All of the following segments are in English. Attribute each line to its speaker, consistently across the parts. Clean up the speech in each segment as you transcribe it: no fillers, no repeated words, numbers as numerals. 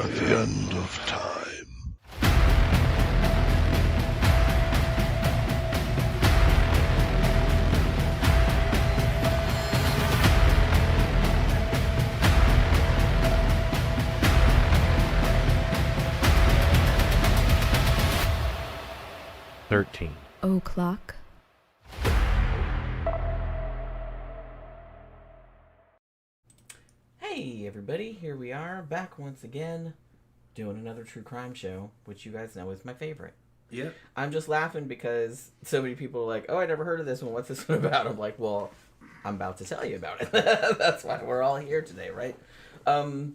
Speaker 1: at the end of time.
Speaker 2: O'clock.
Speaker 3: Hey everybody, here we are, back once again, doing another true crime show, which you guys know is my favorite.
Speaker 4: Yep.
Speaker 3: I'm just laughing because so many people are like, oh, I never heard of this one, what's this one about? I'm like, well, I'm about to tell you about it. That's why we're all here today, right?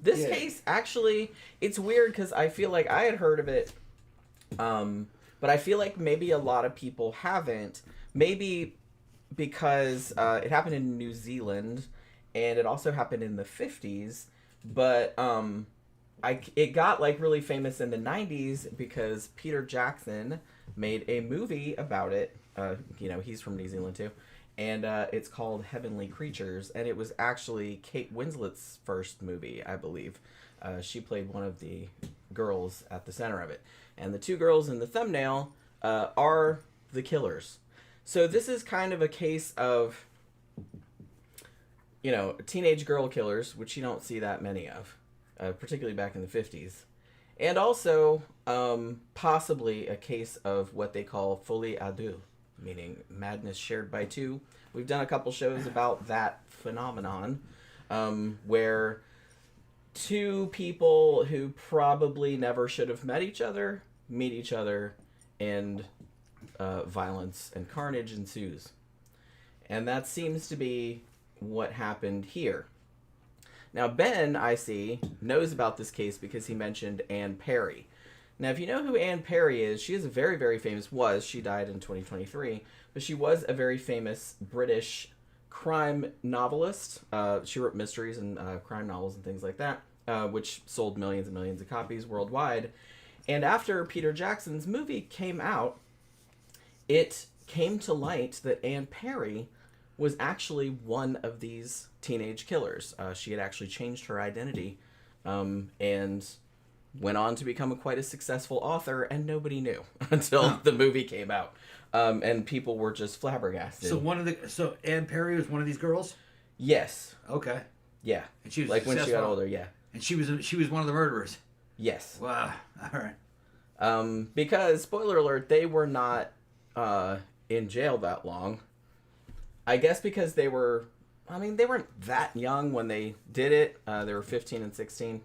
Speaker 3: This case, actually, it's weird because I feel like I had heard of it, but I feel like maybe a lot of people haven't. Maybe because it happened in New Zealand, and it also happened in the 50s, but it got like really famous in the 90s because Peter Jackson made a movie about it. He's from New Zealand too, and it's called Heavenly Creatures, and it was actually Kate Winslet's first movie, I believe. She played one of the girls at the center of it, and the two girls in the thumbnail are the killers. So this is kind of a case of, teenage girl killers, which you don't see that many of, particularly back in the 50s. And also, possibly a case of what they call folie à deux, meaning madness shared by two. We've done a couple shows about that phenomenon, where two people who probably never should have met each other meet each other, and violence and carnage ensues. And that seems to be what happened here. Now, Ben, I see, knows about this case because he mentioned Anne Perry. Now, if you know who Anne Perry is, she is a very, very famous, she died in 2023, but she was a very famous British crime novelist. She wrote mysteries and crime novels and things like that, which sold millions and millions of copies worldwide. And after Peter Jackson's movie came out, it came to light that Anne Perry was actually one of these teenage killers. She had actually changed her identity and went on to become quite a successful author, and nobody knew until the movie came out. And people were just flabbergasted.
Speaker 4: So Anne Perry was one of these girls?
Speaker 3: Yes.
Speaker 4: Okay.
Speaker 3: Yeah.
Speaker 4: And she was
Speaker 3: like when she got older, yeah.
Speaker 4: And she was one of the murderers.
Speaker 3: Yes.
Speaker 4: Wow. All right.
Speaker 3: Because, spoiler alert, they were not in jail that long. I guess because they weren't that young when they did it. They were 15 and 16.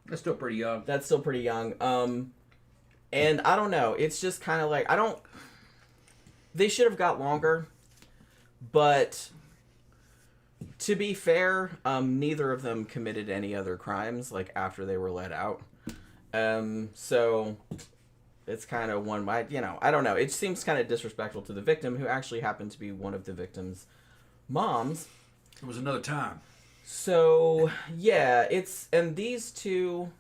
Speaker 4: That's still pretty young.
Speaker 3: That's still pretty young. And I don't know. It's just kind of like, they should have got longer. But to be fair, neither of them committed any other crimes, like, after they were let out. So it's kind of I don't know. It seems kind of disrespectful to the victim, who actually happened to be one of the victim's moms.
Speaker 4: It was another time.
Speaker 3: So, yeah, and these two,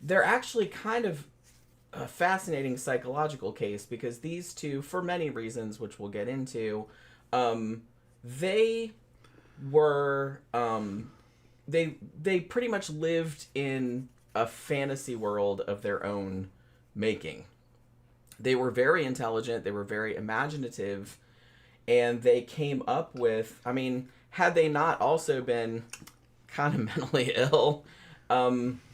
Speaker 3: they're actually kind of a fascinating psychological case, because these two, for many reasons, which we'll get into, they were, they pretty much lived in a fantasy world of their own making. They were very intelligent, they were very imaginative, and they came up with, had they not also been kind of mentally ill,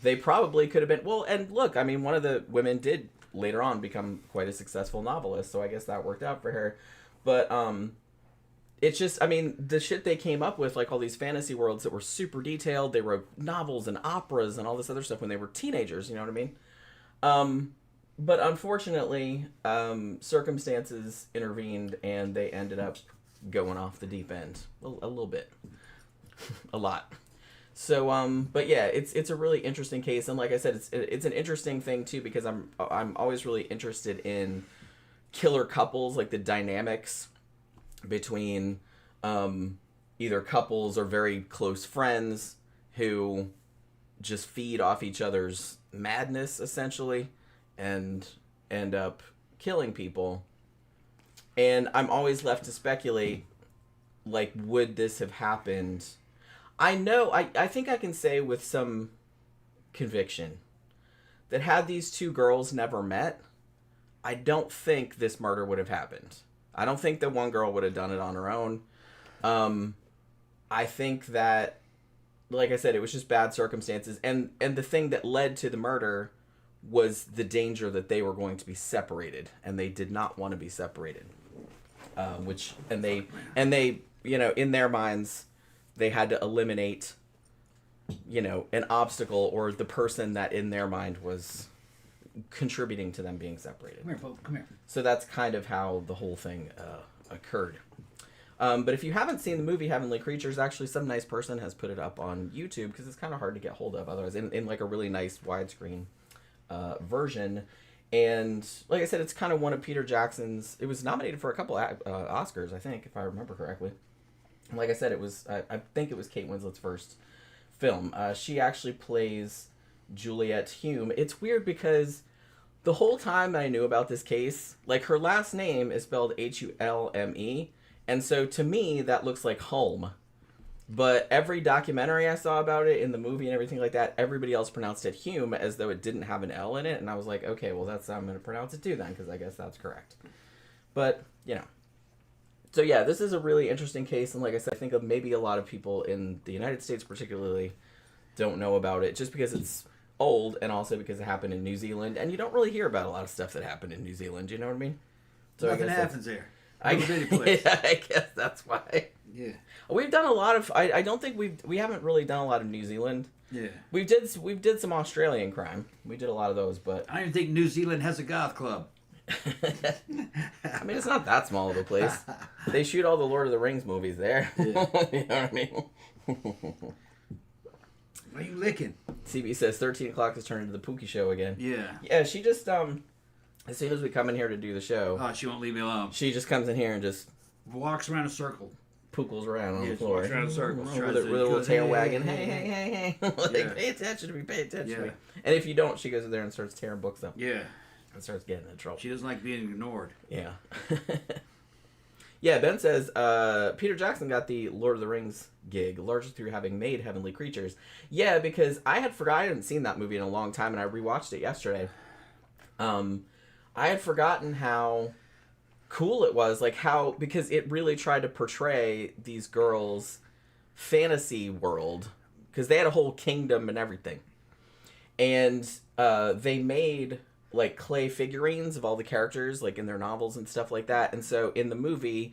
Speaker 3: they probably could have been, and look, one of the women did later on become quite a successful novelist, so I guess that worked out for her. But it's just, the shit they came up with, like all these fantasy worlds that were super detailed. They wrote novels and operas and all this other stuff when they were teenagers, you know what I mean? But unfortunately, circumstances intervened, and they ended up going off the deep end. A little bit. A lot. So, but yeah, it's a really interesting case. And like I said, it's an interesting thing too, because I'm always really interested in killer couples, like the dynamics between either couples or very close friends who just feed off each other's madness, essentially, and end up killing people. And I'm always left to speculate, like, would this have happened? I think I can say with some conviction that had these two girls never met, I don't think this murder would have happened. I don't think that one girl would have done it on her own. I think that, like I said, it was just bad circumstances. And the thing that led to the murder was the danger that they were going to be separated. And they did not want to be separated. And they, you know, in their minds, they had to eliminate, you know, an obstacle or the person that in their mind was contributing to them being separated.
Speaker 4: Come here, Pope. Come here.
Speaker 3: So that's kind of how the whole thing occurred. But if you haven't seen the movie Heavenly Creatures, actually some nice person has put it up on YouTube because it's kind of hard to get hold of otherwise in like a really nice widescreen version. And like I said, it's kind of one of Peter Jackson's. It was nominated for a couple Oscars, I think, if I remember correctly. And like I said, it was I think it was Kate Winslet's first film. She actually plays Juliet Hulme. It's weird because the whole time I knew about this case, like her last name is spelled Hulme, and so to me that looks like Hulme. But every documentary I saw about it in the movie and everything like that, everybody else pronounced it Hume as though it didn't have an L in it, and I was like, okay, well that's how I'm going to pronounce it too then, because I guess that's correct. But, you know. So yeah, this is a really interesting case, and like I said, I think maybe a lot of people in the United States particularly don't know about it, just because it's old, and also because it happened in New Zealand, and you don't really hear about a lot of stuff that happened in New Zealand, you know what I mean?
Speaker 4: So nothing happens there.
Speaker 3: I guess that's why.
Speaker 4: Yeah.
Speaker 3: We've done a lot of. I don't think we haven't really done a lot of New Zealand.
Speaker 4: Yeah.
Speaker 3: We did some Australian crime. We did a lot of those, but
Speaker 4: I don't even think New Zealand has a goth club.
Speaker 3: I mean, it's not that small of a place. They shoot all the Lord of the Rings movies there. Yeah. You know what I mean?
Speaker 4: What are you licking?
Speaker 3: CB says 13 o'clock has turned into the Pookie show again.
Speaker 4: Yeah.
Speaker 3: Yeah, she just as soon as we come in here to do the show,
Speaker 4: oh, she won't leave me alone.
Speaker 3: She just comes in here and just
Speaker 4: walks around a circle.
Speaker 3: Pookles around on the floor.
Speaker 4: Walks around a circle.
Speaker 3: With a little tail wagging. Hey. Like, yeah. Pay attention to me, to me. And if you don't, she goes in there and starts tearing books up.
Speaker 4: Yeah.
Speaker 3: And starts getting in trouble.
Speaker 4: She doesn't like being ignored.
Speaker 3: Yeah. Yeah, Ben says, Peter Jackson got the Lord of the Rings gig, largely through having made Heavenly Creatures. Yeah, because I had forgotten, I hadn't seen that movie in a long time, and I rewatched it yesterday. I had forgotten how cool it was, like how, because it really tried to portray these girls' fantasy world, because they had a whole kingdom and everything. And they made like clay figurines of all the characters, like in their novels and stuff like that. And so in the movie,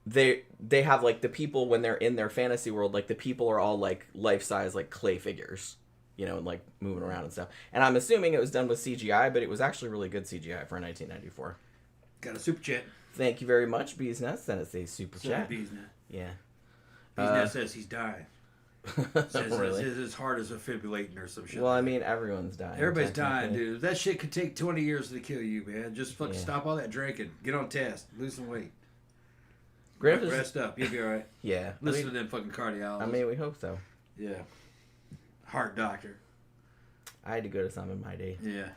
Speaker 3: they have like the people, when they're in their fantasy world, like the people are all like life-size like clay figures, you know, and like moving around and stuff. And I'm assuming it was done with CGI, but it was actually really good CGI for 1994.
Speaker 4: Got a super chat.
Speaker 3: Thank you very much, Bees Nest. Send us a super chat.
Speaker 4: Bees Nest.
Speaker 3: Yeah.
Speaker 4: Bees Nest says he's dying. Says
Speaker 3: really?
Speaker 4: his heart is defibrillating or some shit.
Speaker 3: Well, I mean, everyone's dying.
Speaker 4: Everybody's dying, dude. That shit could take 20 years to kill you, man. Just fucking stop all that drinking. Get on test. Lose some weight. Rest up. You'll be all right.
Speaker 3: Yeah.
Speaker 4: Listen to them fucking cardiologists.
Speaker 3: I mean, we hope so.
Speaker 4: Yeah. Heart doctor.
Speaker 3: I had to go to some in my day.
Speaker 4: Yeah.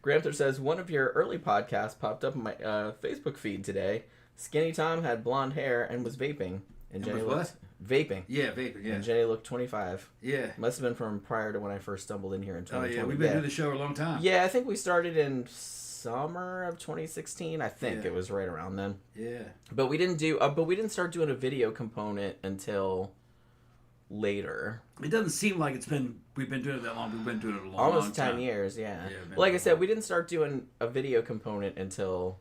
Speaker 3: Gramther says, one of your early podcasts popped up in my Facebook feed today. Skinny Tom had blonde hair and was vaping. And Jenny
Speaker 4: what?
Speaker 3: Vaping.
Speaker 4: Yeah, vaping, yeah.
Speaker 3: And Jenny looked 25.
Speaker 4: Yeah.
Speaker 3: Must have been from prior to when I first stumbled in here in 2020.
Speaker 4: Oh, yeah, we've been doing the show a long time.
Speaker 3: Yeah, I think we started in summer of 2016. I think it was right around then.
Speaker 4: Yeah.
Speaker 3: But we didn't start doing a video component until later.
Speaker 4: It doesn't seem like we've been doing it that long. We've been doing it a long
Speaker 3: Almost
Speaker 4: time.
Speaker 3: 10 years, yeah. Like I said, we didn't start doing a video component until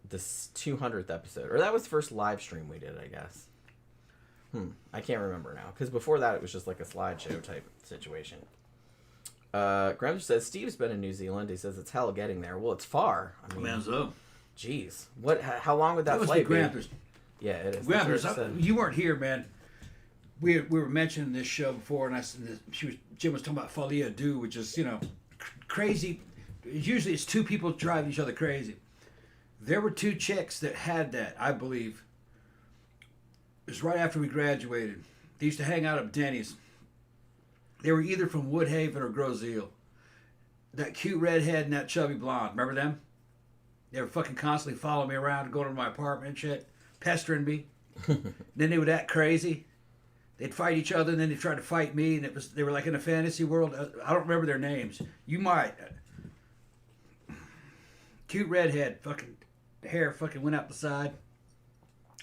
Speaker 3: this 200th episode. Or that was the first live stream we did, I guess. I can't remember now. Because before that, it was just like a slideshow type situation. Graham says, Steve's been in New Zealand. He says it's hell getting there. Well, it's far. I mean,
Speaker 4: man, so.
Speaker 3: Jeez. How long would that flight be? Yeah, it is.
Speaker 4: Grampers, you weren't here, man. We were mentioning this show before, and Jim was talking about folie, deux, which is, you know, crazy. Usually it's two people driving each other crazy. There were two chicks that had that, I believe. It was right after we graduated. They used to hang out at Denny's. They were either from Woodhaven or Grosseal. That cute redhead and that chubby blonde. Remember them? They were fucking constantly following me around, going to my apartment and shit, pestering me. Then they would act crazy. they'd fight each other, and then they'd try to fight me, and they were like in a fantasy world. I don't remember their names. You might. Cute redhead, fucking hair fucking went out the side.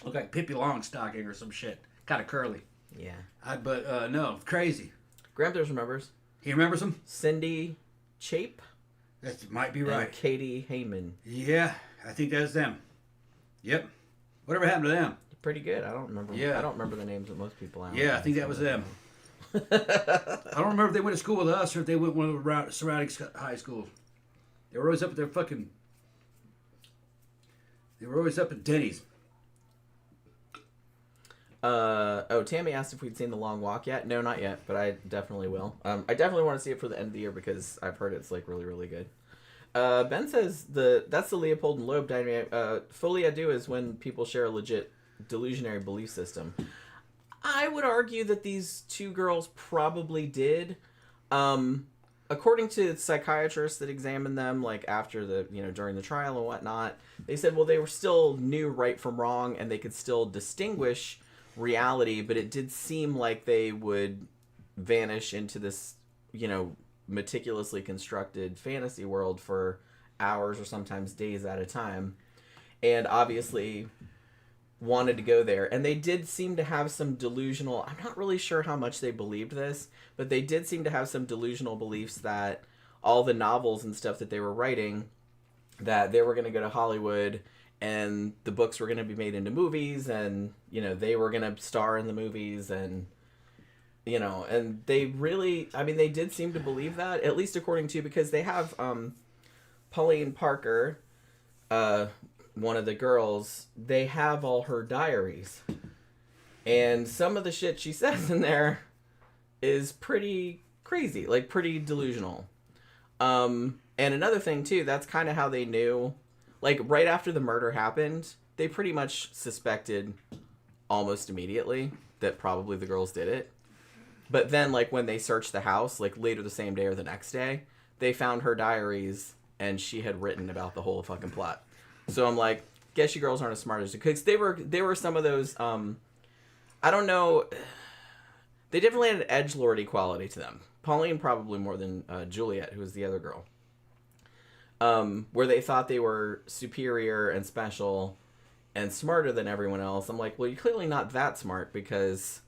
Speaker 4: Looked like Pippi Longstocking or some shit. Kind of curly.
Speaker 3: Yeah.
Speaker 4: But no, crazy.
Speaker 3: Grandpa remembers.
Speaker 4: He remembers them?
Speaker 3: Cindy Chape.
Speaker 4: That might be right.
Speaker 3: And Katie Heyman.
Speaker 4: Yeah, I think that's them. Yep. Whatever happened to them?
Speaker 3: Pretty good. I don't remember.
Speaker 4: Yeah.
Speaker 3: I don't remember the names of most people.
Speaker 4: Yeah, I think that was them. I don't remember if they went to school with us or if they went one of the surrounding high schools. They were always up at their fucking... They were always up at Denny's.
Speaker 3: Tammy asked if we'd seen The Long Walk yet. No, not yet, but I definitely will. I definitely want to see it for the end of the year because I've heard it's like really, really good. Ben says that's the Leopold and Loeb dynamic. Folie à deux is when people share a legit delusionary belief system. I would argue that these two girls probably did. According to psychiatrists that examined them, like after the, during the trial and whatnot, they said, well, they were still knew right from wrong and they could still distinguish reality, but it did seem like they would vanish into this, meticulously constructed fantasy world for hours or sometimes days at a time. And obviously wanted to go there. And they did seem to have some delusional, I'm not really sure how much they believed this, but they did seem to have some delusional beliefs that all the novels and stuff that they were writing, that they were going to go to Hollywood and the books were going to be made into movies and, they were going to star in the movies and, and they really, they did seem to believe that, at least according to, because they have Pauline Parker, one of the girls, they have all her diaries. And some of the shit she says in there is pretty crazy, like pretty delusional. And another thing too, that's kind of how they knew, like right after the murder happened, they pretty much suspected almost immediately that probably the girls did it. But then like when they searched the house, like later the same day or the next day, they found her diaries and she had written about the whole fucking plot. So I'm like, guess you girls aren't as smart as you, because they were some of those, I don't know, they definitely had an edgelordy quality to them. Pauline probably more than Juliet, who was the other girl. Where they thought they were superior and special and smarter than everyone else. I'm like, well, you're clearly not that smart, because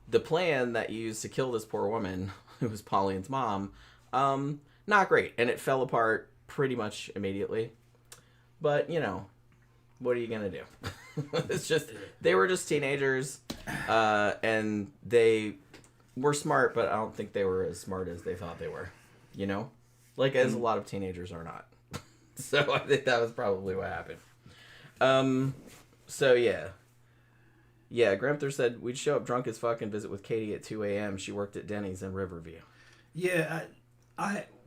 Speaker 3: the plan that you used to kill this poor woman, who was Pauline's mom, not great. And it fell apart pretty much immediately. But, what are you going to do? It's just, they were just teenagers, and they were smart, but I don't think they were as smart as they thought they were, Like, as a lot of teenagers are not. So I think that was probably what happened. So, yeah. Yeah, Gramther said, we'd show up drunk as fuck and visit with Katie at 2 a.m. She worked at Denny's in Riverview.
Speaker 4: Yeah,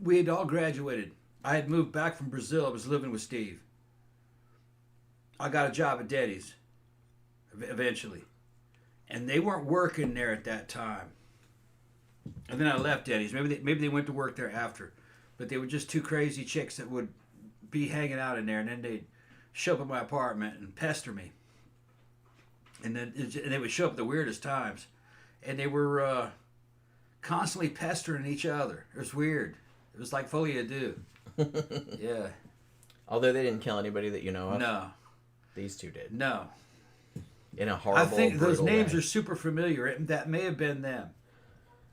Speaker 4: we had all graduated. I had moved back from Brazil. I was living with Steve. I got a job at Denny's eventually. And they weren't working there at that time. And then I left Denny's. Maybe they went to work there after. But they were just two crazy chicks that would be hanging out in there. And then they'd show up at my apartment and pester me. And they would show up at the weirdest times. And they were constantly pestering each other. It was weird. It was like folie à deux. Yeah.
Speaker 3: Although they didn't kill anybody that you know of.
Speaker 4: No.
Speaker 3: These two did.
Speaker 4: No.
Speaker 3: In a horrible,
Speaker 4: I think those names
Speaker 3: way.
Speaker 4: are super familiar. That may have been them.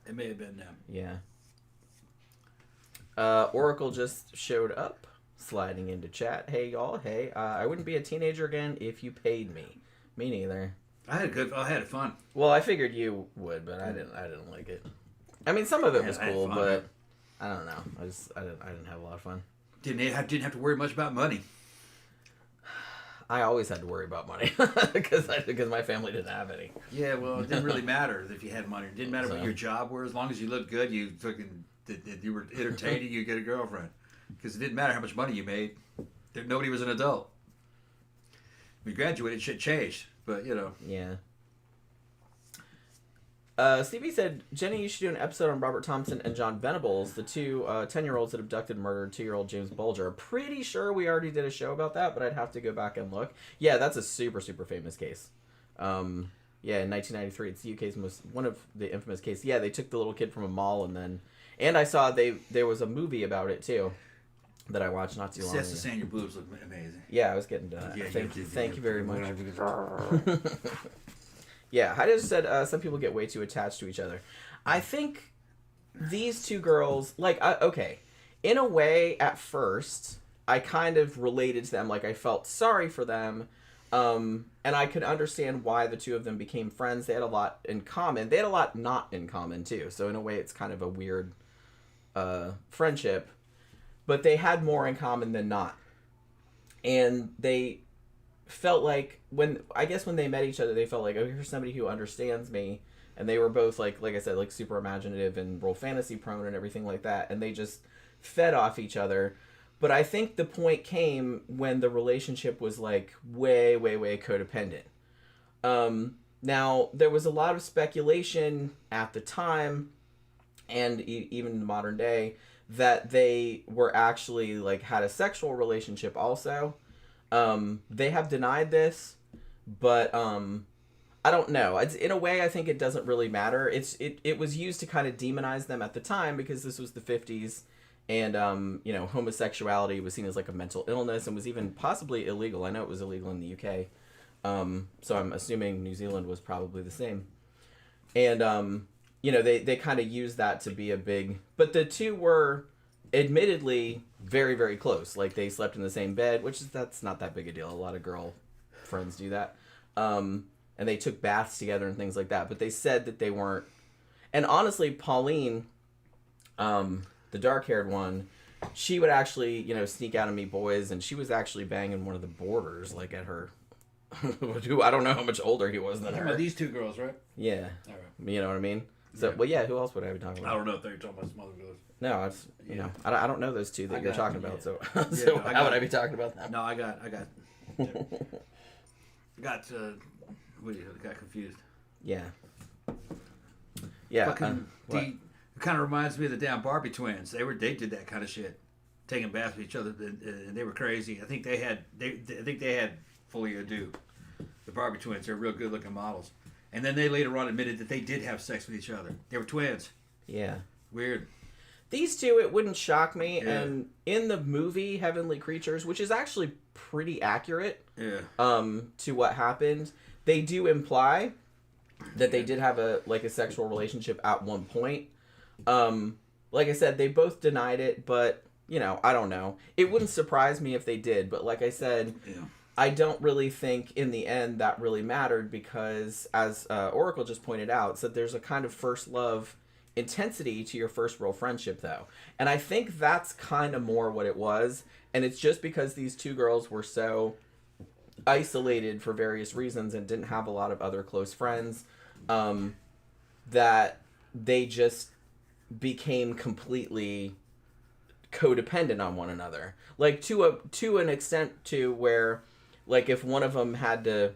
Speaker 4: It may have been them.
Speaker 3: Yeah. Oracle just showed up, sliding into chat. Hey, y'all. Hey, I wouldn't be a teenager again if you paid me. Me neither.
Speaker 4: I had fun.
Speaker 3: Well, I figured you would, but I didn't like it. I mean, some of it was cool, but I don't know. I didn't have a lot of fun.
Speaker 4: Didn't have to worry much about money.
Speaker 3: I always had to worry about money because my family didn't have any.
Speaker 4: Yeah, well, it didn't really matter if you had money. It didn't matter what your job was. As long as you looked good, you were entertaining, you get a girlfriend. Because it didn't matter how much money you made. Nobody was an adult. We graduated, shit changed. But,
Speaker 3: Yeah. Stevie said, Jenny, you should do an episode on Robert Thompson and John Venables, the two 10-year-olds that abducted and murdered 2-year-old James Bulger. Pretty sure we already did a show about that, but I'd have to go back and look. Yeah, that's a super, super famous case. Yeah, in 1993. It's the UK's one of the infamous cases. Yeah, they took the little kid from a mall and I saw there was a movie about it too that I watched not too long ago.
Speaker 4: Just saying your boobs look amazing.
Speaker 3: Yeah, I was getting to that.
Speaker 4: Yeah,
Speaker 3: thank you very much. Yeah, I just said some people get way too attached to each other. I think these two girls, okay, in a way, at first, I kind of related to them. Like, I felt sorry for them, and I could understand why the two of them became friends. They had a lot in common. They had a lot not in common, too. So, in a way, it's kind of a weird friendship. But they had more in common than not. And they felt like, when they met each other, they felt like, oh, here's somebody who understands me. And they were both, like I said, like super imaginative and real fantasy prone and everything like that. And they just fed off each other. But I think the point came when the relationship was, like, way, way, way codependent. Now, there was a lot of speculation at the time, and even in modern day, that they were actually, like, had a sexual relationship also. They have denied this, but I don't know. In a way, I think it doesn't really matter. It was used to kind of demonize them at the time because this was the 50s, and homosexuality was seen as like a mental illness and was even possibly illegal. I know it was illegal in the UK, so I'm assuming New Zealand was probably the same. And they kind of used that to be a big. But the two were admittedly very, very close. Like, they slept in the same bed, that's not that big a deal. A lot of girl friends do that. And they took baths together and things like that. But they said that they weren't. And honestly, Pauline, the dark-haired one, she would actually, sneak out and meet boys. And she was actually banging one of the boarders, like, at her. Who I don't know how much older he was than her.
Speaker 4: These two girls, right?
Speaker 3: Yeah.
Speaker 4: All right.
Speaker 3: You know what I mean? So,
Speaker 4: Yeah.
Speaker 3: Well, yeah, who else would I be talking about?
Speaker 4: I don't know if they're talking about some other girls.
Speaker 3: No, I don't know those two that you're talking about. So,
Speaker 4: Yeah,
Speaker 3: how would I be talking about them?
Speaker 4: No, I got confused.
Speaker 3: Yeah. Yeah.
Speaker 4: Fucking it kind of reminds me of the damn Barbie twins. They did that kind of shit, taking baths with each other, and they were crazy. I think they had folie à deux. The Barbie twins are real good looking models, and then they later on admitted that they did have sex with each other. They were twins.
Speaker 3: Yeah.
Speaker 4: Weird.
Speaker 3: These two, it wouldn't shock me.
Speaker 4: Yeah.
Speaker 3: And in the movie Heavenly Creatures, which is actually pretty accurate, to what happened, they do imply that they did have a sexual relationship at one point. Like I said, they both denied it, but I don't know. It wouldn't surprise me if they did, but like I said, I don't really think in the end that really mattered because, as Oracle just pointed out, so there's a kind of first love intensity to your first real friendship, though. And I think that's kind of more what it was. And it's just because these two girls were so isolated for various reasons and didn't have a lot of other close friends, that they just became completely codependent on one another. Like, to an extent to where, like, if one of them had to,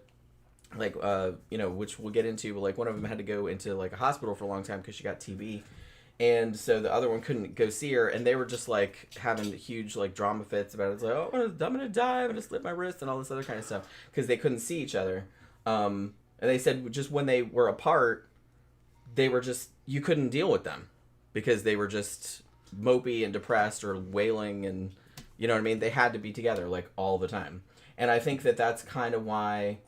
Speaker 3: like, which we'll get into, but, like, one of them had to go into, like, a hospital for a long time because she got TB. And so the other one couldn't go see her, and they were just, like, having huge, like, drama fits about it. It's like, oh, I'm gonna die, I'm gonna slit my wrist, and all this other kind of stuff, because they couldn't see each other. And they said just when they were apart, they were just, you couldn't deal with them, because they were just mopey and depressed or wailing, and, you know what I mean? They had to be together, like, all the time. And I think that that's kind of why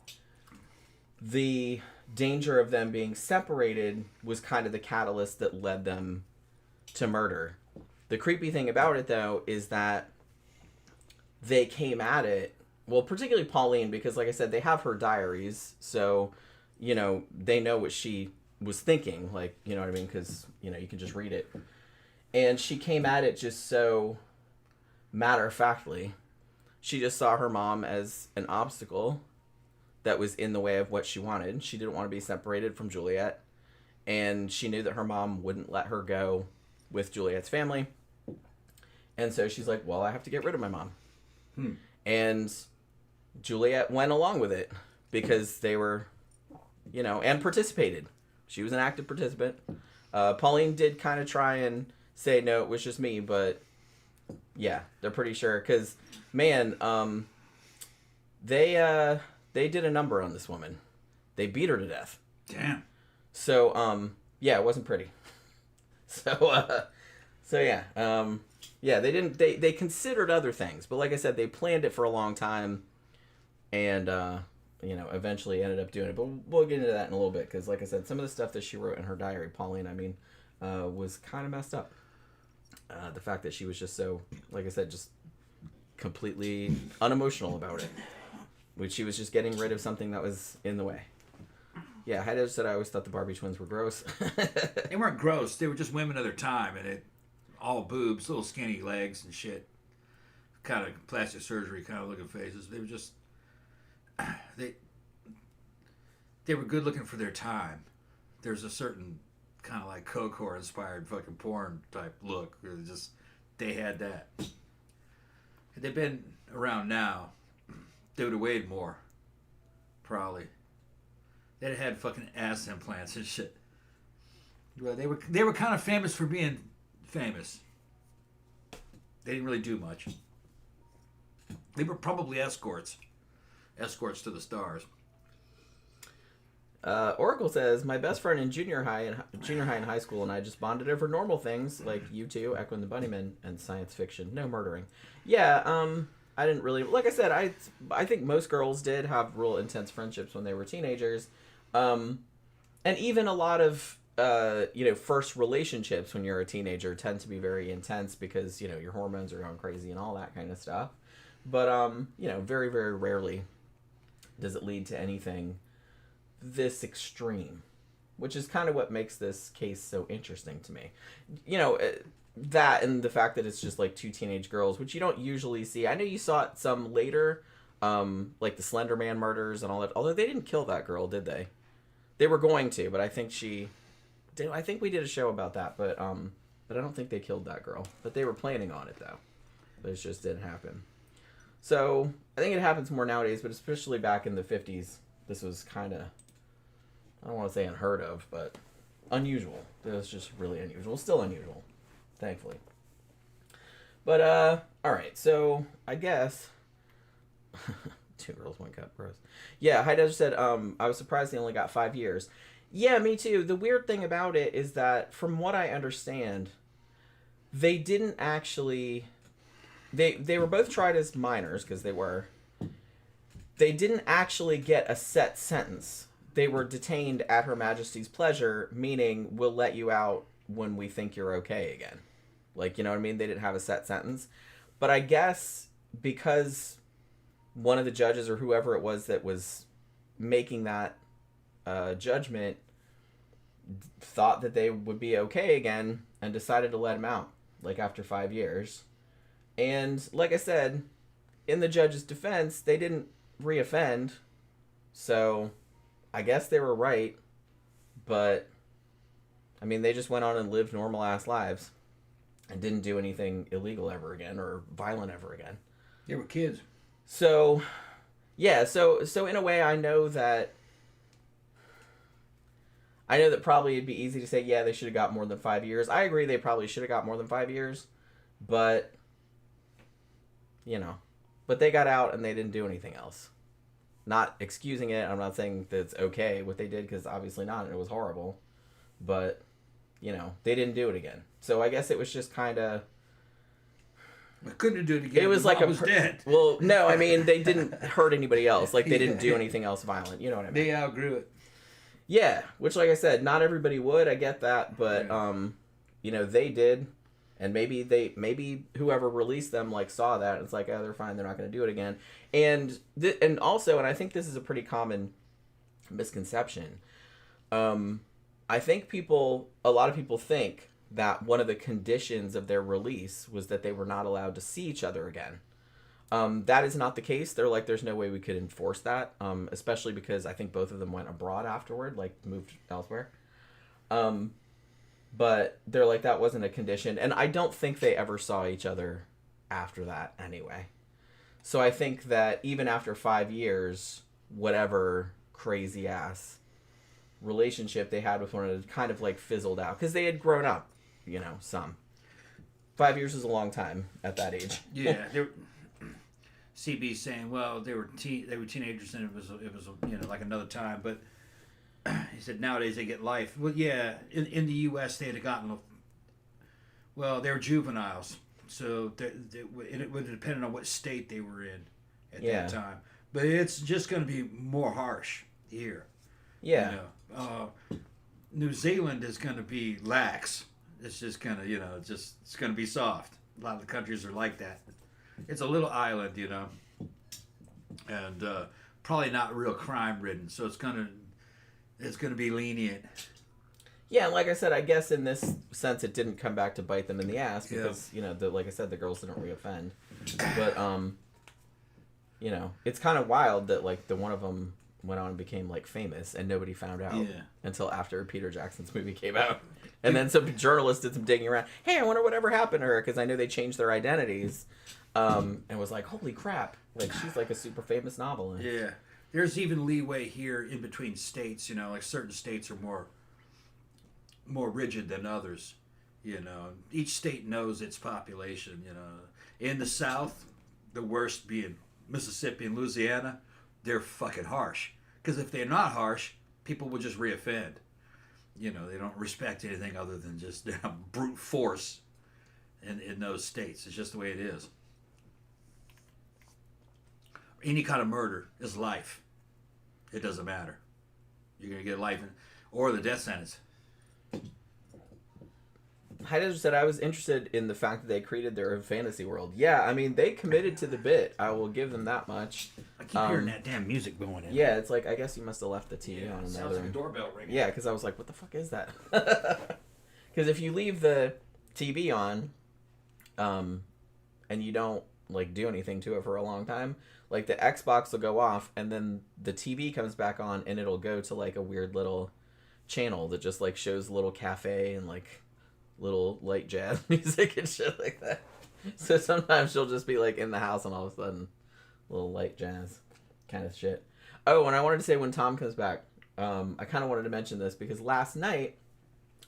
Speaker 3: the danger of them being separated was kind of the catalyst that led them to murder. The creepy thing about it, though, is that they came at it, well, particularly Pauline, because, like I said, they have her diaries, so, they know what she was thinking, like, you know what I mean, because, you can just read it. And she came at it just so matter-of-factly. She just saw her mom as an obstacle that was in the way of what she wanted. She didn't want to be separated from Juliet, and she knew that her mom wouldn't let her go with Juliet's family. And so she's like, well, I have to get rid of my mom. And Juliet went along with it because they were, and participated. She was an active participant. Pauline did kind of try and say, no, it was just me, but yeah, they're pretty sure. Because, man, they did a number on this woman. They beat her to death.
Speaker 4: Damn.
Speaker 3: So, yeah, it wasn't pretty. So yeah, they didn't. They considered other things, but like I said, they planned it for a long time, and eventually ended up doing it. But we'll get into that in a little bit because, like I said, some of the stuff that she wrote in her diary, Pauline, was kind of messed up. The fact that she was just so, like I said, just completely unemotional about it, which she was just getting rid of something that was in the way. Yeah, I said I always thought the Barbie twins were gross.
Speaker 4: They weren't gross. They were just women of their time, and it all boobs, little skinny legs and shit. Kind of plastic surgery kind of looking faces. They were just they were good looking for their time. There's a certain kind of like Coco inspired fucking porn type look. They had that. Had they been around now, they would have weighed more. Probably. They'd have had fucking ass implants and shit. Well, they were kind of famous for being famous. They didn't really do much. They were probably escorts to the stars.
Speaker 3: Oracle says, my best friend in junior high and high school and I just bonded over normal things like you two, Echo and the Bunnymen, and science fiction. No murdering. Yeah, I didn't really... Like I said, I think most girls did have real intense friendships when they were teenagers. And even a lot of, first relationships when you're a teenager tend to be very intense because, your hormones are going crazy and all that kind of stuff. But, very, very rarely does it lead to anything this extreme, which is kind of what makes this case so interesting to me. That and the fact that it's just like two teenage girls, which you don't usually see. I know you saw it some later, like the Slender Man murders and all that, although they didn't kill that girl, did they? They were going to, but I think I think we did a show about that, but I don't think they killed that girl. But they were planning on it, though. But it just didn't happen. So, I think it happens more nowadays, but especially back in the 50s, this was kind of, I don't want to say unheard of, but unusual. It was just really unusual. Still unusual, thankfully. But, alright, so, I guess... Two girls, one cup, gross. Yeah, Heideja said, I was surprised they only got 5 years. Yeah, me too. The weird thing about it is that, from what I understand, they didn't actually... They were both tried as minors, because they were. They didn't actually get a set sentence. They were detained at Her Majesty's pleasure, meaning we'll let you out when we think you're okay again. Like, you know what I mean? They didn't have a set sentence. But I guess because one of the judges or whoever it was that was making that judgment thought that they would be okay again and decided to let him out, like after 5 years. And like I said, in the judge's defense, they didn't reoffend. So I guess they were right. But, I mean, they just went on and lived normal ass lives and didn't do anything illegal ever again or violent ever again.
Speaker 4: They were kids.
Speaker 3: So, yeah, so in a way I know that probably it'd be easy to say, yeah, they should have got more than 5 years. I agree they probably should have got more than 5 years. But, but they got out and they didn't do anything else. Not excusing it. I'm not saying that it's okay what they did, because obviously not. It was horrible. But, they didn't do it again. So I guess it was just kind of...
Speaker 4: I couldn't do it again.
Speaker 3: It was like
Speaker 4: was dead.
Speaker 3: Well, no, I mean, they didn't hurt anybody else. Like, they didn't do anything else violent. You know what I mean?
Speaker 4: They outgrew it.
Speaker 3: Yeah, which, like I said, not everybody would. I get that. But, they did. And maybe whoever released them, like, saw that. And it's like, oh, they're fine. They're not going to do it again. And also, and I think this is a pretty common misconception. I think a lot of people think that one of the conditions of their release was that they were not allowed to see each other again. That is not the case. They're like, there's no way we could enforce that, especially because I think both of them went abroad afterward, like moved elsewhere. But they're like, that wasn't a condition. And I don't think they ever saw each other after that anyway. So I think that even after 5 years, whatever crazy ass relationship they had with one another kind of like fizzled out, because they had grown up. Some 5 years is a long time at that age.
Speaker 4: Yeah, CB saying, well, they were teenagers and it was like another time, but he said nowadays they get life. Well, yeah, in the U.S. they'd have gotten. Well, they're juveniles, so it would depend on what state they were in at that time. But it's just going to be more harsh here.
Speaker 3: Yeah.
Speaker 4: You know, New Zealand is going to be lax. It's just going to, it's going to be soft. A lot of the countries are like that. It's a little island, and probably not real crime ridden, so it's going to be lenient.
Speaker 3: Yeah, and like I said, I guess in this sense it didn't come back to bite them in the ass because like I said, the girls didn't reoffend. But it's kind of wild that like the one of them went on and became like famous and nobody found out until after Peter Jackson's movie came out. And then some journalist did some digging around. Hey, I wonder whatever happened to her because I know they changed their identities. And was like, holy crap, like she's like a super famous novelist.
Speaker 4: Yeah, there's even leeway here in between states. Like certain states are more rigid than others. Each state knows its population. In the South, the worst being Mississippi and Louisiana, they're fucking harsh. Because if they're not harsh, people will just reoffend. They don't respect anything other than just brute force in those states. It's just the way it is. Any kind of murder is life. It doesn't matter. You're going to get life or the death sentence.
Speaker 3: Heider said, I was interested in the fact that they created their own fantasy world. Yeah, I mean, they committed to the bit. I will give them that much.
Speaker 4: I keep hearing that damn music going in.
Speaker 3: Yeah, it's like, I guess you must have left the TV on.
Speaker 4: It sounds like a doorbell ringing.
Speaker 3: Yeah, because I was like, what the fuck is that? Because if you leave the TV on, and you don't, like, do anything to it for a long time, like, the Xbox will go off, and then the TV comes back on, and it'll go to, like, a weird little channel that just, like, shows a little cafe and, like, little light jazz music and shit like that. So sometimes she'll just be like in the house and all of a sudden little light jazz kind of shit. Oh, and I wanted to say when Tom comes back, I kind of wanted to mention this because last night,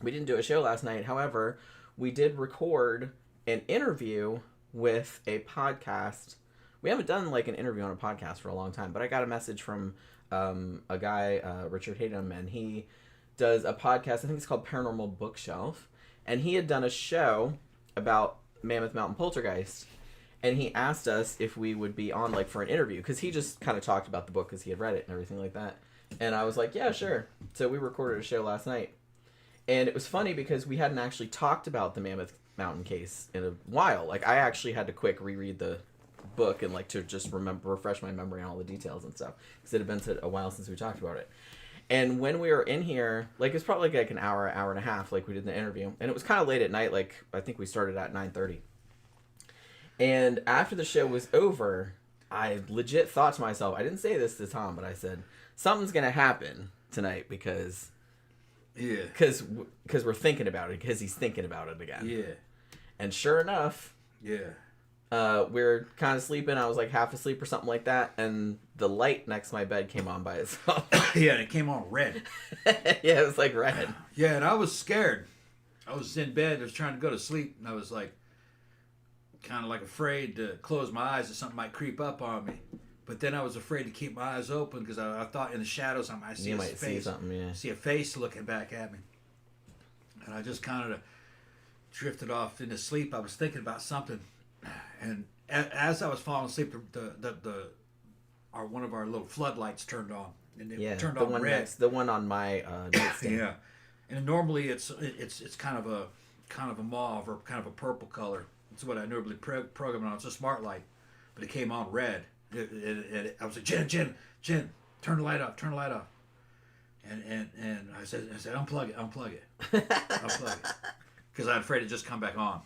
Speaker 3: we didn't do a show last night. However, we did record an interview with a podcast. We haven't done like an interview on a podcast for a long time, but I got a message from a guy, Richard Hatem, and he does a podcast. I think it's called Paranormal Bookshelf. And he had done a show about Mammoth Mountain Poltergeist. And he asked us if we would be on, like, for an interview. Because he just kind of talked about the book because he had read it and everything like that. And I was like, yeah, sure. So we recorded a show last night. And it was funny because we hadn't actually talked about the Mammoth Mountain case in a while. Like, I actually had to quick reread the book and, like, to just refresh my memory on all the details and stuff. Because it had been a while since we talked about it. And when we were in here, like, it's probably like an hour and a half, like we did the interview. And it was kind of late at night, like, I think we started at 9:30. And after the show was over, I legit thought to myself, I didn't say this to Tom, but I said, something's going to happen tonight because we're thinking about it, because he's thinking about it again.
Speaker 4: Yeah.
Speaker 3: And sure enough,
Speaker 4: we
Speaker 3: were kind of sleeping. I was like half asleep or something like that, and the light next to my bed came on by itself.
Speaker 4: Yeah, and it came on red.
Speaker 3: Yeah, it was like red.
Speaker 4: Yeah, and I was scared. I was in bed, I was trying to go to sleep, and I was like, kind of like afraid to close my eyes or something might creep up on me. But then I was afraid to keep my eyes open because I thought in the shadows I might see see a face looking back at me. And I just kind of drifted off into sleep. I was thinking about something. And as I was falling asleep, one of our little floodlights turned on, and it turned on red.
Speaker 3: The one on my nightstand.
Speaker 4: Yeah, and normally it's kind of a mauve or kind of a purple color. That's what I normally program it on. It's a smart light, but it came on red. I was like, Jen, turn the light off, and I said, unplug it, because I'm afraid it just come back on.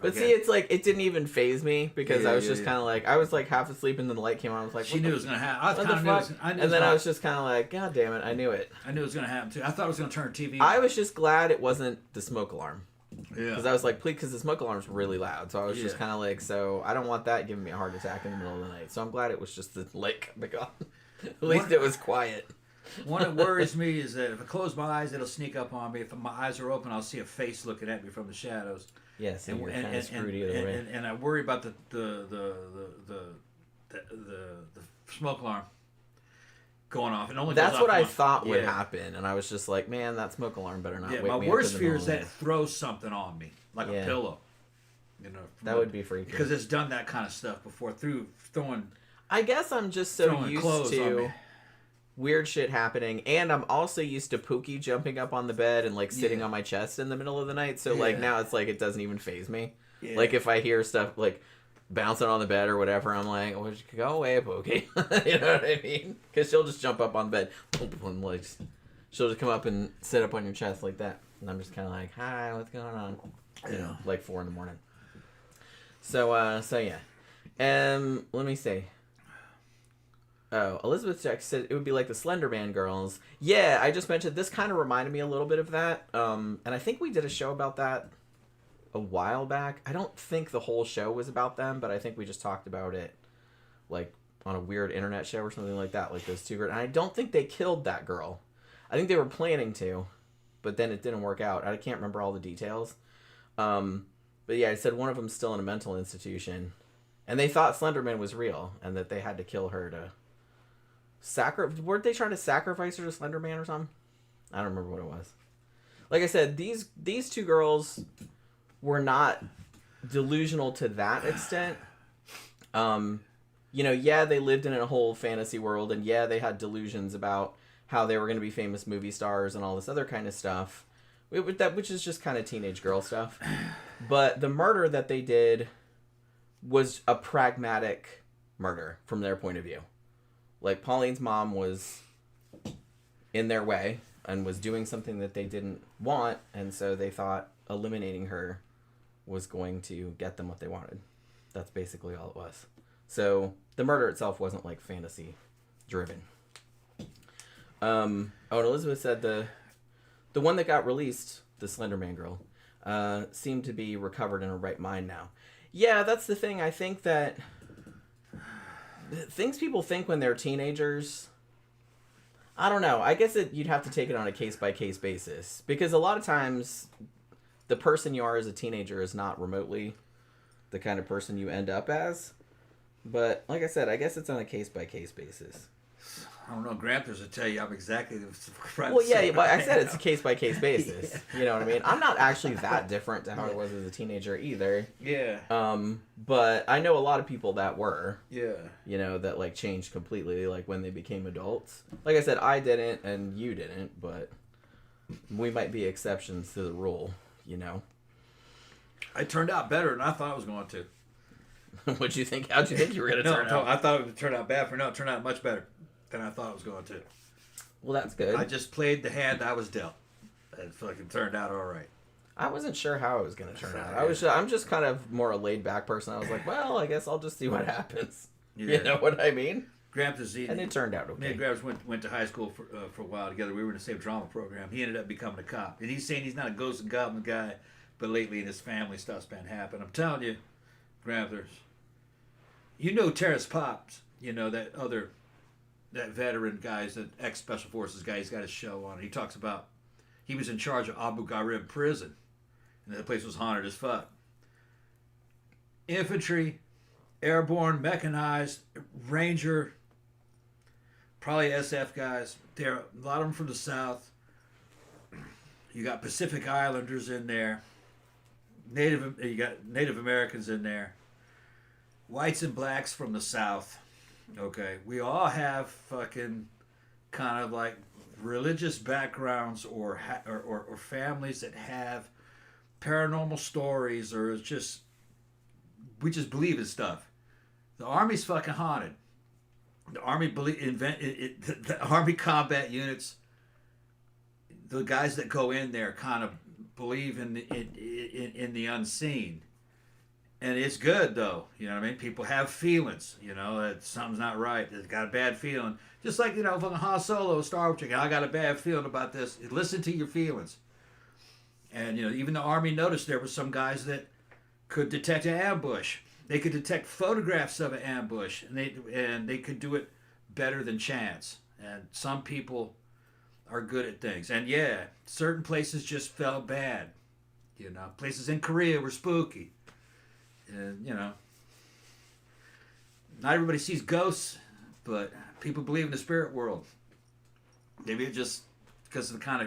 Speaker 3: But see, it's like, it didn't even faze me because I was just kind of like, I was like half asleep and then the light came on. I was like,
Speaker 4: she knew it was going to happen.
Speaker 3: And then I was just kind of like, God damn it, I knew it.
Speaker 4: I knew it was going to happen too. I thought it was going to turn TV on.
Speaker 3: I was just glad it wasn't the smoke alarm.
Speaker 4: Yeah.
Speaker 3: Because I was like, please, because the smoke alarm's really loud. So I was just kind of like, so I don't want that giving me a heart attack in the middle of the night. So I'm glad it was just the light coming on. At least it was quiet.
Speaker 4: One that worries me is that if I close my eyes, it'll sneak up on me. If my eyes are open, I'll see a face looking at me from the shadows.
Speaker 3: Yes, and you're kind of screwed either way.
Speaker 4: And I worry about the smoke alarm. going off. And only
Speaker 3: that's
Speaker 4: goes
Speaker 3: what
Speaker 4: off
Speaker 3: I
Speaker 4: once.
Speaker 3: thought would happen, and I was just like, man, that smoke alarm better not
Speaker 4: Yeah,
Speaker 3: wake
Speaker 4: my
Speaker 3: me up
Speaker 4: worst
Speaker 3: in the
Speaker 4: fear
Speaker 3: middle
Speaker 4: is
Speaker 3: of the
Speaker 4: that it
Speaker 3: night.
Speaker 4: throws something on me, like
Speaker 3: Yeah.
Speaker 4: a pillow. You know,
Speaker 3: That would be freaky.
Speaker 4: because it's done that kind of stuff before. Throwing.
Speaker 3: I guess I'm just so
Speaker 4: Throwing
Speaker 3: used
Speaker 4: clothes on
Speaker 3: to
Speaker 4: me.
Speaker 3: weird shit happening, and I'm also used to Pookie jumping up on the bed and like sitting
Speaker 4: Yeah.
Speaker 3: on my chest in the middle of the night. So like
Speaker 4: Yeah.
Speaker 3: now it's like it doesn't even faze me.
Speaker 4: Yeah.
Speaker 3: Like if I hear stuff like bouncing on the bed or whatever, I'm like, well, go away, Pookie. You know what I mean? Because she'll just jump up on the bed, boom, boom, like she'll just come up and sit up on your chest like that, and I'm just kind of like, hi, what's going on? You know, like 4 a.m. So yeah. Let me see. Oh, Elizabeth Jack said it would be like the Slender Man girls. Yeah, I just mentioned this kind of reminded me a little bit of that. And I think we did a show about that a while back. I don't think the whole show was about them, but I think we just talked about it like on a weird internet show or something like that, like those two girls. And I don't think they killed that girl. I think they were planning to, but then it didn't work out. I can't remember all the details. But yeah, it said one of them's still in a mental institution. And they thought Slenderman was real and that they had to kill her to weren't they trying to sacrifice her to Slenderman or something? I don't remember what it was. Like I said, these two girls were not delusional to that extent. You know, yeah, they lived in a whole fantasy world, and yeah, they had delusions about how they were going to be famous movie stars and all this other kind of stuff, which is just kind of teenage girl stuff. But the murder that they did was a pragmatic murder from their point of view. Like, Pauline's mom was in their way and was doing something that they didn't want, and so they thought eliminating her was going to get them what they wanted. That's basically all it was. So the murder itself wasn't like fantasy driven. And Elizabeth said the one that got released, the Slender Man girl, seemed to be recovered in her right mind now. Yeah, that's the thing. I think that things people think when they're teenagers, I don't know. I guess you'd have to take it on a case-by-case basis. Because a lot of times, the person you are as a teenager is not remotely the kind of person you end up as. But, like I said, I guess it's on a case-by-case basis.
Speaker 4: I don't know. Gramps will tell you I'm exactly the front.
Speaker 3: Well, yeah, but I said it's a case-by-case basis. Yeah. You know what I mean? I'm not actually that different to how I was as a teenager either.
Speaker 4: Yeah.
Speaker 3: But I know a lot of people that were.
Speaker 4: Yeah.
Speaker 3: You know, that, like, changed completely, like, when they became adults. Like I said, I didn't, and you didn't, but we might be exceptions to the rule, you know?
Speaker 4: I turned out better than I thought I was going to.
Speaker 3: What'd you think? How'd you think you were going to turn out?
Speaker 4: I thought it would turn out bad. It turned out much better than I thought it was going to.
Speaker 3: Well, that's good.
Speaker 4: I just played the hand I was dealt. It fucking turned out all right.
Speaker 3: I wasn't sure how it was going to turn out. I'm just kind of more a laid-back person. I was like, well, I guess I'll just see what happens. Yeah. You know what I mean?
Speaker 4: Gramps is
Speaker 3: and it turned out okay.
Speaker 4: Me and Gramps went to high school for a while together. We were in the same drama program. He ended up becoming a cop. And he's saying he's not a ghost and goblin guy, but lately in his family stuff's been happening. I'm telling you, Gramps, you know Terrace Pops, you know, that veteran guy's an ex-Special Forces guy. He's got a show on. He talks about he was in charge of Abu Ghraib prison, and the place was haunted as fuck. Infantry, airborne, mechanized, ranger, probably SF guys. There are a lot of them from the South. You got Pacific Islanders in there. You got Native Americans in there. Whites and blacks from the South. Okay, we all have fucking kind of like religious backgrounds or families that have paranormal stories, or it's just we just believe in stuff. The Army's fucking haunted. The Army the Army combat units, the guys that go in there kind of believe in the unseen. And it's good, though. You know what I mean? People have feelings. You know, that something's not right. They've got a bad feeling. Just like, you know, fucking Han Solo, Star Wars, I got a bad feeling about this. Listen to your feelings. And, you know, even the Army noticed there were some guys that could detect an ambush. They could detect photographs of an ambush. And they could do it better than chance. And some people are good at things. And, yeah, certain places just felt bad. You know, places in Korea were spooky. And, you know, not everybody sees ghosts, but people believe in the spirit world. Maybe it just because of the kind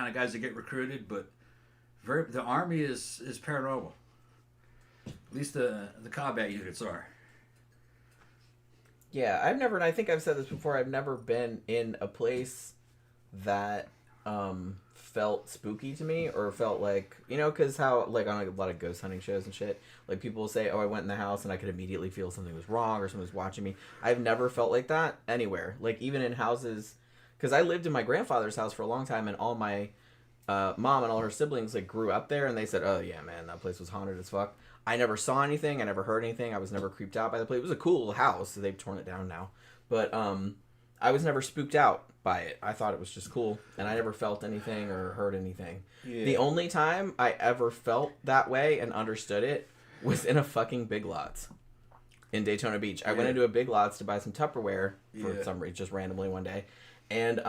Speaker 4: of guys that get recruited, but the army is paranormal. At least the combat units are.
Speaker 3: Yeah, I think I've said this before, I've never been in a place that felt spooky to me, or felt like, because how, like, on a lot of ghost hunting shows and shit, like, people will say, oh, I went in the house and I could immediately feel something was wrong or someone was watching me. I've never felt like that anywhere. Like, even in houses, because I lived in my grandfather's house for a long time, and all my mom and all her siblings, like, grew up there, and they said, oh, yeah, man, that place was haunted as fuck. I never saw anything. I never heard anything. I was never creeped out by the place. It was a cool little house. So they've torn it down now. But I was never spooked out by it. I thought it was just cool. And I never felt anything or heard anything. Yeah. The only time I ever felt that way and understood it was in a fucking Big Lots in Daytona Beach. I went into a Big Lots to buy some Tupperware for some reason, just randomly one day. And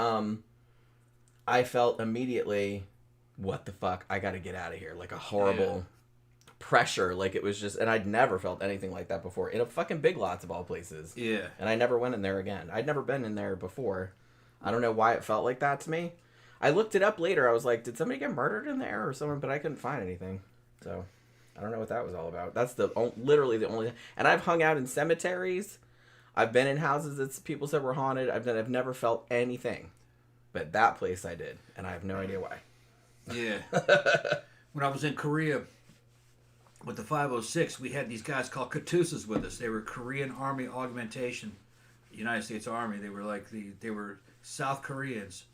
Speaker 3: I felt immediately, what the fuck? I got to get out of here. Like a horrible... pressure, like it was just, and I'd never felt anything like that before in a fucking Big Lots of all places. Yeah. And I never went in there again. I'd never been in there before. I don't know why it felt like that to me. I looked it up later. I was like, did somebody get murdered in there or someone? But I couldn't find anything. So I don't know what that was all about. That's literally the only. And I've hung out in cemeteries. I've been in houses that people said were haunted. I've never felt anything, but that place I did, and I have no idea why. Yeah.
Speaker 4: When I was in Korea with the 506, we had these guys called Katusas with us. They were Korean Army augmentation, United States Army. They were they were South Koreans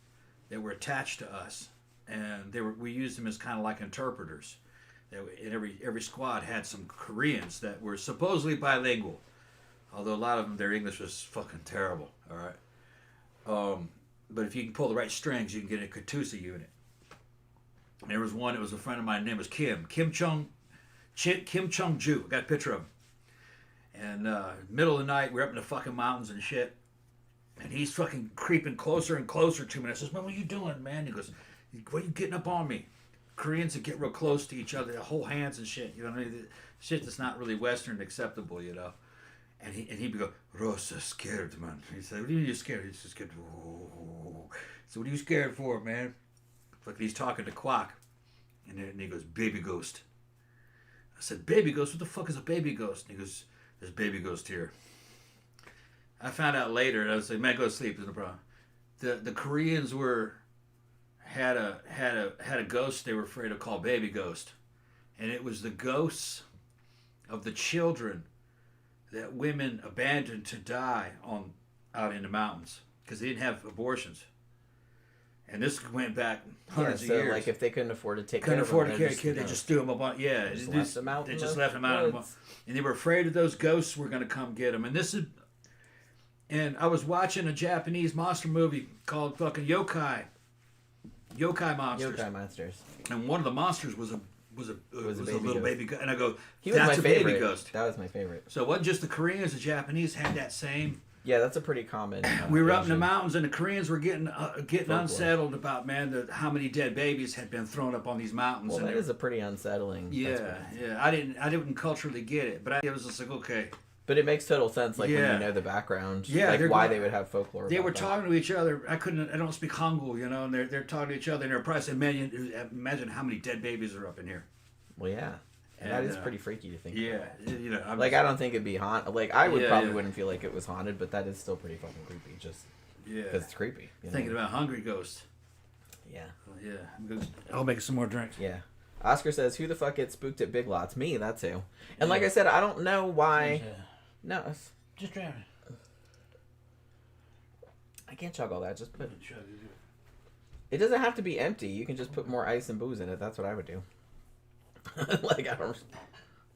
Speaker 4: that were attached to us, and we used them as kind of like interpreters. And every squad had some Koreans that were supposedly bilingual, although a lot of them, their English was fucking terrible. All right, but if you can pull the right strings, you can get a Katusa unit. And there was one. It was a friend of mine. His name was Kim Chung-ju. I got a picture of him. And middle of the night, we're up in the fucking mountains and shit. And he's fucking creeping closer and closer to me. And I says, man, what are you doing, man? He goes, what are you getting up on me? Koreans that get real close to each other, they hold hands and shit. You know what I mean? Shit that's not really Western acceptable, you know. And he'd go, Rosa, scared, man. He said, what do you mean you're scared? He's just scared. So what are you scared for, man? Like he's talking to Quack. And he goes, baby ghost. I said, baby ghost? What the fuck is a baby ghost? And he goes, there's baby ghost here. I found out later, and I was like, man, go to sleep. There's no problem. The Koreans had a ghost they were afraid of called baby ghost. And it was the ghosts of the children that women abandoned to die out in the mountains because they didn't have abortions. And this went back hundreds of years.
Speaker 3: Like if they couldn't afford to take
Speaker 4: care of a kid, they just threw them up on. Yeah,
Speaker 3: they just left them out.
Speaker 4: They just left them out, and they were afraid of those ghosts were going to come get them. And I was watching a Japanese monster movie called fucking Yokai Monsters.
Speaker 3: Yokai Monsters.
Speaker 4: And one of the monsters was a little baby ghost. And I go,
Speaker 3: that's a
Speaker 4: baby ghost.
Speaker 3: That was my favorite.
Speaker 4: So it wasn't just the Koreans, the Japanese had that same.
Speaker 3: Yeah, that's a pretty common.
Speaker 4: We were up in the mountains, and the Koreans were getting unsettled about how many dead babies had been thrown up on these mountains.
Speaker 3: Well, that is a pretty unsettling.
Speaker 4: Yeah. I didn't culturally get it, but it was just like okay.
Speaker 3: But it makes total sense, like when you know the background, why they would have folklore.
Speaker 4: They were talking to each other. I don't speak Hangul, you know, and they're talking to each other, and they're probably saying, imagine how many dead babies are up in here.
Speaker 3: Well, yeah. And that is pretty freaky to think about.
Speaker 4: Yeah, you know.
Speaker 3: I don't think it'd be haunted. Like, I wouldn't feel like it was haunted, but that is still pretty fucking creepy, just because it's creepy.
Speaker 4: Thinking about hungry ghosts.
Speaker 3: Yeah.
Speaker 4: Yeah. I'll make some more drinks.
Speaker 3: Yeah. Oscar says, who the fuck gets spooked at Big Lots? Me, that too. And like I said, I don't know why... No,
Speaker 4: just drink it.
Speaker 3: I can't chug all that. Just put... It doesn't have to be empty. You can just put more ice and booze in it. That's what I would do.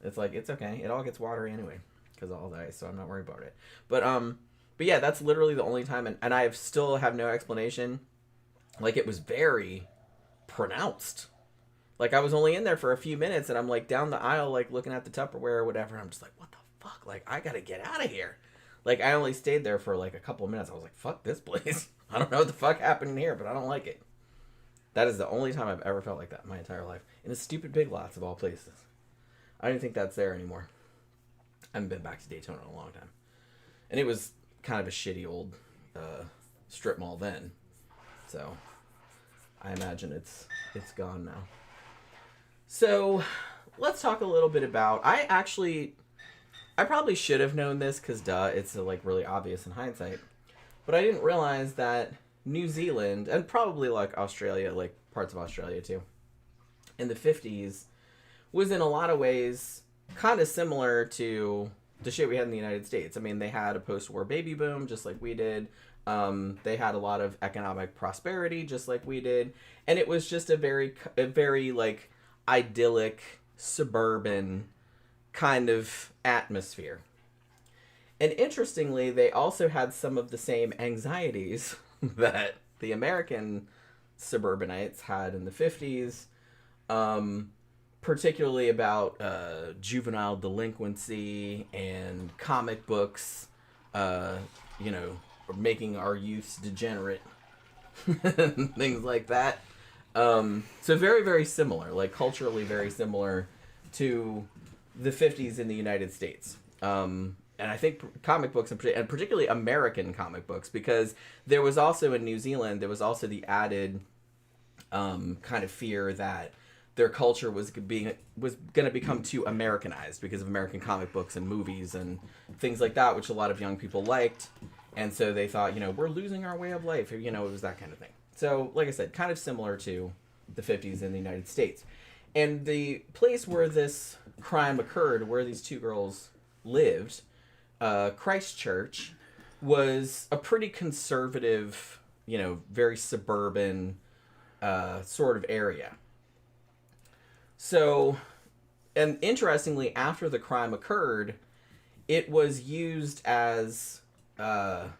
Speaker 3: It's like, it's okay. It all gets watery anyway because of all the ice, so I'm not worried about it. But yeah, that's literally the only time, and I still have no explanation. Like, it was very pronounced. Like, I was only in there for a few minutes, and I'm like down the aisle, like looking at the Tupperware or whatever. And I'm just like, what the fuck? Like, I gotta get out of here. Like, I only stayed there for like a couple of minutes. I was like, fuck this place. I don't know what the fuck happened in here, but I don't like it. That is the only time I've ever felt like that in my entire life. In the stupid Big Lots of all places. I don't even think that's there anymore. I haven't been back to Daytona in a long time. And it was kind of a shitty old strip mall then. So I imagine it's gone now. So let's talk a little bit about... I probably should have known this because, it's like really obvious in hindsight. But I didn't realize that New Zealand, and probably like Australia, like parts of Australia too, in the 50s, was in a lot of ways kind of similar to the shit we had in the United States. I mean, they had a post-war baby boom, just like we did. They had a lot of economic prosperity, just like we did. And it was just a very like idyllic, suburban kind of atmosphere. And interestingly, they also had some of the same anxieties that the American suburbanites had in the 50s, particularly about juvenile delinquency and comic books, making our youths degenerate, things like that. So very, very similar, like culturally very similar to the 50s in the United States. And I think comic books, and particularly American comic books, because there was also in New Zealand, there was also the added kind of fear that their culture was going to become too Americanized because of American comic books and movies and things like that, which a lot of young people liked. And so they thought, we're losing our way of life. It was that kind of thing. So, like I said, kind of similar to the 50s in the United States. And the place where this crime occurred, where these two girls lived, Christchurch, was a pretty conservative, very suburban sort of area. So, and interestingly, after the crime occurred, it was used as kind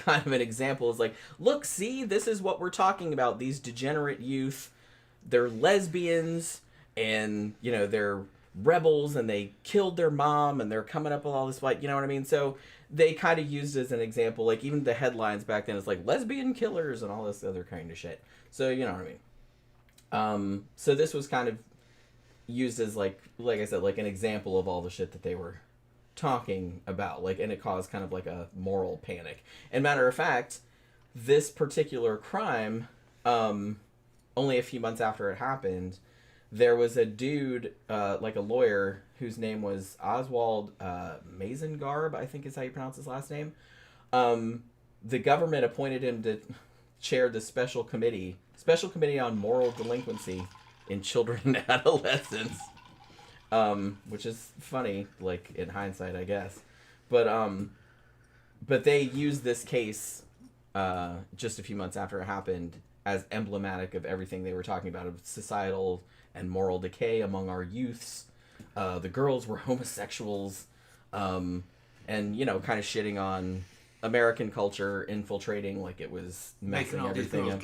Speaker 3: of an example. It's like, look, see, this is what we're talking about. These degenerate youth, they're lesbians, and, they're rebels, and they killed their mom, and they're coming up with all this fight, you know what I mean? So they kind of used it as an example, like even the headlines back then is like lesbian killers and all this other kind of shit. So you know what I mean? So this was kind of used as like I said, like an example of all the shit that they were talking about, like, and it caused kind of like a moral panic. And matter of fact, this particular crime, only a few months after it happened, there was a dude, like a lawyer, whose name was Oswald Mazengarb, I think is how you pronounce his last name. The government appointed him to chair the Special Committee on Moral Delinquency in Children and Adolescents, which is funny, like, in hindsight, I guess. But they used this case just a few months after it happened as emblematic of everything they were talking about, of societal and moral decay among our youths. The girls were homosexuals, and, kind of shitting on American culture, infiltrating, like it was messing everything up.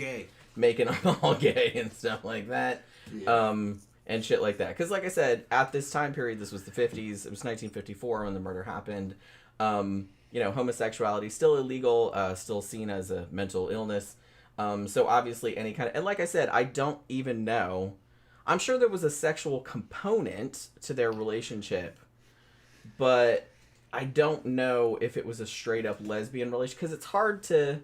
Speaker 3: Making them all gay and stuff like that. Yeah. And shit like that. Because, like I said, at this time period, this was the 50s. It was 1954 when the murder happened. Homosexuality still illegal, still seen as a mental illness. So obviously any kind of... And like I said, I don't even know... I'm sure there was a sexual component to their relationship, but I don't know if it was a straight-up lesbian relationship, because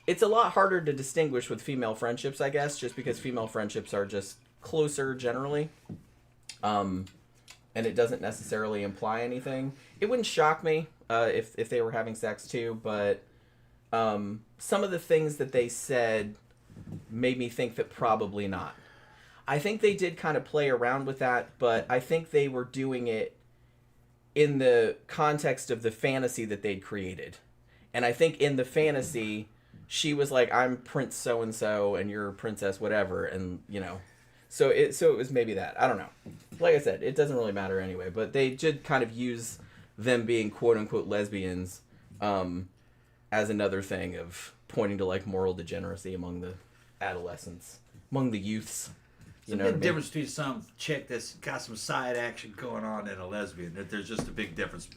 Speaker 3: it's a lot harder to distinguish with female friendships, I guess, just because female friendships are just closer generally. And it doesn't necessarily imply anything. It wouldn't shock me if they were having sex too, but some of the things that they said made me think that probably not. I think they did kind of play around with that, but I think they were doing it in the context of the fantasy that they'd created. And I think in the fantasy, she was like, I'm Prince so-and-so, and you're Princess whatever, and, So it was maybe that. I don't know. Like I said, it doesn't really matter anyway, but they did kind of use them being quote-unquote lesbians as another thing of pointing to, like, moral degeneracy among the adolescents, among the youths.
Speaker 4: There's a big difference between some chick that's got some side action going on and a lesbian. That there's just a big difference.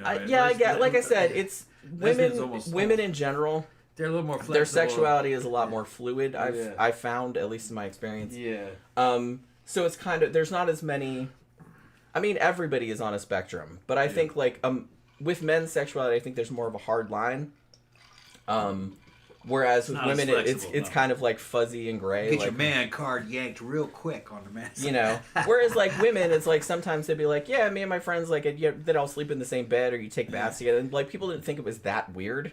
Speaker 3: I get. Like I said, it's women in general.
Speaker 4: They're a little more flexible.
Speaker 3: Their sexuality is a lot more fluid. I've found, at least in my experience.
Speaker 4: Yeah.
Speaker 3: So it's kind of, there's not as many. I mean, everybody is on a spectrum, but I think like with men's sexuality, I think there's more of a hard line. Whereas with women, it's kind of like fuzzy and gray.
Speaker 4: Get
Speaker 3: like,
Speaker 4: your man card yanked real quick on the man.
Speaker 3: You know, whereas like women, it's like sometimes they'd be like, yeah, me and my friends, like, they'd all sleep in the same bed or you take baths together. And like people didn't think it was that weird.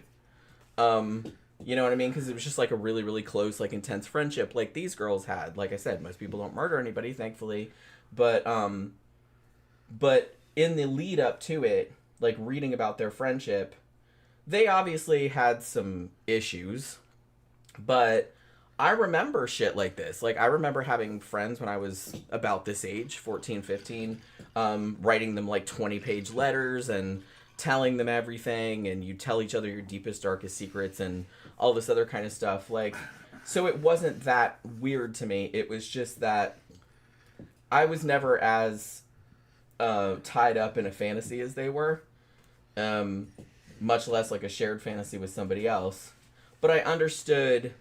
Speaker 3: You know what I mean? Because it was just like a really, really close, like intense friendship like these girls had. Like I said, most people don't murder anybody, thankfully. But in the lead up to it, like reading about their friendship, they obviously had some issues, but I remember shit like this. Like, I remember having friends when I was about this age, 14, 15, writing them, like, 20-page letters and telling them everything, and you tell each other your deepest, darkest secrets and all this other kind of stuff. Like, so it wasn't that weird to me. It was just that I was never as tied up in a fantasy as they were. Much less like a shared fantasy with somebody else. But I understood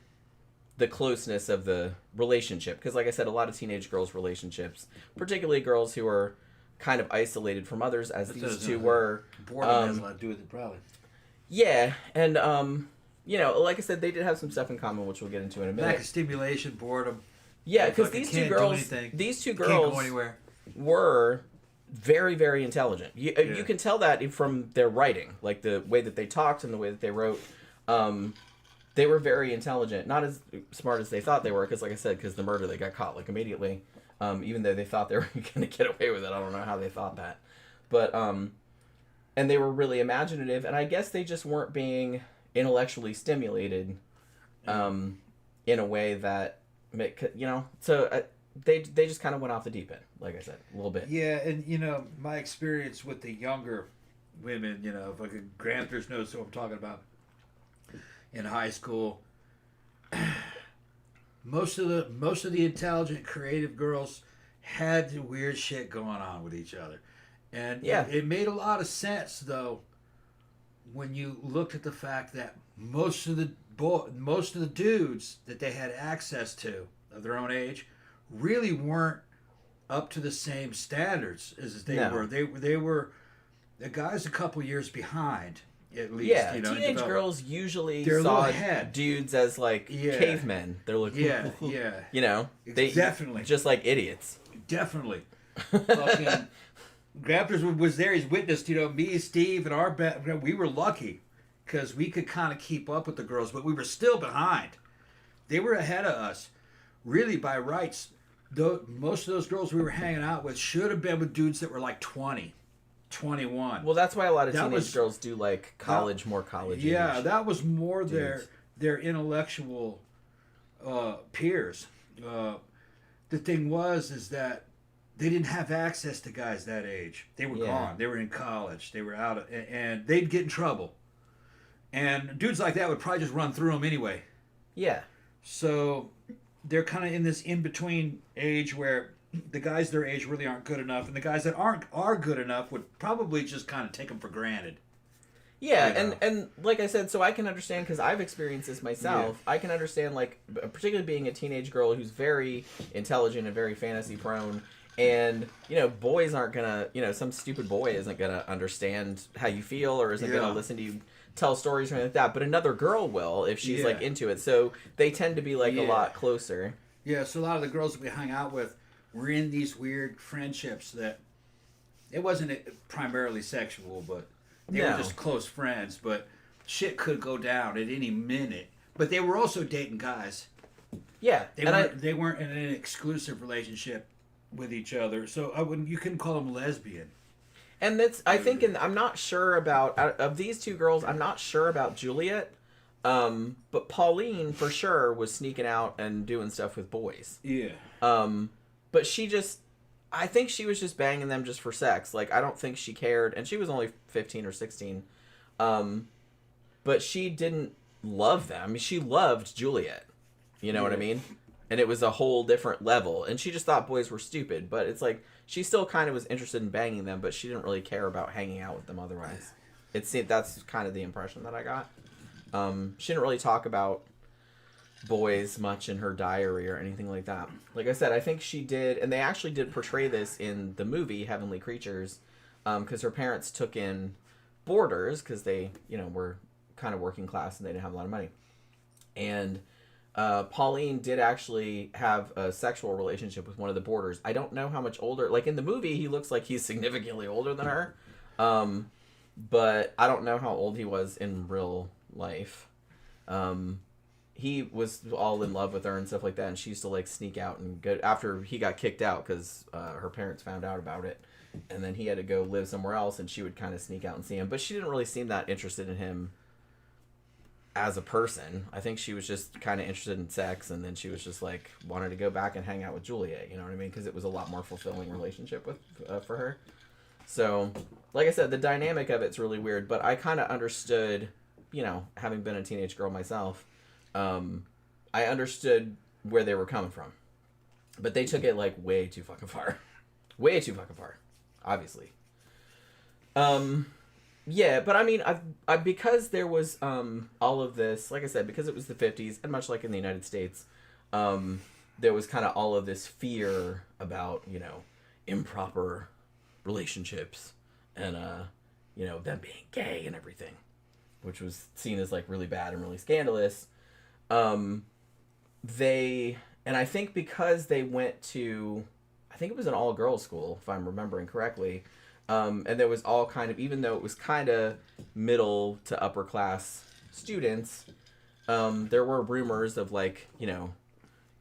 Speaker 3: the closeness of the relationship. Because like I said, a lot of teenage girls' relationships, particularly girls who are kind of isolated from others, as these two were.
Speaker 4: Boredom has a lot to do with it, probably.
Speaker 3: Yeah, and, you know, like I said, they did have some stuff in common, which we'll get into in a minute.
Speaker 4: Lack of stimulation, boredom.
Speaker 3: Yeah, because these two girls
Speaker 4: can't go anywhere.
Speaker 3: Were very, very intelligent. You can tell that from their writing, like the way that they talked and the way that they wrote. They were very intelligent, not as smart as they thought they were, because like I said, because the murder, they got caught like immediately, even though they thought they were going to get away with it. I don't know how they thought that, but and they were really imaginative, and I guess they just weren't being intellectually stimulated in a way that, you know, so they just kind of went off the deep end, like I said, a little bit.
Speaker 4: Yeah, and you know, my experience with the younger women, you know, if like a grandparents knows what I'm talking about, in high school, most of the intelligent, creative girls had weird shit going on with each other, and it made a lot of sense though when you looked at the fact that most of the dudes that they had access to of their own age really weren't up to the same standards as they were. They were the guys a couple years behind, at least.
Speaker 3: Yeah,
Speaker 4: you know,
Speaker 3: teenage girls usually
Speaker 4: they're
Speaker 3: saw dudes as like cavemen. They're like, you know, they
Speaker 4: definitely
Speaker 3: just like idiots.
Speaker 4: Definitely. Fucking Grandpa's was there. He's witnessed, you know, me, Steve, and we were lucky because we could kind of keep up with the girls, but we were still behind. They were ahead of us, really by rights. Most of those girls we were hanging out with should have been with dudes that were like 20, 21.
Speaker 3: Well, that's why a lot of teenage girls do like college, more college.
Speaker 4: Yeah, that was more their intellectual peers. The thing is that they didn't have access to guys that age. They were gone. They were in college. They were out, and they'd get in trouble. And dudes like that would probably just run through them anyway.
Speaker 3: Yeah.
Speaker 4: So they're kind of in this in-between age where the guys their age really aren't good enough, and the guys that are good enough would probably just kind of take them for granted.
Speaker 3: Yeah, you know? and like I said, so I can understand, because I've experienced this myself. Yeah. I can understand, like, particularly being a teenage girl who's very intelligent and very fantasy prone, and, you know, boys aren't gonna, you know, some stupid boy isn't gonna understand how you feel or isn't gonna listen to you tell stories or anything like that, but another girl will if she's like into it. So they tend to be like a lot closer. Yeah,
Speaker 4: so a lot of the girls that we hung out with were in these weird friendships that it wasn't primarily sexual, but they were just close friends, but shit could go down at any minute. But they were also dating guys.
Speaker 3: Yeah.
Speaker 4: They weren't in an exclusive relationship with each other. So you couldn't call them lesbian.
Speaker 3: And that's, I think, and I'm not sure about, of these two girls, I'm not sure about Juliet, but Pauline, for sure, was sneaking out and doing stuff with boys.
Speaker 4: Yeah.
Speaker 3: But I think she was just banging them just for sex. Like, I don't think she cared, and she was only 15 or 16. But she didn't love them. I mean, she loved Juliet. You know what I mean? And it was a whole different level. And she just thought boys were stupid. But it's like, she still kind of was interested in banging them, but she didn't really care about hanging out with them otherwise. That's kind of the impression that I got. She didn't really talk about boys much in her diary or anything like that. Like I said, I think she did, and they actually did portray this in the movie Heavenly Creatures, because her parents took in boarders because they, were kind of working class and they didn't have a lot of money. And Pauline did actually have a sexual relationship with one of the boarders. I don't know how much older. Like in the movie, he looks like he's significantly older than her. But I don't know how old he was in real life. He was all in love with her and stuff like that, and she used to like sneak out and go after he got kicked out because her parents found out about it, and then he had to go live somewhere else, and she would kind of sneak out and see him, but she didn't really seem that interested in him as a person. I think she was just kind of interested in sex, and then she was just like wanted to go back and hang out with Juliet, you know what I mean? Because it was a lot more fulfilling relationship with for her. So, like I said, the dynamic of it's really weird, but I kind of understood, having been a teenage girl myself. I understood where they were coming from, but they took it like way too fucking far, obviously. Yeah, but I mean, I because there was all of this, like I said, because it was the 50s, and much like in the United States, there was kind of all of this fear about improper relationships and them being gay and everything, which was seen as like really bad and really scandalous. And I think because they went to, I think it was an all-girls school, if I'm remembering correctly, and there was all kind of, even though it was kind of middle to upper class students, there were rumors of like,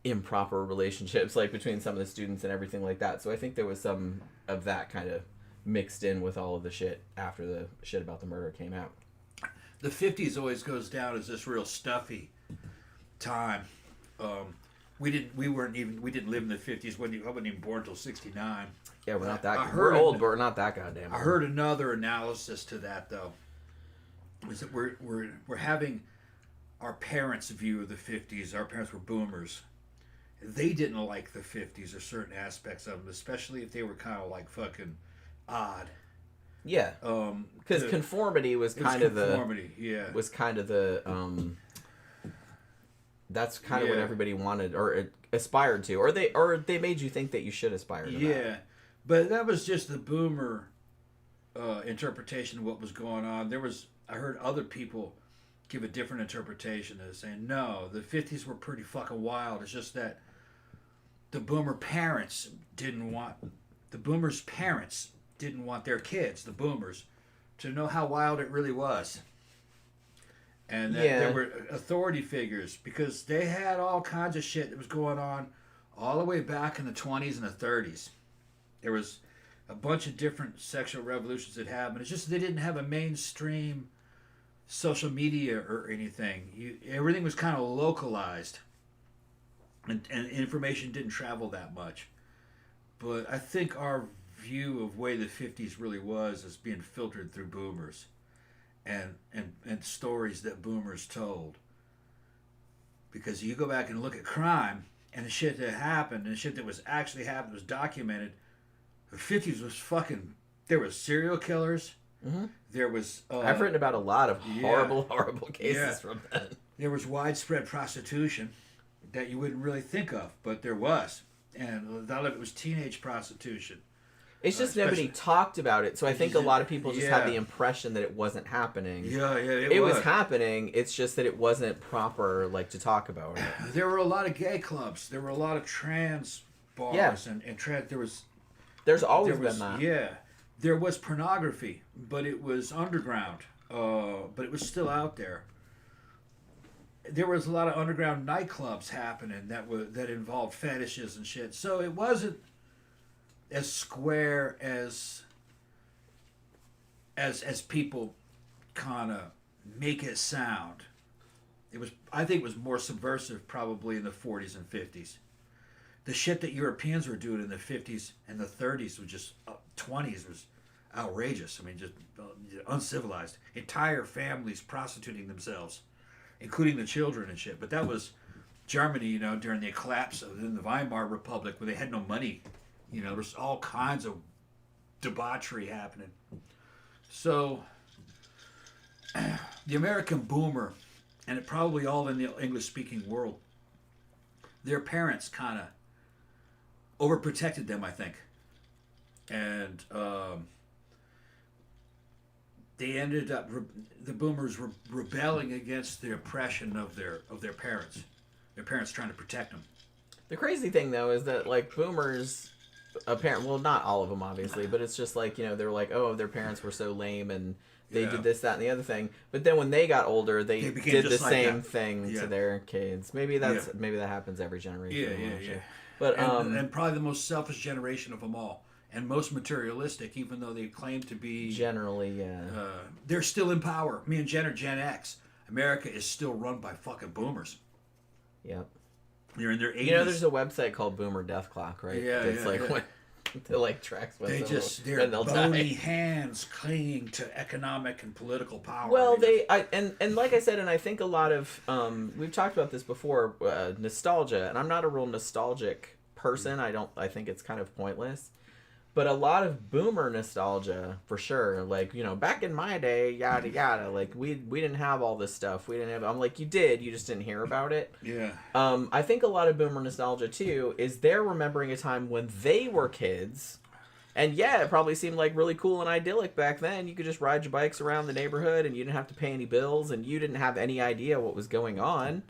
Speaker 3: improper relationships like between some of the students and everything like that. So I think there was some of that kind of mixed in with all of the shit after the shit about the murder came out.
Speaker 4: The 50s always goes down as this real stuffy time. We didn't live in the 50s. I wasn't even born until 69.
Speaker 3: Yeah, we're not that. We're old, but we're not that goddamn old.
Speaker 4: I heard another analysis to that though. Was that we're having our parents' view of the 50s. Our parents were boomers. They didn't like the 50s or certain aspects of them, especially if they were kind of like fucking odd.
Speaker 3: Yeah. Because conformity was kind of the.
Speaker 4: Yeah.
Speaker 3: Was kind of the. That's kind of what everybody wanted or aspired to, or they made you think that you should aspire to.
Speaker 4: Yeah,
Speaker 3: that.
Speaker 4: But that was just the boomer interpretation of what was going on. I heard other people give a different interpretation as saying, no, the 50s were pretty fucking wild. It's just that the boomers' parents didn't want their kids, the boomers, to know how wild it really was. And that there were authority figures because they had all kinds of shit that was going on all the way back in the 20s and the 30s. There was a bunch of different sexual revolutions that happened. It's just they didn't have a mainstream social media or anything. Everything was kind of localized, and information didn't travel that much. But I think our view of the way the 50s really was is being filtered through boomers. And stories that boomers told. Because you go back and look at crime and the shit that happened and the shit that was actually happened was documented. The 50s was fucking. There was serial killers.
Speaker 3: Mm-hmm.
Speaker 4: There was.
Speaker 3: I've written about a lot of horrible cases from then.
Speaker 4: There was widespread prostitution that you wouldn't really think of, but there was, and a lot of it was teenage prostitution.
Speaker 3: It's just nobody talked about it, so I think a lot of people just had the impression that it wasn't happening.
Speaker 4: It
Speaker 3: was happening. It's just that it wasn't proper, like, to talk about it.
Speaker 4: There were a lot of gay clubs. There were a lot of trans bars, and trans.
Speaker 3: There's always been that.
Speaker 4: Yeah, there was pornography, but it was underground. But it was still out there. There was a lot of underground nightclubs happening that involved fetishes and shit. So it wasn't as square as people kind of make it sound. I think it was more subversive probably in the 40s and 50s. The shit that Europeans were doing in the 50s and the 30s was just 20s was outrageous. I mean, just uncivilized. Entire families prostituting themselves, including the children and shit. But that was Germany, during the collapse of the Weimar Republic, where they had no money. There was all kinds of debauchery happening. So, the American boomer, and it probably all in the English-speaking world, their parents kind of overprotected them, I think. And they ended up the boomers were rebelling against the oppression of their parents. Their parents trying to protect them.
Speaker 3: The crazy thing though is that like boomers, well, not all of them obviously, but it's just like, you know, they're like, oh, their parents were so lame and they did this, that, and the other thing. But then when they got older, they did the same thing to their kids. Maybe maybe that happens every generation.
Speaker 4: Yeah.
Speaker 3: But
Speaker 4: and probably the most selfish generation of them all, and most materialistic, even though they claim to be
Speaker 3: generally,
Speaker 4: they're still in power. Me and Jen are Gen X. America is still run by fucking boomers.
Speaker 3: Yep.
Speaker 4: They're in their 80s.
Speaker 3: You know, there's a website called Boomer Death Clock, right?
Speaker 4: Yeah,
Speaker 3: it's when it like tracks when
Speaker 4: their bony hands clinging to economic and political power.
Speaker 3: Well, and like I said, and I think a lot of we've talked about this before, nostalgia, and I'm not a real nostalgic person. I think it's kind of pointless. But a lot of boomer nostalgia, for sure. Like, you know, back in my day, yada yada. Like we didn't have all this stuff. We didn't have. I'm like, you did. You just didn't hear about it.
Speaker 4: Yeah.
Speaker 3: I think a lot of boomer nostalgia too is they're remembering a time when they were kids, and yeah, it probably seemed like really cool and idyllic back then. You could just ride your bikes around the neighborhood, and you didn't have to pay any bills, and you didn't have any idea what was going on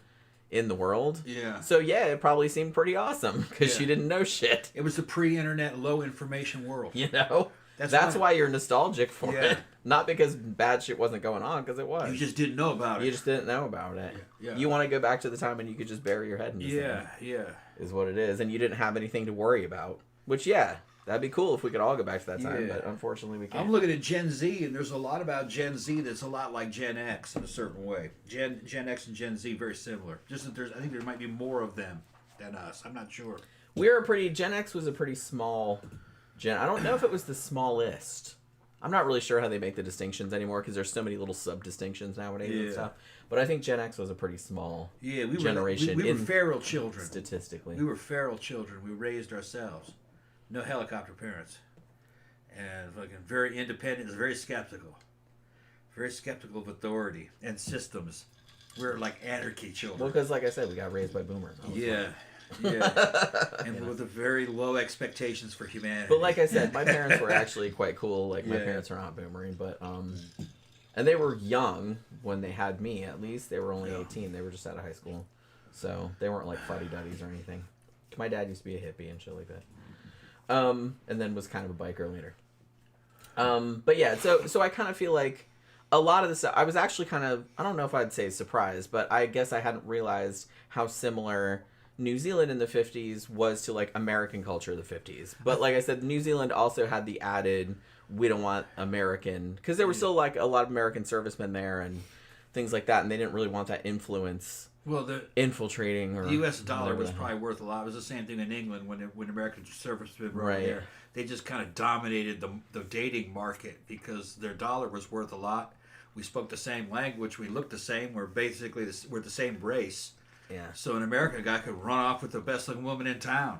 Speaker 3: in the world.
Speaker 4: Yeah.
Speaker 3: So yeah, it probably seemed pretty awesome because you didn't know shit.
Speaker 4: It was the pre-internet, low information world.
Speaker 3: You know, that's why you're nostalgic for it. Not because bad shit wasn't going on, because it was.
Speaker 4: You just didn't know about it.
Speaker 3: You just didn't know about it.
Speaker 4: Yeah.
Speaker 3: You want to go back to the time when you could just bury your head in the sand.
Speaker 4: Yeah.
Speaker 3: Is what it is, and you didn't have anything to worry about. Which that'd be cool if we could all go back to that time, but unfortunately we can't.
Speaker 4: I'm looking at Gen Z, and there's a lot about Gen Z that's a lot like Gen X in a certain way. Gen X and Gen Z very similar. Just that I think there might be more of them than us. I'm not sure.
Speaker 3: Gen X was a pretty small gen. I don't know if it was the smallest. I'm not really sure how they make the distinctions anymore because there's so many little sub distinctions nowadays and stuff. But I think Gen X was a pretty small generation.
Speaker 4: We were feral children.
Speaker 3: Statistically,
Speaker 4: we were feral children. We raised ourselves. No helicopter parents. And fucking very independent, very skeptical. Very skeptical of authority and systems. We're like anarchy children.
Speaker 3: Well, because like I said, we got raised by boomers.
Speaker 4: Yeah. And with a very low expectations for humanity.
Speaker 3: But like I said, my parents were actually quite cool. Like my parents are not boomering, but and they were young when they had me. At least they were only 18. They were just out of high school, so they weren't like fuddy-duddies or anything. My dad used to be a hippie and shit like that. And then was kind of a biker later. But yeah, so I kind of feel like a lot of the stuff, I was actually kind of, I don't know if I'd say surprised, but I guess I hadn't realized how similar New Zealand in the 50s was to like American culture of the 50s. But like I said, New Zealand also had the added, we don't want American, because there were still like a lot of American servicemen there and things like that, and they didn't really want that influence.
Speaker 4: Well, the
Speaker 3: infiltrating or
Speaker 4: the U.S. dollar was probably worth a lot. It was the same thing in England when American servicemen were there. They just kind of dominated the dating market because their dollar was worth a lot. We spoke the same language. We looked the same. We're basically we're the same race.
Speaker 3: Yeah.
Speaker 4: So an American guy could run off with the best looking woman in town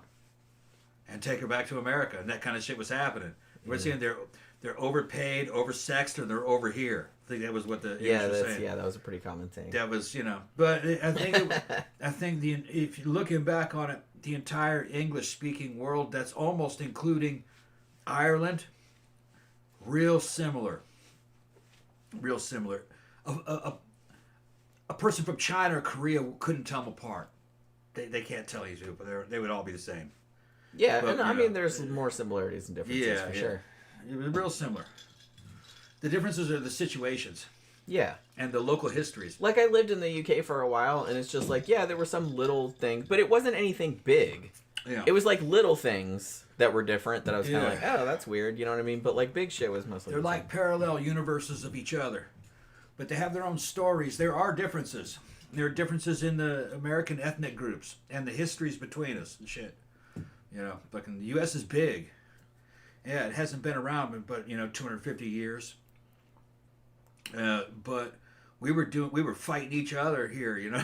Speaker 4: and take her back to America, and that kind of shit was happening. We're seeing they're overpaid, oversexed, or they're over here. I think that was what the English was saying.
Speaker 3: Yeah, that was a pretty common thing.
Speaker 4: That was, but I think if you're looking back on it, the entire English-speaking world, that's almost including Ireland, real similar. A person from China or Korea couldn't tell them apart. They can't tell you two, but they would all be the same.
Speaker 3: Yeah, but, and I mean, there's more similarities and differences for sure.
Speaker 4: It was real similar. The differences are the situations.
Speaker 3: Yeah.
Speaker 4: And the local histories.
Speaker 3: Like, I lived in the UK for a while, and it's just like, there were some little things, but it wasn't anything big.
Speaker 4: Yeah.
Speaker 3: It was like little things that were different that I was kind of like, oh, that's weird, you know what I mean? But like big shit was mostly
Speaker 4: They're like parallel universes of each other. But they have their own stories. There are differences. There are differences in the American ethnic groups and the histories between us and shit. Fucking the U.S. is big. Yeah, it hasn't been around, but 250 years. But we were fighting each other here,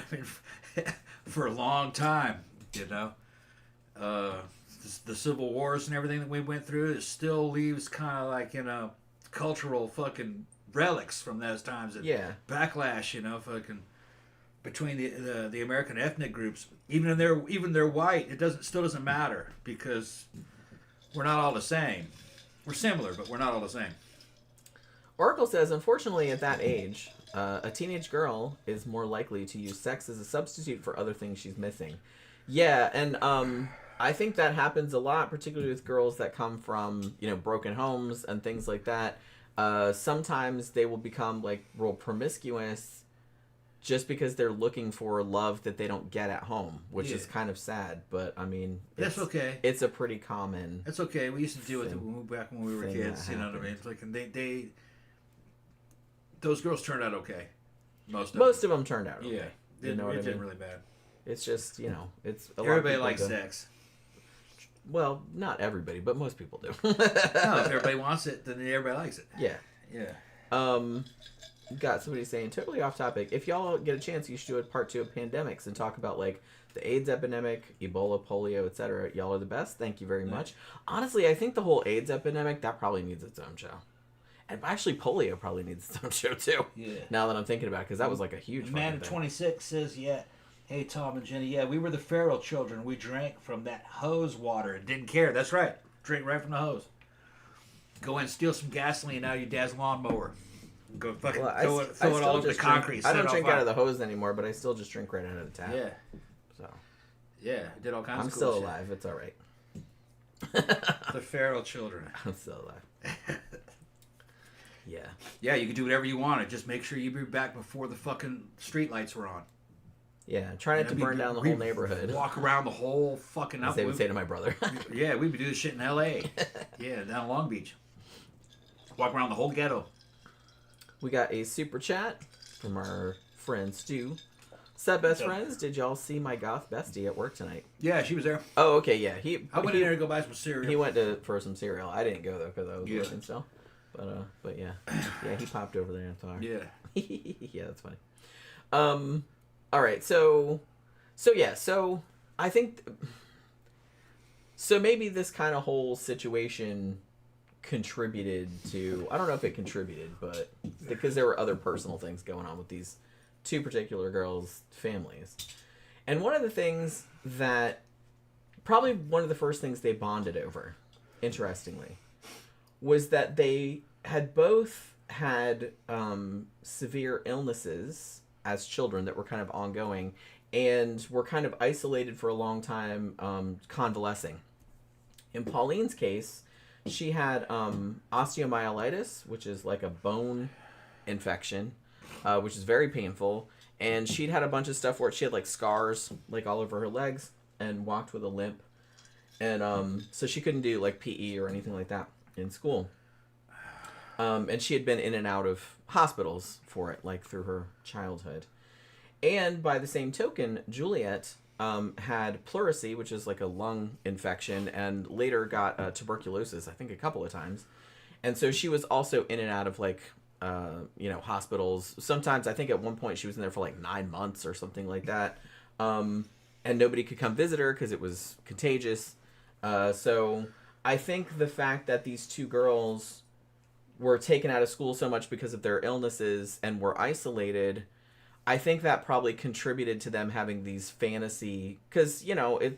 Speaker 4: for a long time, the civil wars and everything that we went through, it still leaves kind of like, cultural fucking relics from those times. And backlash, fucking between the American ethnic groups. Even they're white, still doesn't matter because we're not all the same. We're similar, but we're not all the same.
Speaker 3: Oracle says, unfortunately, at that age, a teenage girl is more likely to use sex as a substitute for other things she's missing. Yeah, and I think that happens a lot, particularly with girls that come from, broken homes and things like that. Sometimes they will become, like, real promiscuous just because they're looking for love that they don't get at home, which is kind of sad. But, I mean...
Speaker 4: That's okay.
Speaker 3: It's a pretty common...
Speaker 4: That's okay. We used to deal with it back when we were kids, you know what I mean? It's like, they those girls turned out okay. Most
Speaker 3: of them turned out okay.
Speaker 4: Yeah. It didn't really bad.
Speaker 3: It's just, it's...
Speaker 4: Everybody likes sex.
Speaker 3: Well, not everybody, but most people do.
Speaker 4: No, if everybody wants it, then everybody likes it.
Speaker 3: Yeah.
Speaker 4: Yeah.
Speaker 3: Got somebody saying, totally off topic. If y'all get a chance, you should do a part 2 of pandemics and talk about, like, the AIDS epidemic, Ebola, polio, etc. Y'all are the best. Thank you very much. Honestly, I think the whole AIDS epidemic, that probably needs its own show. And actually, polio probably needs its own show, too. Yeah. Now that I'm thinking about it, because that was, like, a huge
Speaker 2: Man at 26 says, hey, Tom and Jenny, we were the feral children. We drank from that hose water and
Speaker 4: Didn't care. That's right. Drink right from the hose. Go in and steal some gasoline out of your dad's lawnmower. Go fucking throw it all over the concrete.
Speaker 3: I don't drink out of the hose anymore, but I still just drink right out of the tap.
Speaker 4: Yeah.
Speaker 3: So.
Speaker 4: Yeah, did all kinds
Speaker 3: I'm
Speaker 4: of cool
Speaker 3: still
Speaker 4: shit.
Speaker 3: alive. It's all right.
Speaker 4: The feral children.
Speaker 3: I'm still alive. Yeah.
Speaker 4: Yeah, you can do whatever you want. Just make sure you be back before the fucking street lights were on.
Speaker 3: Yeah, try not to burn down the whole neighborhood.
Speaker 4: Walk around the whole fucking...
Speaker 3: As they would say to my brother.
Speaker 4: Yeah, we would do this shit in L.A. Yeah, down Long Beach. Walk around the whole ghetto.
Speaker 3: We got a super chat from our friend Stu. Sup, best friends? Did y'all see my goth bestie at work tonight?
Speaker 4: Yeah, she was there.
Speaker 3: Oh, okay, yeah.
Speaker 4: I went in there to go buy some cereal.
Speaker 3: He went for some cereal. I didn't go, though, because I was working still. But yeah. Yeah, he popped over there and saw her.
Speaker 4: Yeah.
Speaker 3: Yeah, that's funny. All right, so I think... So maybe this kind of whole situation... contributed to, I don't know if it contributed, but because there were other personal things going on with these two particular girls' families. And one of the things that, probably one of the first things they bonded over, interestingly, was that they had both had severe illnesses as children that were kind of ongoing and were kind of isolated for a long time, convalescing. In Pauline's case, she had osteomyelitis, which is like a bone infection, which is very painful. And she'd had a bunch of stuff where she had like scars like all over her legs and walked with a limp. And so she couldn't do like PE or anything like that in school. And she had been in and out of hospitals for it, like through her childhood. And by the same token, Juliet... had pleurisy, which is like a lung infection, and later got tuberculosis, I think a couple of times. And so she was also in and out of like, hospitals. Sometimes I think at one point she was in there for like 9 months or something like that. And nobody could come visit her because it was contagious. So I think the fact that these two girls were taken out of school so much because of their illnesses and were isolated... I think that probably contributed to them having these fantasy... Because,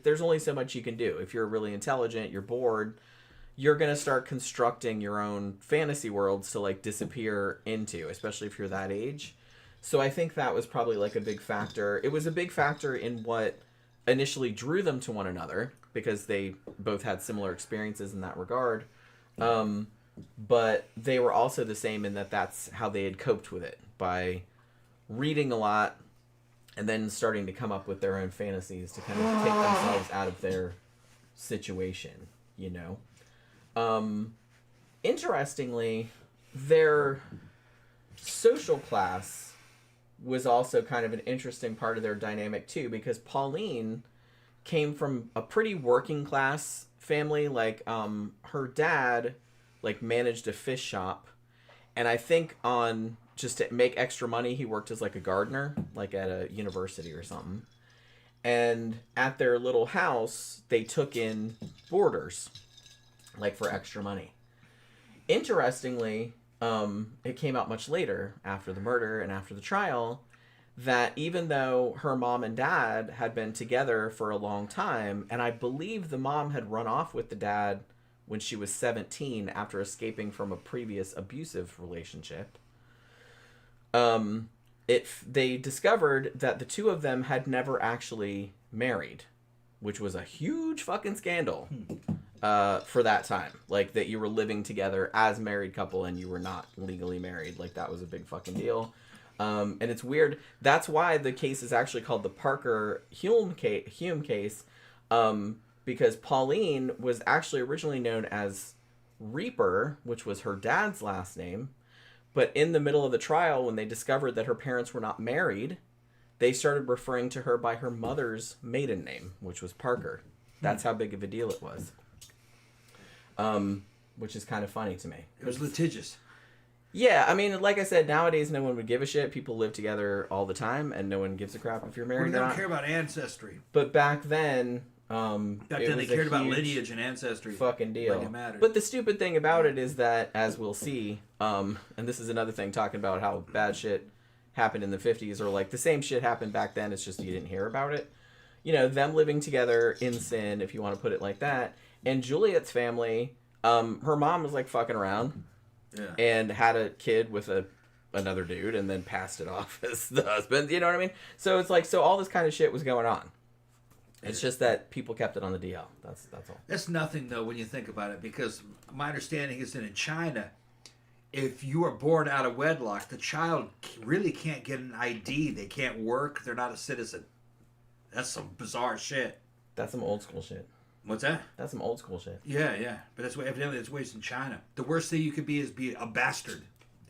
Speaker 3: there's only so much you can do. If you're really intelligent, you're bored, you're going to start constructing your own fantasy worlds to, like, disappear into, especially if you're that age. So I think that was probably, like, a big factor. It was a big factor in what initially drew them to one another, because they both had similar experiences in that regard. But they were also the same in that that's how they had coped with it, by... reading a lot and then starting to come up with their own fantasies to kind of take themselves out of their situation, Interestingly, their social class was also kind of an interesting part of their dynamic too, because Pauline came from a pretty working class family. Like, her dad, like, managed a fish shop, and I think just to make extra money, he worked as like a gardener, like at a university or something. And at their little house, they took in boarders, like for extra money. Interestingly, it came out much later, after the murder and after the trial, that even though her mom and dad had been together for a long time, and I believe the mom had run off with the dad when she was 17 after escaping from a previous abusive relationship. They discovered that the two of them had never actually married, which was a huge fucking scandal for that time. Like, that you were living together as a married couple and you were not legally married. Like, that was a big fucking deal. And it's weird. That's why the case is actually called the Parker-Hulme case, because Pauline was actually originally known as Rieper, which was her dad's last name. But in the middle of the trial, when they discovered that her parents were not married, they started referring to her by her mother's maiden name, which was Parker. That's how big of a deal it was. Which is kind of funny to me.
Speaker 4: It was litigious.
Speaker 3: Yeah, I mean, like I said, nowadays no one would give a shit. People live together all the time, and no one gives a crap if you're married
Speaker 4: Well, they
Speaker 3: or
Speaker 4: don't
Speaker 3: not.
Speaker 4: care about ancestry.
Speaker 3: But back then...
Speaker 4: they cared about lineage and ancestry.
Speaker 3: Fucking deal.
Speaker 4: Like it mattered.
Speaker 3: But the stupid thing about it is that, as we'll see, and this is another thing talking about how bad shit happened in the 50s, or like the same shit happened back then, it's just you didn't hear about it. You know, them living together in sin, if you want to put it like that. And Juliet's family, her mom was like fucking around and had a kid with another dude and then passed it off as the husband. You know what I mean? So it's like, so all this kind of shit was going on. It's just that people kept it on the DL. That's all.
Speaker 4: That's nothing, though, when you think about it, because my understanding is that in China, if you are born out of wedlock, the child really can't get an ID. They can't work. They're not a citizen. That's some bizarre shit.
Speaker 3: That's some old school shit.
Speaker 4: What's that?
Speaker 3: That's some old school shit.
Speaker 4: Yeah. But that's evidently that's ways in China. The worst thing you could be is be a bastard.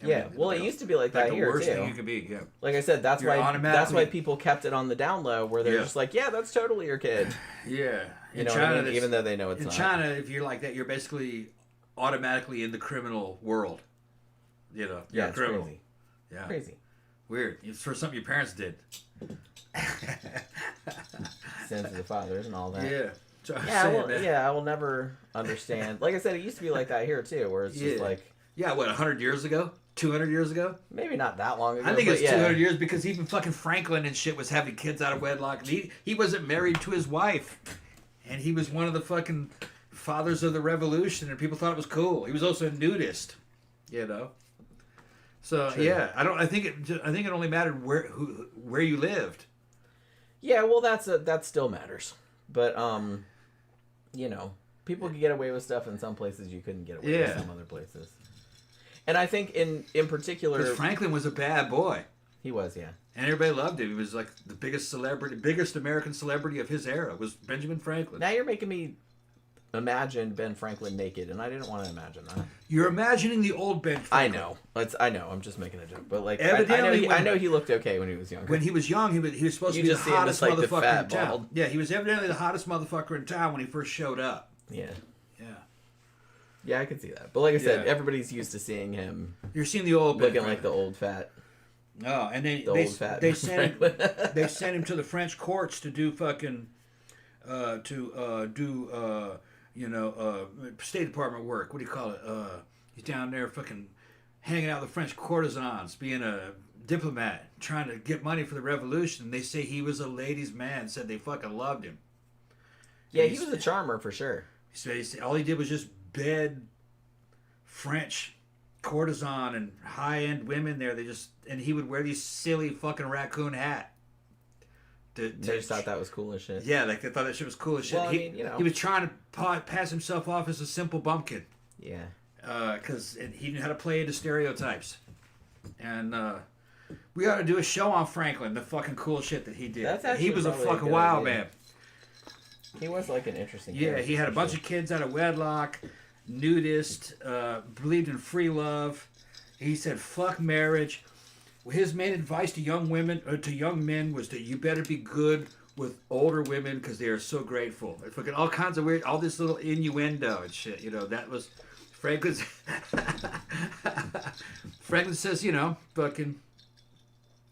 Speaker 3: Yeah, well, it used to be like that here, too.
Speaker 4: The worst thing you could be, yeah.
Speaker 3: Like I said, that's why people kept it on the down low, where they're just like, yeah, that's totally your kid.
Speaker 4: Yeah.
Speaker 3: You know China, what I mean? Even though they know it's not.
Speaker 4: In China, if you're like that, you're basically automatically in the criminal world. You know, you're a criminal.
Speaker 3: Crazy.
Speaker 4: Yeah.
Speaker 3: Crazy.
Speaker 4: Weird. It's for something your parents did.
Speaker 3: Sins of the fathers and all that.
Speaker 4: Yeah.
Speaker 3: I will never understand. Like I said, it used to be like that here, too, where it's just like...
Speaker 4: Yeah, what, 100 years ago? 200 years ago?
Speaker 3: Maybe not that long ago.
Speaker 4: I think it's 200 years because even fucking Franklin and shit was having kids out of wedlock. He wasn't married to his wife. And he was one of the fucking fathers of the revolution, and people thought it was cool. He was also a nudist, you know. So true. Yeah, I think it only mattered where you lived.
Speaker 3: Yeah, well, that still matters. But you know, people could get away with stuff in some places you couldn't get away with some other places. And I think in particular...
Speaker 4: Because Franklin was a bad boy.
Speaker 3: He was, yeah.
Speaker 4: And everybody loved him. He was like the biggest American celebrity of his era was Benjamin Franklin.
Speaker 3: Now you're making me imagine Ben Franklin naked, and I didn't want to imagine that.
Speaker 4: You're imagining the old Ben Franklin.
Speaker 3: I know. I'm just making a joke. But like,
Speaker 4: evidently
Speaker 3: I know he looked okay when he was younger.
Speaker 4: When he was young, he was supposed to be the hottest motherfucker in town.
Speaker 3: Bald.
Speaker 4: Yeah, he was evidently the hottest motherfucker in town when he first showed up.
Speaker 3: Yeah.
Speaker 4: Yeah.
Speaker 3: Yeah, I could see that. But like I said, everybody's used to seeing him.
Speaker 4: You're seeing the old
Speaker 3: looking like the old fat.
Speaker 4: Oh, and then they sent him to the French courts to do fucking State Department work. What do you call it? He's down there fucking hanging out with French courtesans, being a diplomat, trying to get money for the revolution. They say he was a ladies' man. Said they fucking loved him.
Speaker 3: Yeah, he was a charmer for sure.
Speaker 4: He said all he did was just bed French courtesan and high-end women there. And he would wear these silly fucking raccoon hat.
Speaker 3: They just thought that was cool as shit.
Speaker 4: Yeah, like they thought that shit was cool as shit.
Speaker 3: Well,
Speaker 4: he was trying to pass himself off as a simple bumpkin.
Speaker 3: Yeah.
Speaker 4: Because he knew how to play into stereotypes. And we ought to do a show on Franklin, the fucking cool shit that he did. He was a fucking wild man.
Speaker 3: He was like an interesting
Speaker 4: character. He had a bunch of kids out of wedlock, nudist, believed in free love. He said, fuck marriage. His main advice to young men was that you better be good with older women because they are so grateful. Fucking all kinds of weird, all this little innuendo and shit. You know, that was Franklin's. Franklin says, fucking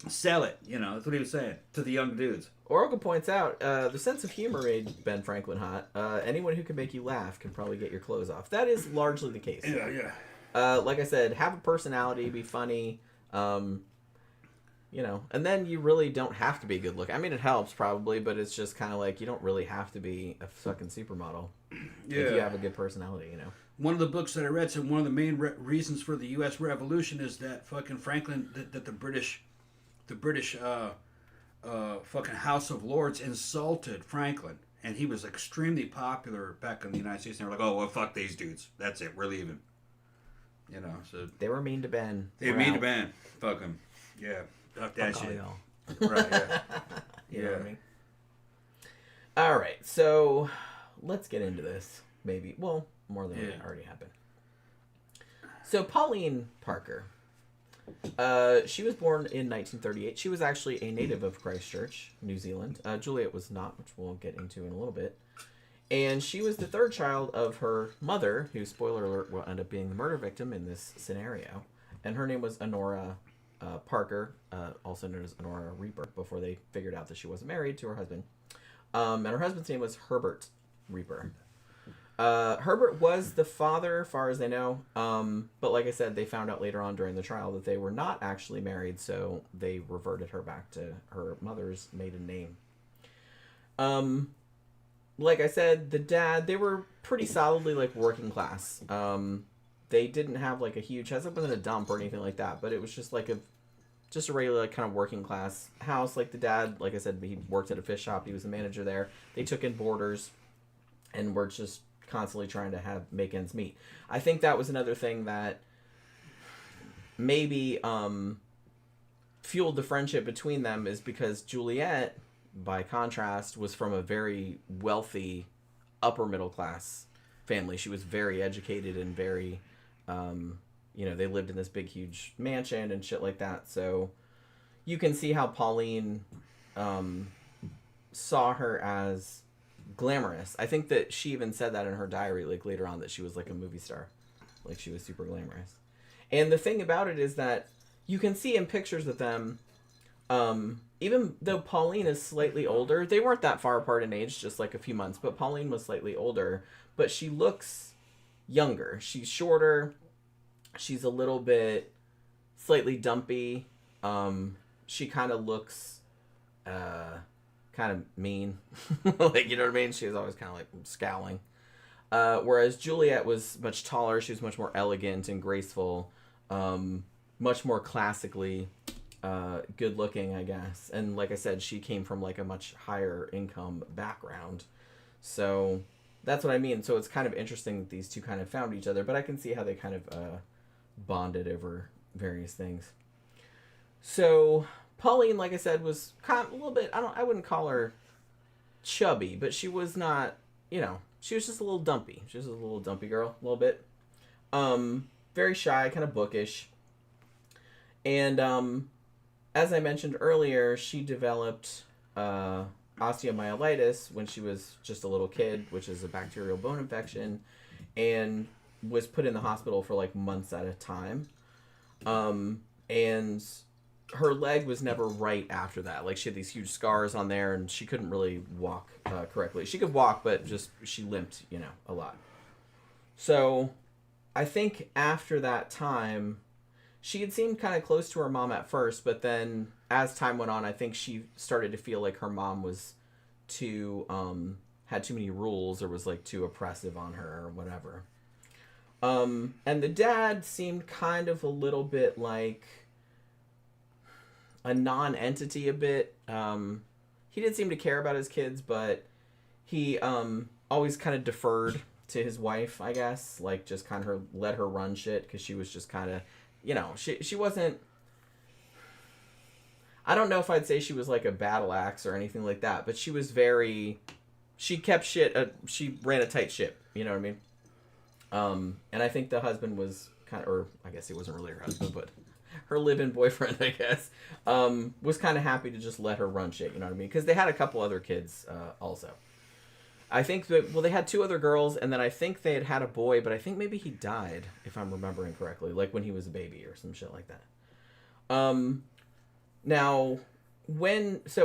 Speaker 4: sell it. That's what he was saying to the young dudes.
Speaker 3: Oracle points out, the sense of humor made Ben Franklin hot. Anyone who can make you laugh can probably get your clothes off. That is largely the case.
Speaker 4: Yeah.
Speaker 3: Like I said, have a personality, be funny. you know. And then you really don't have to be good looking. I mean, it helps probably, but it's just kind of like you don't really have to be a fucking supermodel if you have a good personality, you know.
Speaker 4: One of the books that I read said one of the main reasons for the U.S. Revolution is that fucking Franklin, that the British fucking House of Lords insulted Franklin, and he was extremely popular back in the United States. And they were like, "Oh well, fuck these dudes. That's it. We're leaving." You know, so
Speaker 3: They were mean to Ben.
Speaker 4: they mean to Ben. Fuck him. Yeah, fuck that
Speaker 3: Fuck all
Speaker 4: shit.
Speaker 3: y'all.
Speaker 4: Right? Yeah.
Speaker 3: You know what I mean? All right, so let's get into this. Maybe, well, more than it already happened. So Pauline Parker, she was born in 1938. She was actually a native of Christchurch, New Zealand. Juliet was not, which we'll get into in a little bit. And she was the third child of her mother, who, spoiler alert, will end up being the murder victim in this scenario. And her name was Honorah Parker, also known as Honorah Rieper, before they figured out that she wasn't married to her husband. And her husband's name was Herbert Rieper. Herbert was the father, as far as they know. But like I said, they found out later on during the trial that they were not actually married, so they reverted her back to her mother's maiden name. Like I said, the dad, they were pretty solidly like working class. They didn't have like a huge house. It wasn't a dump or anything like that, but it was just like a regular like, kind of working class house. Like the dad, like I said, he worked at a fish shop. He was a manager there. They took in boarders and were just constantly trying to make ends meet. I think that was another thing that maybe fueled the friendship between them, is because Juliet, by contrast, was from a very wealthy upper middle class family. She was very educated and very they lived in this big huge mansion and shit like that. So you can see how Pauline saw her as glamorous. I think that she even said that in her diary, like later on, that she was like a movie star, like she was super glamorous. And the thing about it is that you can see in pictures of them, even though Pauline is slightly older, they weren't that far apart in age, just like a few months, but Pauline was slightly older, but she looks younger. She's shorter. She's a little bit slightly dumpy. She kind of looks kind of mean. Like, you know what I mean? She was always kind of like scowling. Whereas Juliet was much taller. She was much more elegant and graceful. Much more classically good looking, I guess. And like I said, she came from like a much higher income background. So that's what I mean. So it's kind of interesting that these two kind of found each other, but I can see how they kind of bonded over various things. So Pauline, like I said, was kind of a little bit, I wouldn't call her chubby, but she was not, she was just a little dumpy. She was a little dumpy girl, a little bit. Very shy, kind of bookish. And as I mentioned earlier, she developed osteomyelitis when she was just a little kid, which is a bacterial bone infection, and was put in the hospital for like months at a time. And her leg was never right after that. Like, she had these huge scars on there, and she couldn't really walk correctly. She could walk, but just she limped, a lot. So I think after that time, she had seemed kind of close to her mom at first, but then as time went on, I think she started to feel like her mom was had too many rules, or was like too oppressive on her or whatever. And the dad seemed kind of a little bit like a non-entity a bit. He did seem to care about his kids, but he always kind of deferred to his wife, I guess. Like, just kind of let her run shit, because she was just kind of, she wasn't... I don't know if I'd say she was like a battle axe or anything like that, but she was very... She kept shit... she ran a tight ship, you know what I mean? And I think the husband was kind of... Or, I guess he wasn't really her husband, but... Her live-in boyfriend, I guess, was kind of happy to just let her run shit, you know what I mean? Because they had a couple other kids also. I think that, they had two other girls, and then I think they had a boy, but I think maybe he died, if I'm remembering correctly, like when he was a baby or some shit like that. Now,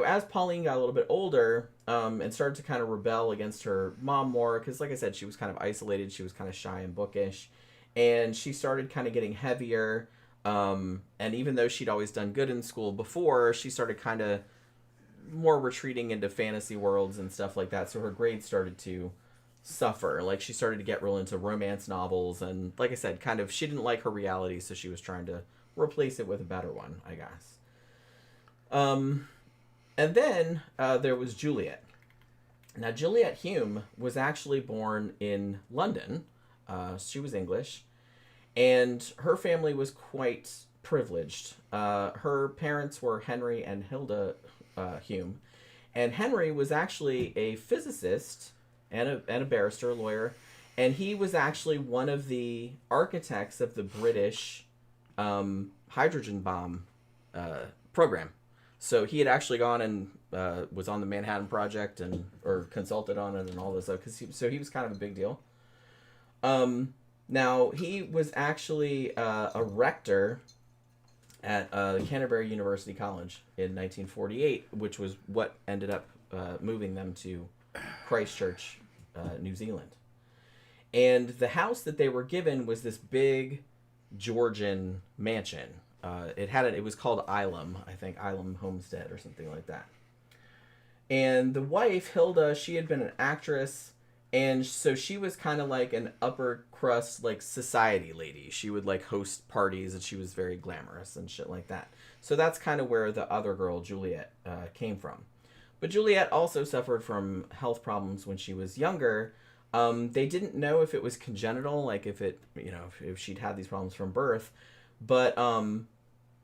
Speaker 3: as Pauline got a little bit older, and started to kind of rebel against her mom more, because like I said, she was kind of isolated, she was kind of shy and bookish, and she started kind of getting heavier. And even though she'd always done good in school before, she started kind of more retreating into fantasy worlds and stuff like that. So her grades started to suffer. Like, she started to get real into romance novels. And like I said, kind of, she didn't like her reality, so she was trying to replace it with a better one, I guess. And then there was Juliet. Now, Juliet Hulme was actually born in London. She was English. And her family was quite privileged. Her parents were Henry and Hilda Hulme. And Henry was actually a physicist and a barrister, a lawyer. And he was actually one of the architects of the British hydrogen bomb program. So he had actually gone and was on the Manhattan Project or consulted on it and all this stuff. So he was kind of a big deal. Now, he was actually a rector at Canterbury University College in 1948, which was what ended up moving them to Christchurch, New Zealand. And the house that they were given was this big Georgian mansion. It was called Ilam, I think, Ilam Homestead or something like that. And the wife, Hilda, she had been an actress, and so she was kind of like an upper crust, like, society lady. She would, like, host parties, and she was very glamorous and shit like that. So that's kind of where the other girl, Juliet, came from. But Juliet also suffered from health problems when she was younger. They didn't know if it was congenital, like if she'd had these problems from birth. But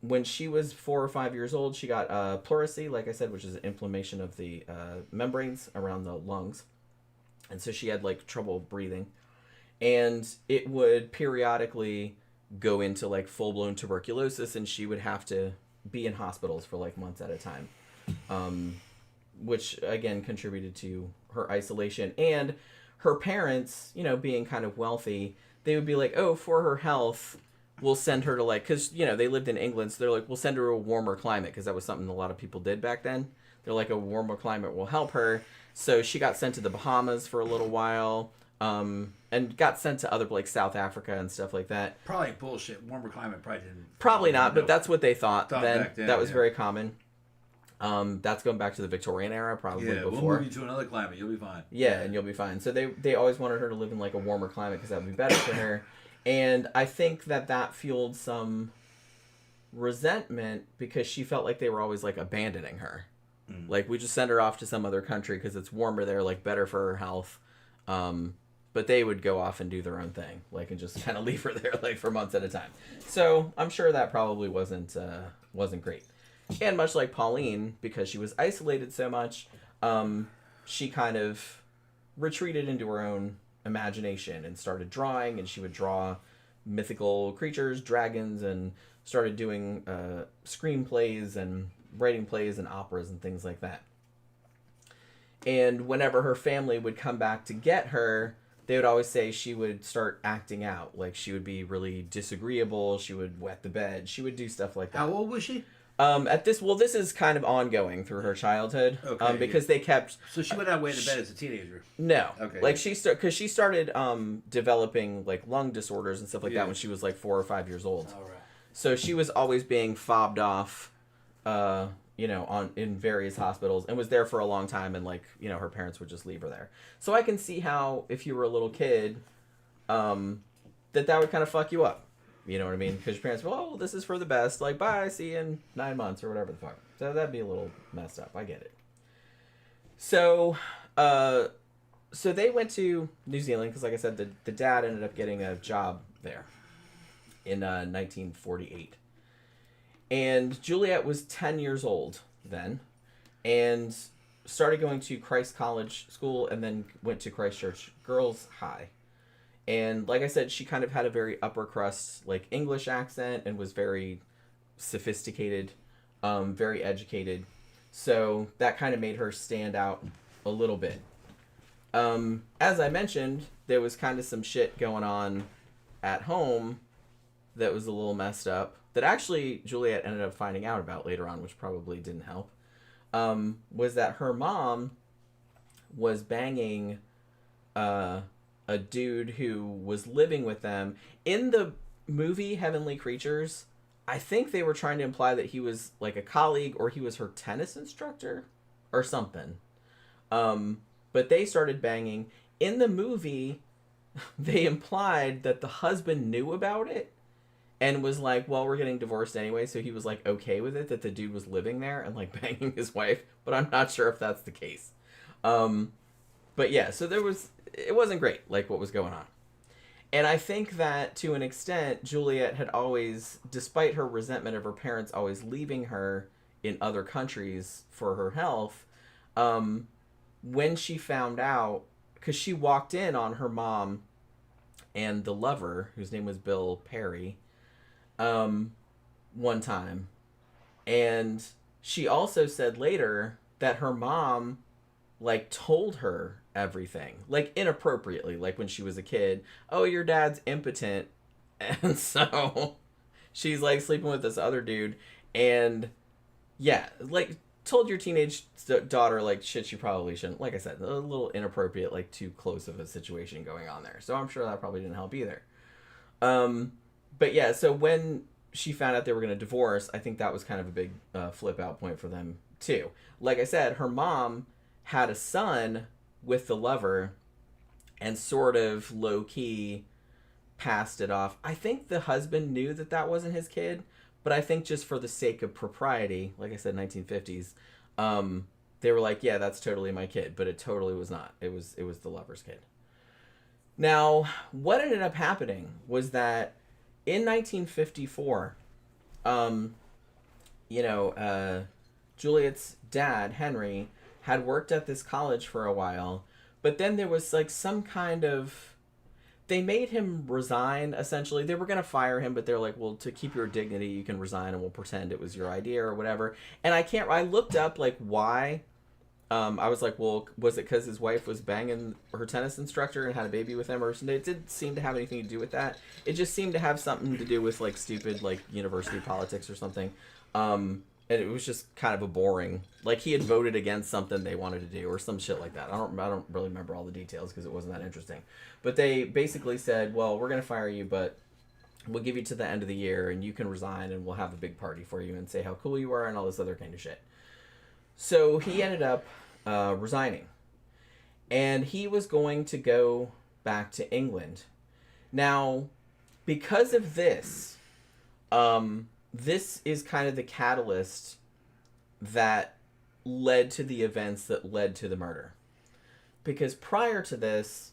Speaker 3: when she was 4 or 5 years old, she got pleurisy, like I said, which is an inflammation of the membranes around the lungs. And so she had, like, trouble breathing. And it would periodically go into, like, full-blown tuberculosis, and she would have to be in hospitals for, like, months at a time. Which, again, contributed to her isolation. And her parents, being kind of wealthy, they would be like, oh, for her health, we'll send her to, like, because, they lived in England, so they're like, we'll send her to a warmer climate, because that was something a lot of people did back then. They're like, a warmer climate will help her. So she got sent to the Bahamas for a little while, and got sent to other, like, South Africa and stuff like that.
Speaker 4: Probably bullshit. Warmer climate probably didn't.
Speaker 3: Probably not, but that's what they thought then.
Speaker 4: Back then.
Speaker 3: That was very common. That's going back to the Victorian era, probably before.
Speaker 4: We'll move you to another climate. You'll be fine.
Speaker 3: Yeah, and you'll be fine. So they always wanted her to live in, like, a warmer climate because that would be better for her. And I think that fueled some resentment because she felt like they were always, like, abandoning her. Mm. Like, we just send her off to some other country because it's warmer there, like, better for her health. But they would go off and do their own thing, like, and just kind of leave her there, like, for months at a time. So I'm sure that probably wasn't great. And much like Pauline, because she was isolated so much, she kind of retreated into her own imagination and started drawing, and she would draw mythical creatures, dragons, and started doing screenplays and writing plays and operas and things like that. And whenever her family would come back to get her, they would always say she would start acting out. Like, she would be really disagreeable, she would wet the bed, she would do stuff like that.
Speaker 4: How old was she?
Speaker 3: This is kind of ongoing through her childhood. Okay. Because they kept.
Speaker 4: So she went out way to bed as a teenager.
Speaker 3: No.
Speaker 4: Okay.
Speaker 3: Like, she started developing, like, lung disorders and stuff like that when she was, like, 4 or 5 years old.
Speaker 4: All right.
Speaker 3: So she was always being fobbed off, in various hospitals, and was there for a long time, and, like, her parents would just leave her there. So I can see how, if you were a little kid, that would kind of fuck you up. You know what I mean? Because your parents go, oh, this is for the best. Like, bye, see you in 9 months or whatever the fuck. So that'd be a little messed up. I get it. So, so they went to New Zealand because, like I said, the dad ended up getting a job there in 1948. And Juliet was 10 years old then, and started going to Christ College School, and then went to Christchurch Girls High. And like I said, she kind of had a very upper crust, like, English accent, and was very sophisticated, very educated. So that kind of made her stand out a little bit. As I mentioned, there was kind of some shit going on at home that was a little messed up, that actually Juliet ended up finding out about later on, which probably didn't help, was that her mom was banging a dude who was living with them. In the movie Heavenly Creatures, I think they were trying to imply that he was like a colleague or he was her tennis instructor or something. But they started banging. In the movie, they implied that the husband knew about it and was like, well, we're getting divorced anyway, so he was like okay with it that the dude was living there and like banging his wife, but I'm not sure if that's the case. But yeah, so it wasn't great, like what was going on. And I think that to an extent, Juliet had always, despite her resentment of her parents always leaving her in other countries for her health, when she found out, because she walked in on her mom and the lover, whose name was Bill Perry, one time. And she also said later that her mom, like, told her everything. Like, inappropriately. Like, when she was a kid. Oh, your dad's impotent. And so she's, like, sleeping with this other dude. And, yeah, like, told your teenage daughter, like, shit she probably shouldn't. Like I said, a little inappropriate, like, too close of a situation going on there. So I'm sure that probably didn't help either. But yeah, so when she found out they were going to divorce, I think that was kind of a big flip out point for them too. Like I said, her mom had a son with the lover and sort of low key passed it off. I think the husband knew that that wasn't his kid, but I think just for the sake of propriety, like I said, 1950s, they were like, yeah, that's totally my kid, but it totally was not. It was the lover's kid. Now, what ended up happening was that in 1954, Juliet's dad, Henry, had worked at this college for a while, but then there was like some kind of, they made him resign, essentially. They were going to fire him, but they're like, well, to keep your dignity, you can resign and we'll pretend it was your idea or whatever. And I looked up like why. I was like, well, was it because his wife was banging her tennis instructor and had a baby with him? Or it didn't seem to have anything to do with that. It just seemed to have something to do with like stupid like university politics or something. And it was just kind of a boring, like he had voted against something they wanted to do or some shit like that. I don't really remember all the details because it wasn't that interesting. But they basically said, well, we're going to fire you, but we'll give you to the end of the year and you can resign and we'll have a big party for you and say how cool you are and all this other kind of shit. So he ended up resigning. And he was going to go back to England. Now, because of this, this is kind of the catalyst that led to the events that led to the murder. Because prior to this,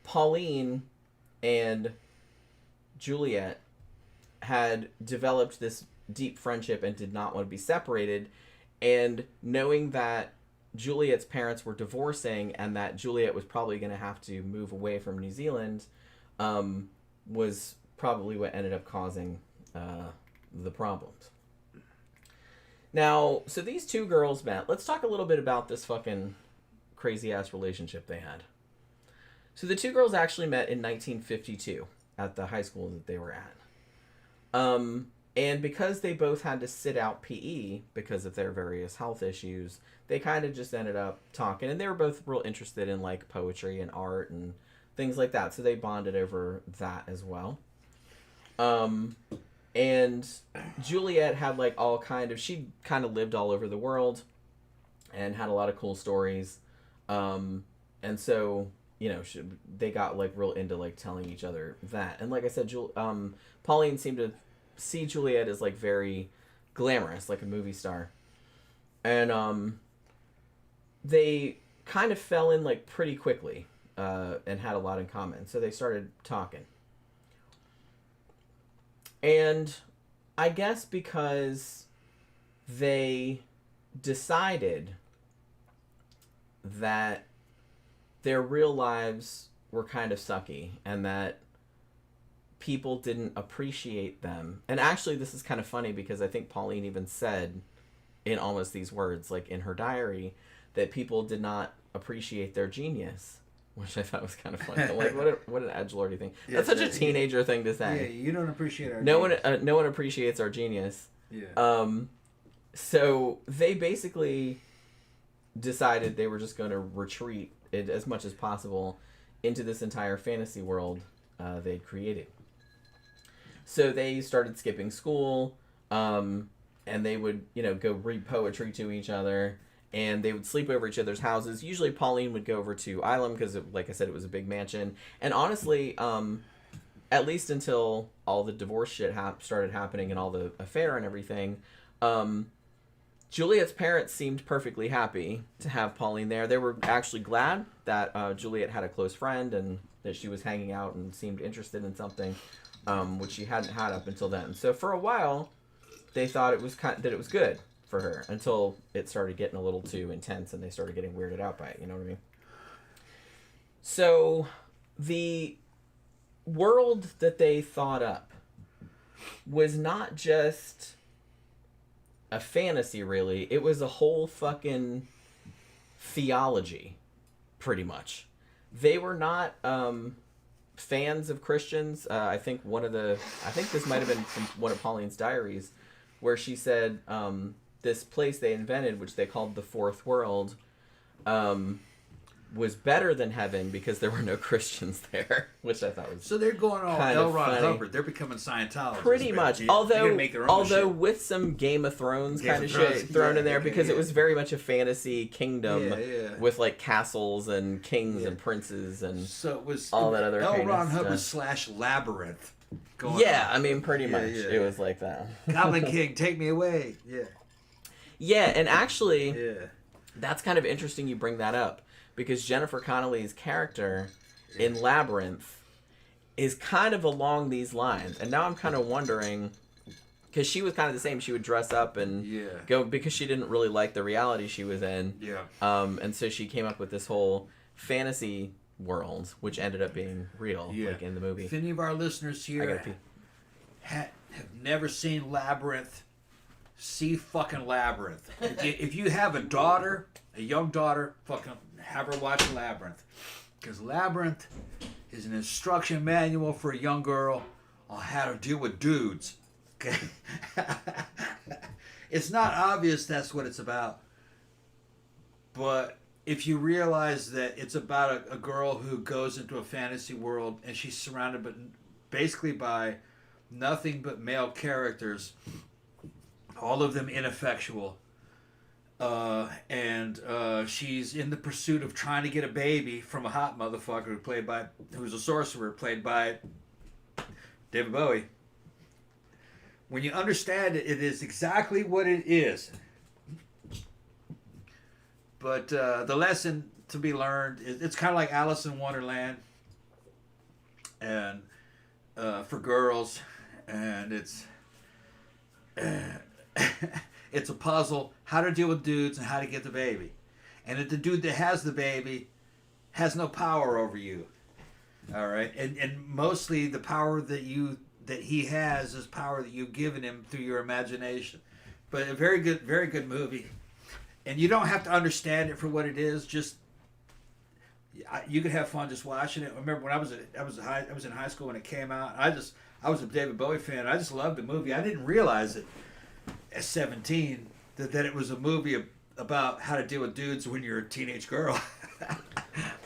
Speaker 3: Pauline and Juliet had developed this deep friendship and did not want to be separated. And knowing that Juliet's parents were divorcing and that Juliet was probably going to have to move away from New Zealand was probably what ended up causing the problems. Now, so these two girls met. Let's talk a little bit about this fucking crazy-ass relationship they had. So the two girls actually met in 1952 at the high school that they were at. And because they both had to sit out PE because of their various health issues, they kind of just ended up talking. And they were both real interested in, like, poetry and art and things like that. So they bonded over that as well. And Juliet had, like, she kind of lived all over the world and had a lot of cool stories. And so, they got, like, real into, like, telling each other that. And like I said, Pauline seemed to see Juliet as like very glamorous, like a movie star, and they kind of fell in like pretty quickly and had a lot in common, so they started talking. And I guess because they decided that their real lives were kind of sucky and that people didn't appreciate them. And actually, this is kind of funny because I think Pauline even said in almost these words, like in her diary, that people did not appreciate their genius, which I thought was kind of funny. Like, what an edgelordy thing. Yeah, that's such a teenager thing to say.
Speaker 4: Yeah, you don't appreciate our
Speaker 3: genius. No one appreciates our genius.
Speaker 4: Yeah.
Speaker 3: So they basically decided they were just going to retreat it as much as possible into this entire fantasy world they'd created. So they started skipping school, and they would, go read poetry to each other, and they would sleep over each other's houses. Usually Pauline would go over to Island because, like I said, it was a big mansion. And honestly, at least until all the divorce shit started happening and all the affair and everything, Juliet's parents seemed perfectly happy to have Pauline there. They were actually glad that Juliet had a close friend and that she was hanging out and seemed interested in something, which she hadn't had up until then. So for a while, they thought it was that it was good for her until it started getting a little too intense and they started getting weirded out by it. You know what I mean? So the world that they thought up was not just a fantasy, really. It was a whole fucking theology, pretty much. They were not fans of Christians. I think this might have been from one of Pauline's diaries, where she said this place they invented, which they called the Fourth World, was better than heaven because there were no Christians there, which I thought was
Speaker 4: so they're going all L. Ron Hubbard. They're becoming Scientologists.
Speaker 3: Pretty much. Although with some Game of Thrones kind of shit thrown in there because it was very much a fantasy kingdom with like castles and kings and princes and
Speaker 4: so it was
Speaker 3: all that other
Speaker 4: L.
Speaker 3: kind
Speaker 4: Ron
Speaker 3: of
Speaker 4: Hubbard
Speaker 3: stuff.
Speaker 4: / Labyrinth.
Speaker 3: I mean, pretty much. It was like that.
Speaker 4: Goblin King, take me away.
Speaker 3: Yeah, and actually, that's kind of interesting you bring that up. Because Jennifer Connelly's character in Labyrinth is kind of along these lines. And now I'm kind of wondering, because she was kind of the same. She would dress up and go, because she didn't really like the reality she was in. And so she came up with this whole fantasy world, which ended up being real, like in the movie.
Speaker 4: If any of our listeners here have never seen Labyrinth, see fucking Labyrinth. If you have a young daughter, fucking have her watch Labyrinth. Because Labyrinth is an instruction manual for a young girl on how to deal with dudes. Okay? It's not obvious that's what it's about. But if you realize that it's about a girl who goes into a fantasy world and she's surrounded basically by nothing but male characters, all of them ineffectual. And she's in the pursuit of trying to get a baby from a hot motherfucker who's a sorcerer played by David Bowie. When you understand it, it is exactly what it is. But the lesson to be learned it's kind of like Alice in Wonderland, and for girls, and it's. It's a puzzle, how to deal with dudes and how to get the baby. And if the dude that has the baby has no power over you. All right? And mostly the power that he has is power that you've given him through your imagination. But a very good movie. And you don't have to understand it for what it is, just you could have fun just watching it. I remember when I was in high school when it came out. I was a David Bowie fan. I just loved the movie. I didn't realize it at 17 that it was a movie about how to deal with dudes when you're a teenage girl.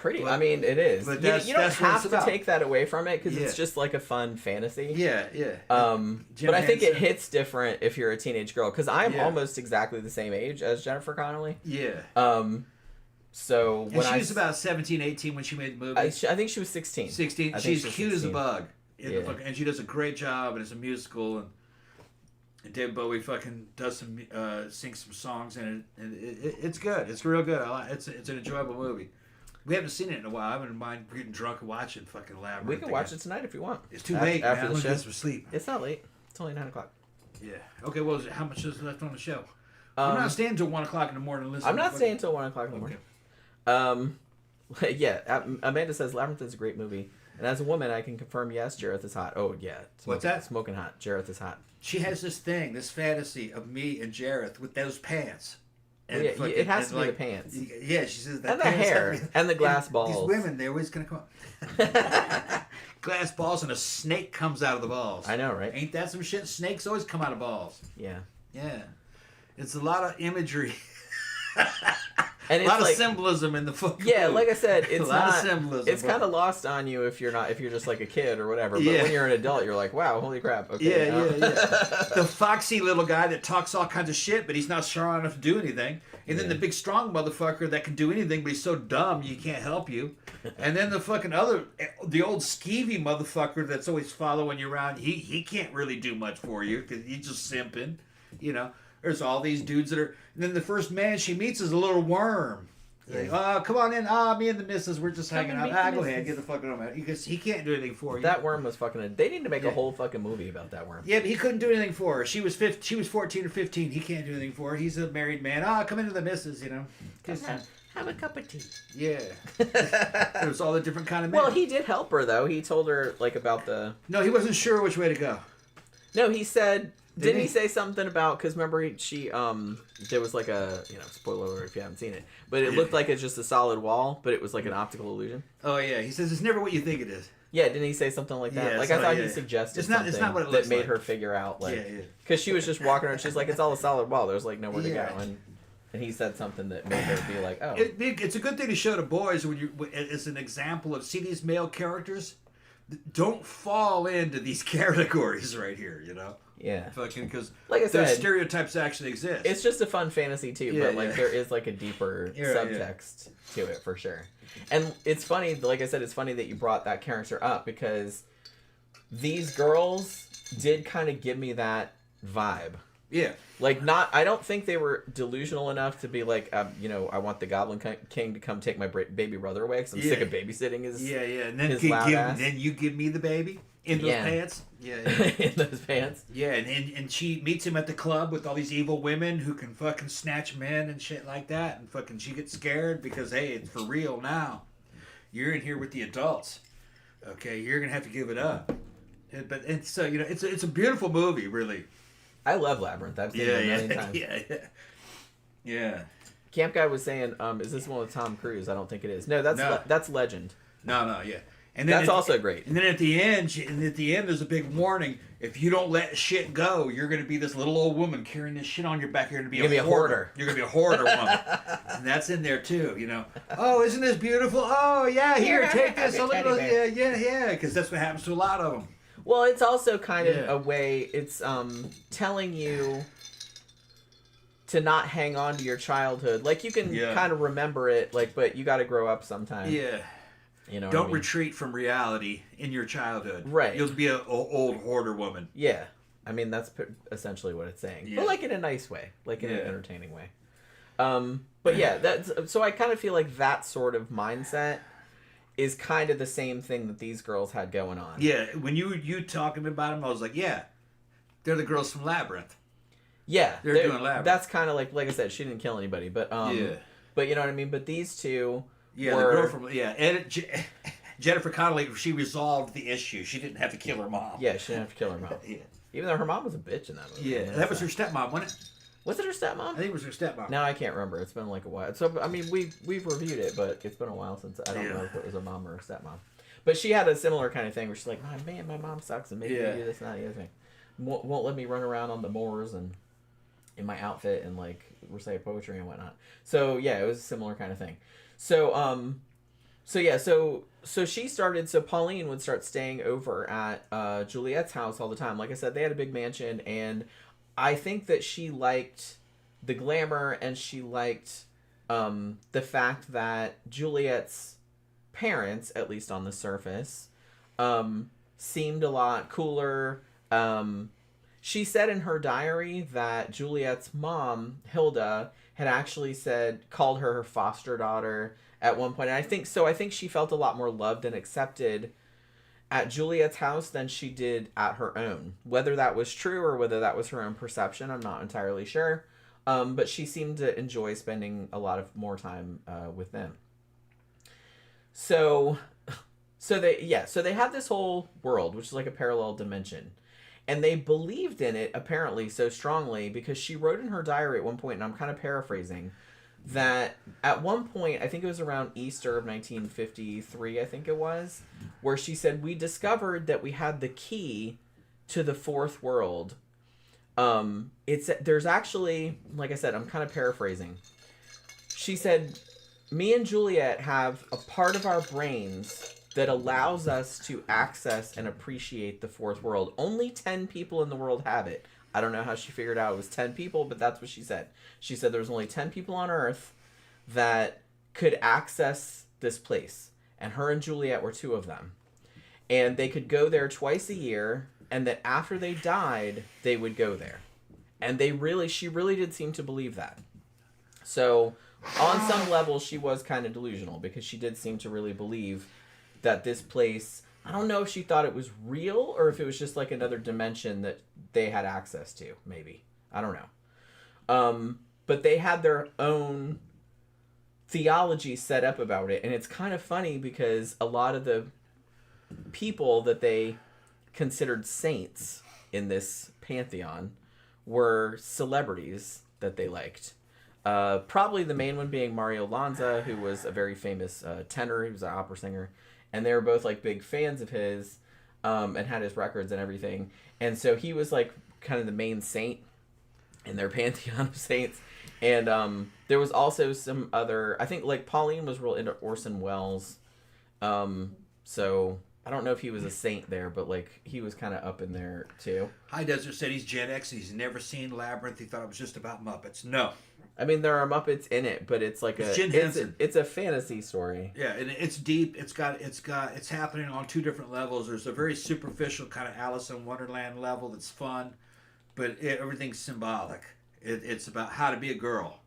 Speaker 3: I mean, it is. But you don't have to take that away from it because it's just like a fun fantasy. But I think it hits different if you're a teenage girl because I'm almost exactly the same age as Jennifer Connelly. So when she was about
Speaker 4: 17, 18 when she made the movie.
Speaker 3: I think she was 16.
Speaker 4: 16. She's cute as a bug. And she does a great job, and it's a musical, and David Bowie fucking does sings some songs in it, and it's good. It's real good. It's an enjoyable movie. We haven't seen it in a while. I wouldn't mind getting drunk and watching fucking Labyrinth.
Speaker 3: We can watch it tonight if you want.
Speaker 4: It's too late,
Speaker 3: after
Speaker 4: man.
Speaker 3: the show.
Speaker 4: For sleep.
Speaker 3: It's not late. It's only 9:00.
Speaker 4: Yeah. Okay. Well, how much is left on the show? I'm not staying until 1 o'clock in the morning.
Speaker 3: I'm not staying until 1 o'clock in the morning. Amanda says Labyrinth is a great movie. And as a woman, I can confirm, yes, Jareth is hot. Oh, yeah.
Speaker 4: What's that?
Speaker 3: Smoking hot. Jareth is hot.
Speaker 4: She has this fantasy of me and Jareth with those pants.
Speaker 3: And it has to be the pants.
Speaker 4: Yeah, she says that.
Speaker 3: And the hair. And the glass balls.
Speaker 4: These women, they're always going to come up. Glass balls and a snake comes out of the balls.
Speaker 3: I know, right?
Speaker 4: Ain't that some shit? Snakes always come out of balls.
Speaker 3: Yeah.
Speaker 4: Yeah. It's a lot of imagery.
Speaker 3: And
Speaker 4: a
Speaker 3: it's
Speaker 4: lot of
Speaker 3: like,
Speaker 4: symbolism in the fucking
Speaker 3: yeah,
Speaker 4: movie.
Speaker 3: like I said, it's
Speaker 4: a lot
Speaker 3: not.
Speaker 4: of symbolism.
Speaker 3: It's kind of lost on you if you're just like a kid or whatever. But
Speaker 4: Yeah.
Speaker 3: when you're an adult, you're like, wow, holy crap. Okay.
Speaker 4: Yeah. The foxy little guy that talks all kinds of shit, but he's not strong enough to do anything. And then the big strong motherfucker that can do anything, but he's so dumb you can't help you. And then the fucking the old skeevy motherfucker that's always following you around. He can't really do much for you because he's just simping. You know, there's all these dudes that are. And then the first man she meets is a little worm. Like, oh, come on in. Me and the missus, we're just hanging out. Go ahead, get the fucking home out. Because he can't do anything for you.
Speaker 3: That worm was fucking. They need to make a whole fucking movie about that worm.
Speaker 4: Yeah, but he couldn't do anything for her. She was 14 or 15. He can't do anything for her. He's a married man. Come into the missus, you know.
Speaker 3: Have a cup of tea.
Speaker 4: Yeah. There's all the different kind of men.
Speaker 3: Well, he did help her though. He told her like about the.
Speaker 4: No, he wasn't sure which way to go.
Speaker 3: No, he said.
Speaker 4: Didn't
Speaker 3: Didn't he
Speaker 4: he?
Speaker 3: say something about? Because remember, she there was like a spoiler alert if you haven't seen it, but it looked like it's just a solid wall, but it was like an optical illusion.
Speaker 4: Oh yeah, he says it's never what you think it is.
Speaker 3: Yeah, didn't he say something like that?
Speaker 4: Yeah,
Speaker 3: like
Speaker 4: so,
Speaker 3: I thought
Speaker 4: yeah.
Speaker 3: he suggested
Speaker 4: It's not what it
Speaker 3: that
Speaker 4: looks
Speaker 3: made
Speaker 4: like.
Speaker 3: her figure out like
Speaker 4: Yeah.
Speaker 3: because she was just walking around. She's like, it's all a solid wall. There's like nowhere to
Speaker 4: Yeah.
Speaker 3: go, and he said something that made her be like, oh,
Speaker 4: It's a good thing to show to boys as an example of see these male characters. Don't fall into these categories right here. You know.
Speaker 3: yeah.
Speaker 4: Fucking because
Speaker 3: Like I
Speaker 4: those
Speaker 3: said,
Speaker 4: stereotypes actually exist.
Speaker 3: it's just a fun fantasy too,
Speaker 4: Yeah,
Speaker 3: but like
Speaker 4: yeah.
Speaker 3: there is like a deeper
Speaker 4: Yeah,
Speaker 3: subtext to it for sure. And it's funny, like I said, it's funny that you brought that character up because these girls did kind of give me that vibe.
Speaker 4: yeah.
Speaker 3: Like I don't think they were delusional enough to be like, I want the Goblin King to come take my baby brother away because I'm sick of babysitting his
Speaker 4: Yeah, and then
Speaker 3: his loud ass.
Speaker 4: then you give me the baby in those
Speaker 3: Yeah.
Speaker 4: pants. Yeah.
Speaker 3: in those pants.
Speaker 4: Yeah, and she meets him at the club with all these evil women who can fucking snatch men and shit like that, and fucking she gets scared because hey, it's for real now. You're in here with the adults. Okay, you're gonna have to give it up. But so it's a beautiful movie, really.
Speaker 3: I love Labyrinth. I've seen it a million times.
Speaker 4: Yeah.
Speaker 3: Camp Guy was saying, is this one with Tom Cruise? I don't think it is. No, that's Legend.
Speaker 4: No, yeah. And
Speaker 3: That's also great.
Speaker 4: And then at the end, there's a big warning. If you don't let shit go, you're going to be this little old woman carrying this shit on your back. You're going to be a hoarder. You're going to be a hoarder woman. And that's in there too, you know. Oh, isn't this beautiful? Oh, yeah, here, take this. A little, yeah, because that's what happens to a lot of them.
Speaker 3: Well, it's also kind of
Speaker 4: Yeah.
Speaker 3: a way, it's telling you to not hang on to your childhood. Like, you can kind of remember it, like, but you got to grow up sometime.
Speaker 4: Yeah.
Speaker 3: You know what
Speaker 4: Don't
Speaker 3: I mean?
Speaker 4: retreat from reality in your childhood.
Speaker 3: Right.
Speaker 4: You'll be an old hoarder woman.
Speaker 3: Yeah. I mean, that's essentially what it's saying.
Speaker 4: Yeah.
Speaker 3: But, like, in a nice way. Like, in an
Speaker 4: Yeah.
Speaker 3: entertaining way. But, yeah, so I kind of feel like that sort of mindset is kind of the same thing that these girls had going on.
Speaker 4: Yeah, when you talking about them, I was like, yeah, they're the girls from Labyrinth.
Speaker 3: Yeah.
Speaker 4: They're doing Labyrinth.
Speaker 3: That's kind of like I said, she didn't kill anybody. But, but you know what I mean? But these two...
Speaker 4: Yeah, the girl from Jennifer Connelly. She resolved the issue. She didn't have to kill her mom.
Speaker 3: Yeah, she didn't have to kill her mom.
Speaker 4: Yeah,
Speaker 3: Even though her mom was a bitch in that movie.
Speaker 4: yeah,
Speaker 3: I mean,
Speaker 4: that was her stepmom, wasn't it?
Speaker 3: Was it her
Speaker 4: I
Speaker 3: stepmom?
Speaker 4: think it was her stepmom.
Speaker 3: No, I can't remember. It's been like a while. So I mean, we've reviewed it, but it's been a while since I don't know if it was her mom or her stepmom. But she had a similar kind of thing where she's like, "Man, my mom sucks and made me do this and that." The other thing won't let me run around on the moors and in my outfit and like recite poetry and whatnot. So yeah, it was a similar kind of thing. So she started. So Pauline would start staying over at Juliet's house all the time. Like I said, they had a big mansion, and I think that she liked the glamour, and she liked the fact that Juliet's parents, at least on the surface, seemed a lot cooler. She said in her diary that Juliet's mom, Hilda, had actually called her foster daughter at one point. And I think she felt a lot more loved and accepted at Juliet's house than she did at her own. Whether that was true or whether that was her own perception, I'm not entirely sure. But she seemed to enjoy spending a lot of more time with them. So they had this whole world, which is like a parallel dimension. And they believed in it, apparently, so strongly, because she wrote in her diary at one point, and I'm kind of paraphrasing, that at one point, I think it was around Easter of 1953, I think it was, where she said, we discovered that we had the key to the fourth world. There's actually, like I said, I'm kind of paraphrasing. she said, me and Juliet have a part of our brains that allows us to access and appreciate the fourth world. Only 10 people in the world have it. I don't know how she figured out it was 10 people, but that's what she said. She said there was only 10 people on Earth that could access this place. And her and Juliet were 2 of them. And they could go there twice a year, and that after they died, they would go there. And she really did seem to believe that. So, on some level, she was kind of delusional, because she did seem to really believe that this place, I don't know if she thought it was real, or if it was just like another dimension that they had access to, maybe. I don't know. But they had their own theology set up about it, and it's kind of funny because a lot of the people that they considered saints in this pantheon were celebrities that they liked. Probably the main one being Mario Lanza, who was a very famous tenor. He was an opera singer, and they were both like big fans of his, and had his records and everything. And so he was like kind of the main saint in their pantheon of saints. And there was also some other, I think like Pauline was real into Orson Welles. So I don't know if he was a saint there, but like he was kind of up in there too.
Speaker 4: High Desert said he's Gen X. He's never seen Labyrinth. He thought it was just about Muppets. No.
Speaker 3: I mean, there are Muppets in it, but it's like it's a fantasy story.
Speaker 4: Yeah, and it's deep. It's happening on 2 different levels. There's a very superficial kind of Alice in Wonderland level that's fun, but everything's symbolic. It's about how to be a girl.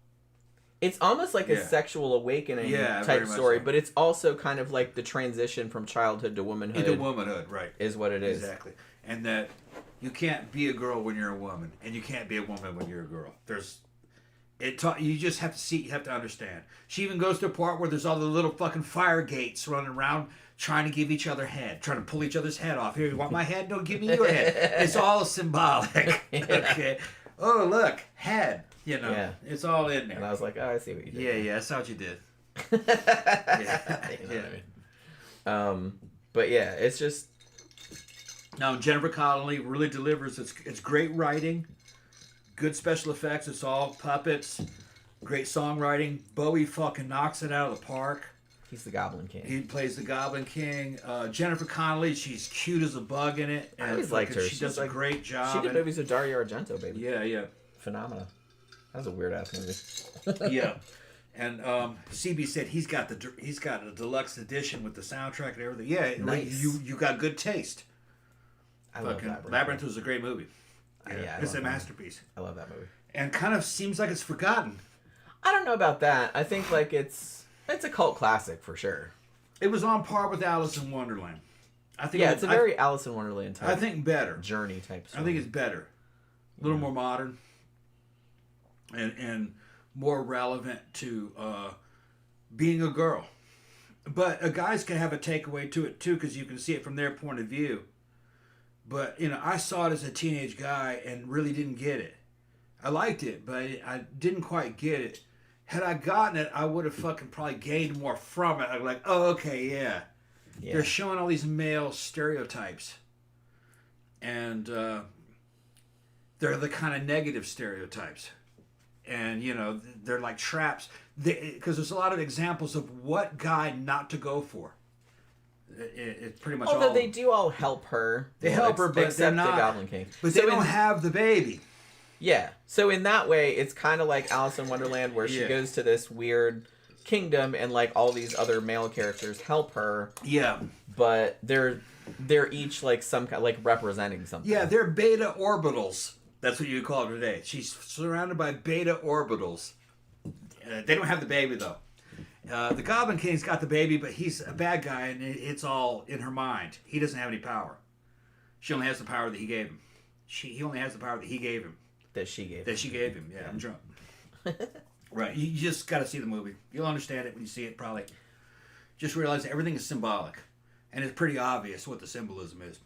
Speaker 3: It's almost like a sexual awakening type story, but it's also kind of like the transition from childhood to womanhood.
Speaker 4: Into womanhood, right.
Speaker 3: Is what it is.
Speaker 4: Exactly. And that you can't be a girl when you're a woman, and you can't be a woman when you're a girl. You just have to see, you have to understand. She even goes to a part where there's all the little fucking fire gates running around trying to give each other head, trying to pull each other's head off. Here, you want my head? No, give me your head. It's all symbolic. Okay. Oh, look, head. You know, it's all in there.
Speaker 3: And I was like, oh, I see what you did.
Speaker 4: Yeah, I saw what you did.
Speaker 3: Yeah. You know what I mean? But yeah, it's just...
Speaker 4: Now, Jennifer Connelly really delivers. It's great writing, good special effects. It's all puppets, great songwriting. Bowie fucking knocks it out of the park.
Speaker 3: He's the Goblin King.
Speaker 4: He plays the Goblin King. Jennifer Connelly, she's cute as a bug in it.
Speaker 3: I always liked her.
Speaker 4: She does a great job.
Speaker 3: She did movies with Dario Argento, baby.
Speaker 4: Yeah.
Speaker 3: Phenomena. That was a weird ass movie.
Speaker 4: Yeah, and CB said he's got a deluxe edition with the soundtrack and everything. Yeah,
Speaker 3: nice.
Speaker 4: You got good taste.
Speaker 3: I love Labyrinth.
Speaker 4: Labyrinth was a great movie.
Speaker 3: Yeah,
Speaker 4: it's a masterpiece.
Speaker 3: I love that movie.
Speaker 4: And kind of seems like it's forgotten.
Speaker 3: I don't know about that. I think like it's a cult classic for sure.
Speaker 4: It was on par with Alice in Wonderland. I think.
Speaker 3: Yeah, it's a very Alice in Wonderland type.
Speaker 4: I think better.
Speaker 3: Journey type story.
Speaker 4: I think it's better. A little more modern. And more relevant to being a girl. But guys can have a takeaway to it too, because you can see it from their point of view. But, I saw it as a teenage guy and really didn't get it. I liked it, but I didn't quite get it. Had I gotten it, I would have fucking probably gained more from it. I'm like, oh, okay, yeah. They're showing all these male stereotypes. And they're the kind of negative stereotypes. And, they're like traps. Because there's a lot of examples of what guy not to go for. It's pretty much
Speaker 3: although
Speaker 4: all
Speaker 3: they do all help her.
Speaker 4: They help her, but they're not.
Speaker 3: The Goblin King.
Speaker 4: But they don't have the baby.
Speaker 3: Yeah. So in that way, it's kind of like Alice in Wonderland, where she goes to this weird kingdom, and like all these other male characters help her.
Speaker 4: Yeah.
Speaker 3: But they're each like some kind like representing something.
Speaker 4: Yeah, they're beta orbitals. That's what you would call it today. She's surrounded by beta orbitals. They don't have the baby though. The Goblin King's got the baby, but he's a bad guy, and it's all in her mind. He doesn't have any power. She only has the power that he gave him. He only has the power that he gave him.
Speaker 3: That she gave
Speaker 4: him. Yeah, I'm drunk. Right. You just got to see the movie. You'll understand it when you see it, probably. Just realize that everything is symbolic. And it's pretty obvious what the symbolism is.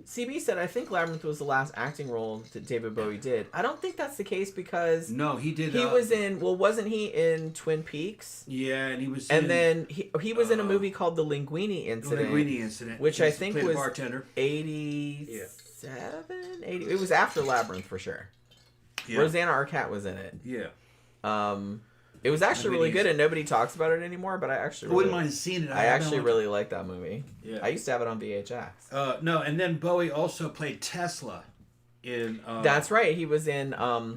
Speaker 3: CB said, I think Labyrinth was the last acting role that David Bowie did. I don't think that's the case because...
Speaker 4: No, he did...
Speaker 3: He was in... Well, wasn't he in Twin Peaks?
Speaker 4: Yeah, and he was
Speaker 3: and then he was in a movie called The Linguini Incident.
Speaker 4: The Linguini Incident.
Speaker 3: Which I think was...
Speaker 4: bartender.
Speaker 3: 87? 80? It was after Labyrinth, for sure. Yeah. Rosanna Arquette was in it.
Speaker 4: Yeah.
Speaker 3: It was actually really
Speaker 4: videos.
Speaker 3: good, and nobody talks about it anymore. But I actually
Speaker 4: wouldn't mind seeing it.
Speaker 3: I actually really like that movie.
Speaker 4: Yeah.
Speaker 3: I used to have it on VHS.
Speaker 4: No, and then Bowie also played Tesla in.
Speaker 3: That's right. He was in.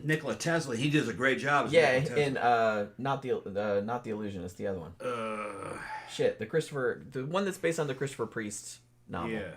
Speaker 4: Nikola Tesla. He does a great job. As
Speaker 3: Yeah,
Speaker 4: Nikola Tesla.
Speaker 3: in not the Illusionist, the other one.
Speaker 4: Uh,
Speaker 3: Shit, the one that's based on the Christopher Priest novel.
Speaker 4: yeah,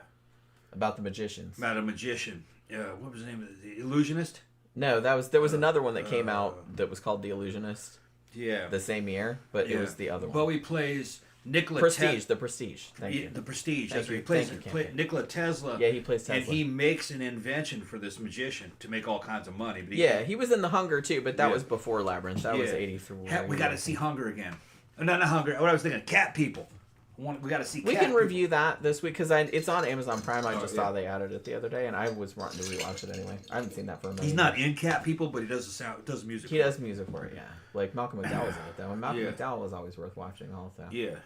Speaker 3: About the magicians.
Speaker 4: about a magician. Yeah, what was the name of it? The Illusionist?
Speaker 3: No, there was another one that came out that was called The Illusionist
Speaker 4: Yeah.
Speaker 3: the same year, but it was the other one.
Speaker 4: Bowie plays Nikola
Speaker 3: Prestige, The Prestige. Thank you.
Speaker 4: The Prestige.
Speaker 3: Thank
Speaker 4: That's what
Speaker 3: you.
Speaker 4: he plays.
Speaker 3: Thank you,
Speaker 4: Play
Speaker 3: Campbell.
Speaker 4: Nikola Tesla.
Speaker 3: Yeah, he plays Tesla.
Speaker 4: And he makes an invention for this magician to make all kinds of money. But
Speaker 3: He was in The Hunger too, but that
Speaker 4: Yeah.
Speaker 3: was before Labyrinth. That was
Speaker 4: Yeah.
Speaker 3: 83.
Speaker 4: We got to see Hunger again. Not Hunger. What I was thinking, Cat People. We got to see.
Speaker 3: We
Speaker 4: Cat
Speaker 3: can
Speaker 4: People.
Speaker 3: review that this week because it's on Amazon Prime. I just
Speaker 4: yeah.
Speaker 3: saw they added it the other day, and I was wanting to rewatch it anyway. I haven't seen that for a minute.
Speaker 4: He's not in Cat People, but he does the sound. Does music.
Speaker 3: He does music for it, yeah. Like Malcolm McDowell was in it though, and Malcolm
Speaker 4: Yeah.
Speaker 3: McDowell was always worth watching also.
Speaker 4: Yeah.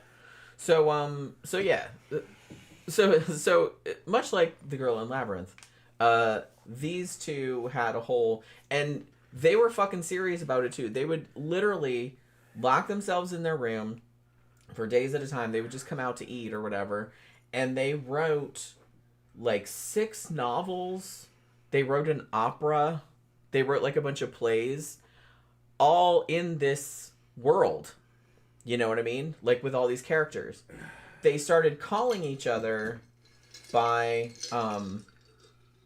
Speaker 3: So yeah, so much like the girl in Labyrinth, these two had a whole, and they were fucking serious about it too. They would literally lock themselves in their room for days at a time. They would just come out to eat or whatever, and they wrote like 6 novels. They wrote an opera. They wrote like a bunch of plays, all in this world. You know what I mean? Like with all these characters. They started calling each other by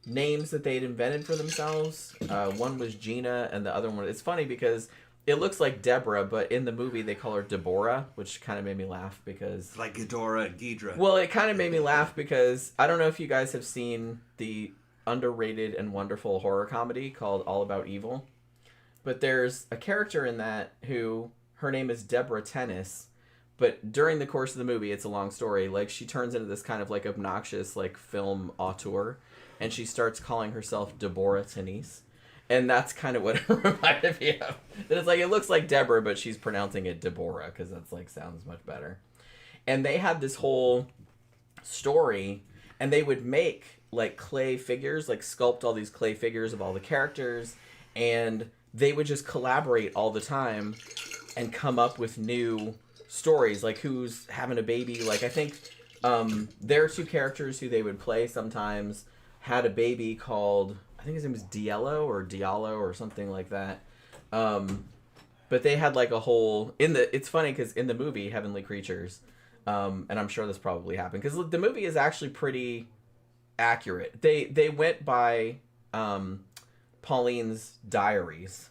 Speaker 3: names that they'd invented for themselves. One was Gina and the other one... It's funny because it looks like Deborah, but in the movie they call her Deborah, which kind of made me laugh because...
Speaker 4: It's like Ghidorah and Ghidra.
Speaker 3: Well, it kind of made me laugh because I don't know if you guys have seen the underrated and wonderful horror comedy called All About Evil. But there's a character in that who... Her name is Deborah Tennis, but during the course of the movie, it's a long story. Like, she turns into this kind of, like, obnoxious, like, film auteur, and she starts calling herself Deborah Tennis. And that's kind of what it reminded me of. That it's like, it looks like Deborah, but she's pronouncing it Deborah, because that's, like, sounds much better. And they had this whole story, and they would make, like, clay figures, like, sculpt all these clay figures of all the characters, and they would just collaborate all the time and come up with new stories, like who's having a baby. Like, I think there are 2 characters who they would play sometimes had a baby called, I think his name was Diallo or something like that. But they had like a whole, it's funny because in the movie Heavenly Creatures, and I'm sure this probably happened, because the movie is actually pretty accurate. They went by Pauline's diaries,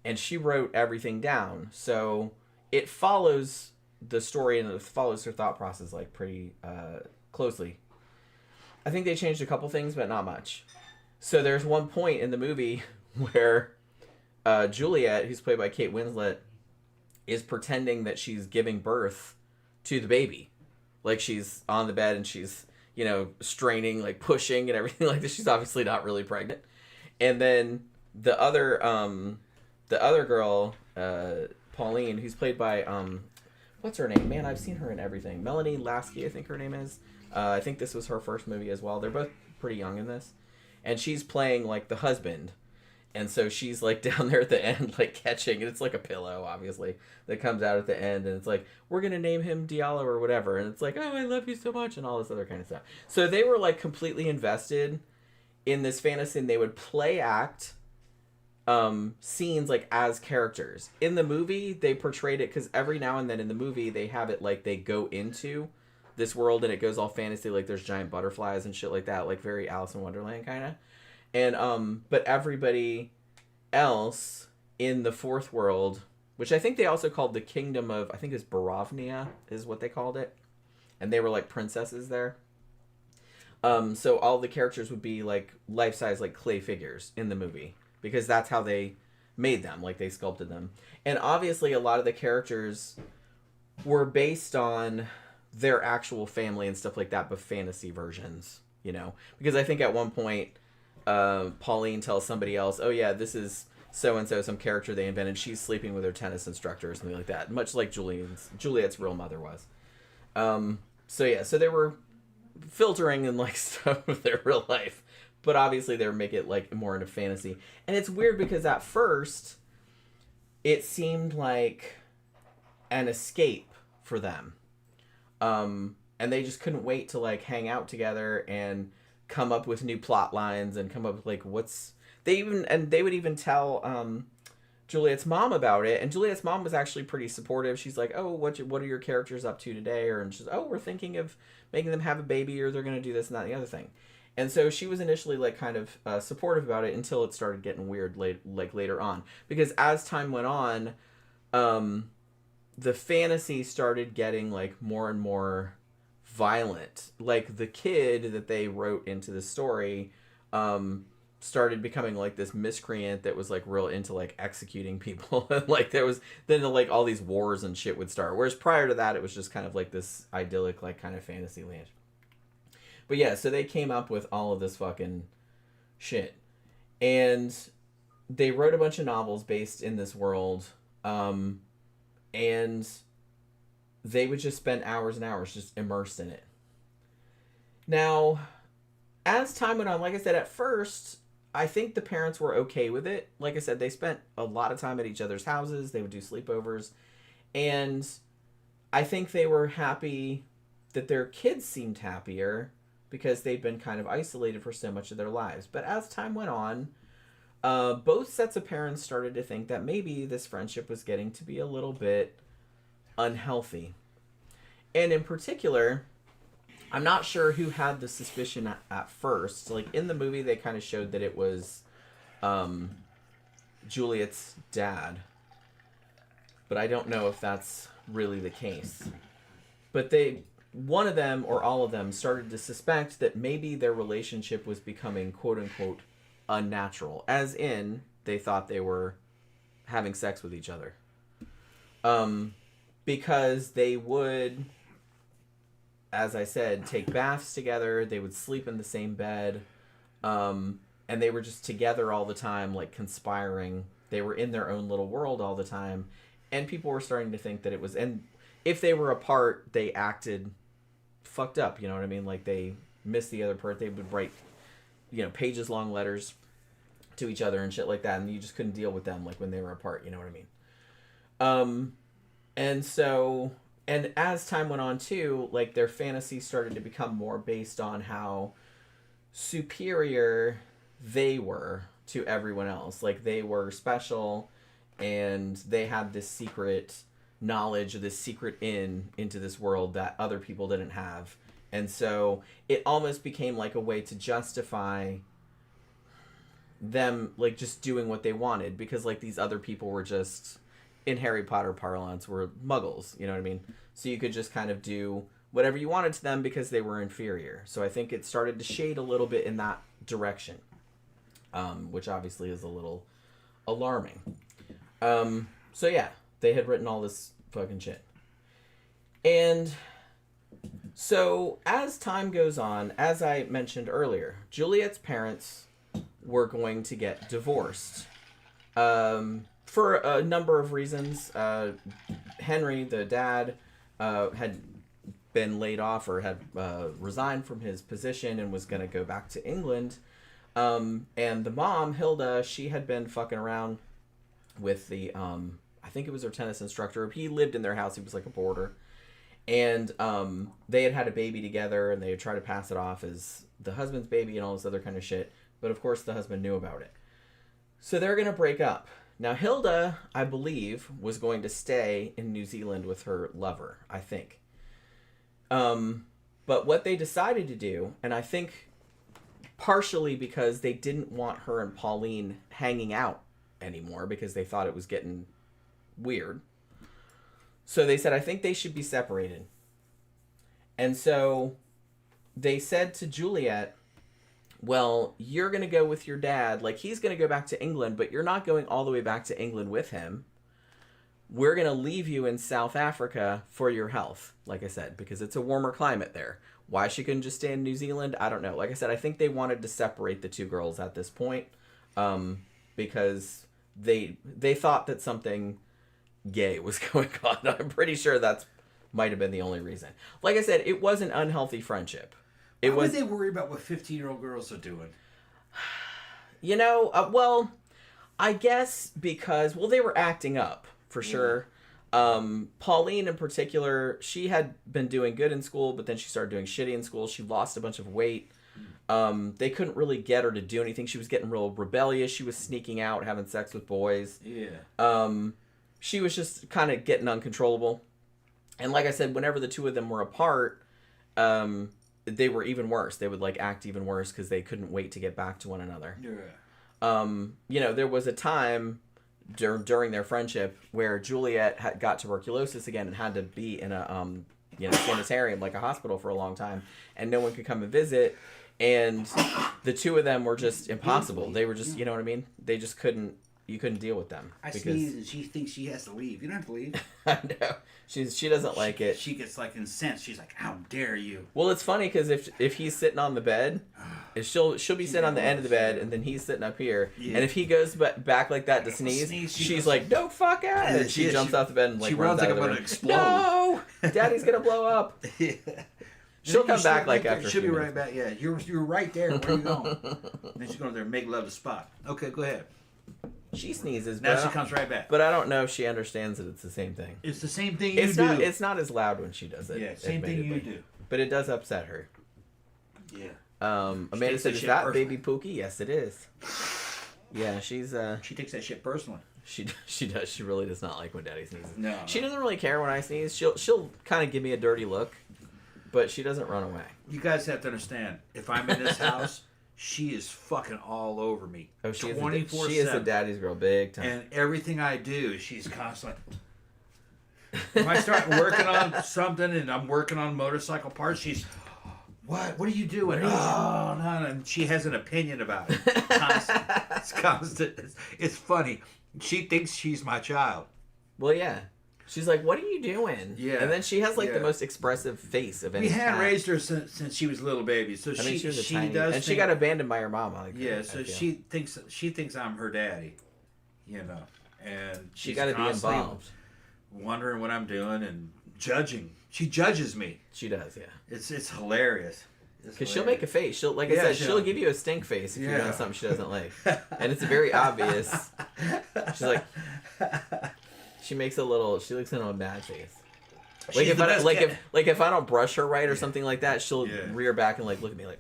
Speaker 3: and she wrote everything down. So it follows the story and it follows her thought process like pretty closely. I think they changed a couple things, but not much. So there's one point in the movie where Juliet, who's played by Kate Winslet, is pretending that she's giving birth to the baby. Like, she's on the bed and she's, you know, straining, like pushing and everything like this. She's obviously not really pregnant. And then the other girl, Pauline, who's played by, what's her name? Man, I've seen her in everything. Melanie Lasky, I think her name is. I think this was her first movie as well. They're both pretty young in this. And she's playing, like, the husband. And so she's, like, down there at the end, like, catching, and it's like a pillow, obviously, that comes out at the end. And it's like, we're going to name him Diallo or whatever. And it's like, oh, I love you so much, and all this other kind of stuff. So they were, like, completely invested in this fantasy, and they would play act scenes, like, as characters. In the movie, they portrayed it, because every now and then in the movie, they have it, like, they go into this world, and it goes all fantasy, like, there's giant butterflies and shit like that, like, very Alice in Wonderland kind of. And, but everybody else in the fourth world, which I think they also called the kingdom of, I think it's Barovnia is what they called it. And they were, like, princesses there. So all the characters would be, like, life-size, like, clay figures in the movie. Because that's how they made them, like, they sculpted them. And obviously a lot of the characters were based on their actual family and stuff like that, but fantasy versions, you know? Because I think at one point, Pauline tells somebody else, oh yeah, this is so-and-so, some character they invented. She's sleeping with her tennis instructor or something like that. Much like Juliet's real mother was. So yeah, so they were filtering and, like, stuff with their real life. But obviously they were making it, like, more into fantasy. And it's weird because at first, it seemed like an escape for them. And they just couldn't wait to like hang out together and come up with new plot lines and come up with like they would even tell Juliet's mom about it, and Juliet's mom was actually pretty supportive. She's like, "Oh, what are your characters up to today?" And she's, "Oh, we're thinking of making them have a baby, or they're going to do this and that and the other thing." And so she was initially like kind of supportive about it until it started getting weird later on, because as time went on, the fantasy started getting like more and more violent. Like the kid that they wrote into the story started becoming like this miscreant that was like real into like executing people. And like there was then like all these wars and shit would start, whereas prior to that it was just kind of like this idyllic like kind of fantasy land. But yeah, so they came up with all of this fucking shit, and they wrote a bunch of novels based in this world, and they would just spend hours and hours just immersed in it. Now, as time went on, like I said, at first, I think the parents were okay with it. Like I said, they spent a lot of time at each other's houses. They would do sleepovers. And I think they were happy that their kids seemed happier because they'd been kind of isolated for so much of their lives. But as time went on, both sets of parents started to think that maybe this friendship was getting to be a little bit unhealthy. And in particular, I'm not sure who had the suspicion at first. Like in the movie, they kind of showed that it was Juliet's dad, but I don't know if that's really the case. But one of them or all of them started to suspect that maybe their relationship was becoming quote unquote unnatural, as in they thought they were having sex with each other. Because they would, as I said, take baths together, they would sleep in the same bed, and they were just together all the time, like conspiring. They were in their own little world all the time, and people were starting to think that it was, and if they were apart, they acted fucked up, you know what I mean? Like they missed the other part. They would write, pages long letters to each other and shit like that, and you just couldn't deal with them like when they were apart, you know what I mean? And as time went on too, like their fantasies started to become more based on how superior they were to everyone else. Like they were special, and they had this secret knowledge, this secret into this world that other people didn't have. And so it almost became like a way to justify them like just doing what they wanted, because like these other people were just, in Harry Potter parlance, were muggles, you know what I mean? So you could just kind of do whatever you wanted to them because they were inferior. So I think it started to shade a little bit in that direction, which obviously is a little alarming. So yeah, they had written all this fucking shit. And so as time goes on, as I mentioned earlier, Juliet's parents were going to get divorced. For a number of reasons. Henry, the dad, had been laid off or had resigned from his position and was going to go back to England. And the mom, Hilda, she had been fucking around with the, I think it was her tennis instructor. He lived in their house. He was like a boarder. And they had a baby together, and they had tried to pass it off as the husband's baby and all this other kind of shit. But of course the husband knew about it. So they're going to break up. Now, Hilda, I believe, was going to stay in New Zealand with her lover, I think. But what they decided to do, and I think partially because they didn't want her and Pauline hanging out anymore because they thought it was getting weird. So they said, I think they should be separated. And so they said to Juliet, well, you're going to go with your dad. Like, he's going to go back to England, but you're not going all the way back to England with him. We're going to leave you in South Africa for your health, like I said, because it's a warmer climate there. Why she couldn't just stay in New Zealand, I don't know. Like I said, I think they wanted to separate the two girls at this point, because they thought that something gay was going on. I'm pretty sure that's might have been the only reason. Like I said, it was an unhealthy friendship.
Speaker 4: Why would they worry about what 15-year-old girls are doing?
Speaker 3: Well, I guess because, well, they were acting up, for sure. Pauline, in particular, she had been doing good in school, but then she started doing shitty in school. She lost a bunch of weight. They couldn't really get her to do anything. She was getting real rebellious. She was sneaking out, having sex with boys.
Speaker 4: Yeah.
Speaker 3: She was just kind of getting uncontrollable. And like I said, whenever the two of them were apart, they were even worse. They would like act even worse because they couldn't wait to get back to one another.
Speaker 4: Yeah.
Speaker 3: There was a time during their friendship where Juliet had got tuberculosis again and had to be in a sanitarium, like a hospital, for a long time, and no one could come and visit. And the two of them were just impossible. They were just, you know what I mean? They just couldn't. You couldn't deal with them.
Speaker 4: I sneeze and she thinks she has to leave. You don't have to leave.
Speaker 3: I know. She doesn't like it.
Speaker 4: She gets like incensed. She's like, "How dare you?"
Speaker 3: Well, it's funny because if he's sitting on the bed, she'll be sitting on the end of the bed, and then he's sitting up here. Yeah. And if he goes back like that to sneeze, she's like, "No, fuck out!" And she jumps off the bed and like runs like I'm gonna explode. No, Daddy's gonna blow up. Yeah. She'll come back like after.
Speaker 4: She'll be right back. Yeah, you're right there. Where are you going? Then she's going there and make love to Spot. Okay, go ahead.
Speaker 3: She sneezes.
Speaker 4: Now she comes right back.
Speaker 3: But I don't know if she understands that it's the same thing.
Speaker 4: It's the same thing you do.
Speaker 3: It's not as loud when she does it.
Speaker 4: Yeah, same thing you do.
Speaker 3: But it does upset her.
Speaker 4: Yeah.
Speaker 3: Amanda said, "Is that baby Pookie?" Yes, it is. Yeah, she's.
Speaker 4: She takes that shit personally.
Speaker 3: She does. She really does not like when Daddy sneezes.
Speaker 4: No.
Speaker 3: She doesn't really care when I sneeze. She'll kind of give me a dirty look, but she doesn't run away.
Speaker 4: You guys have to understand. If I'm in this house. She is fucking all over me.
Speaker 3: Oh, she is a daddy's girl, big time.
Speaker 4: And everything I do, she's constantly. If I start working on something and I'm working on motorcycle parts, she's, what? What are you doing? Oh, no. And she has an opinion about it. It's constant. It's funny. She thinks she's my child.
Speaker 3: Well, yeah. She's like, "What are you doing?"
Speaker 4: Yeah.
Speaker 3: And then she has like the most expressive face of any.
Speaker 4: We had
Speaker 3: cat.
Speaker 4: Raised her since she was a little baby, so she does.
Speaker 3: And she got abandoned by her mama. Like
Speaker 4: yeah, so she thinks I'm her daddy, you know, and
Speaker 3: she got to be involved,
Speaker 4: wondering what I'm doing and judging. She judges me.
Speaker 3: She does, yeah.
Speaker 4: It's hilarious.
Speaker 3: Because she'll make a face. She'll like I said, she'll give you a stink face if you're doing something she doesn't like, and it's very obvious. She's like. She makes she looks in a mad face. Like if I don't brush her right or something like that, she'll rear back and like look at me like,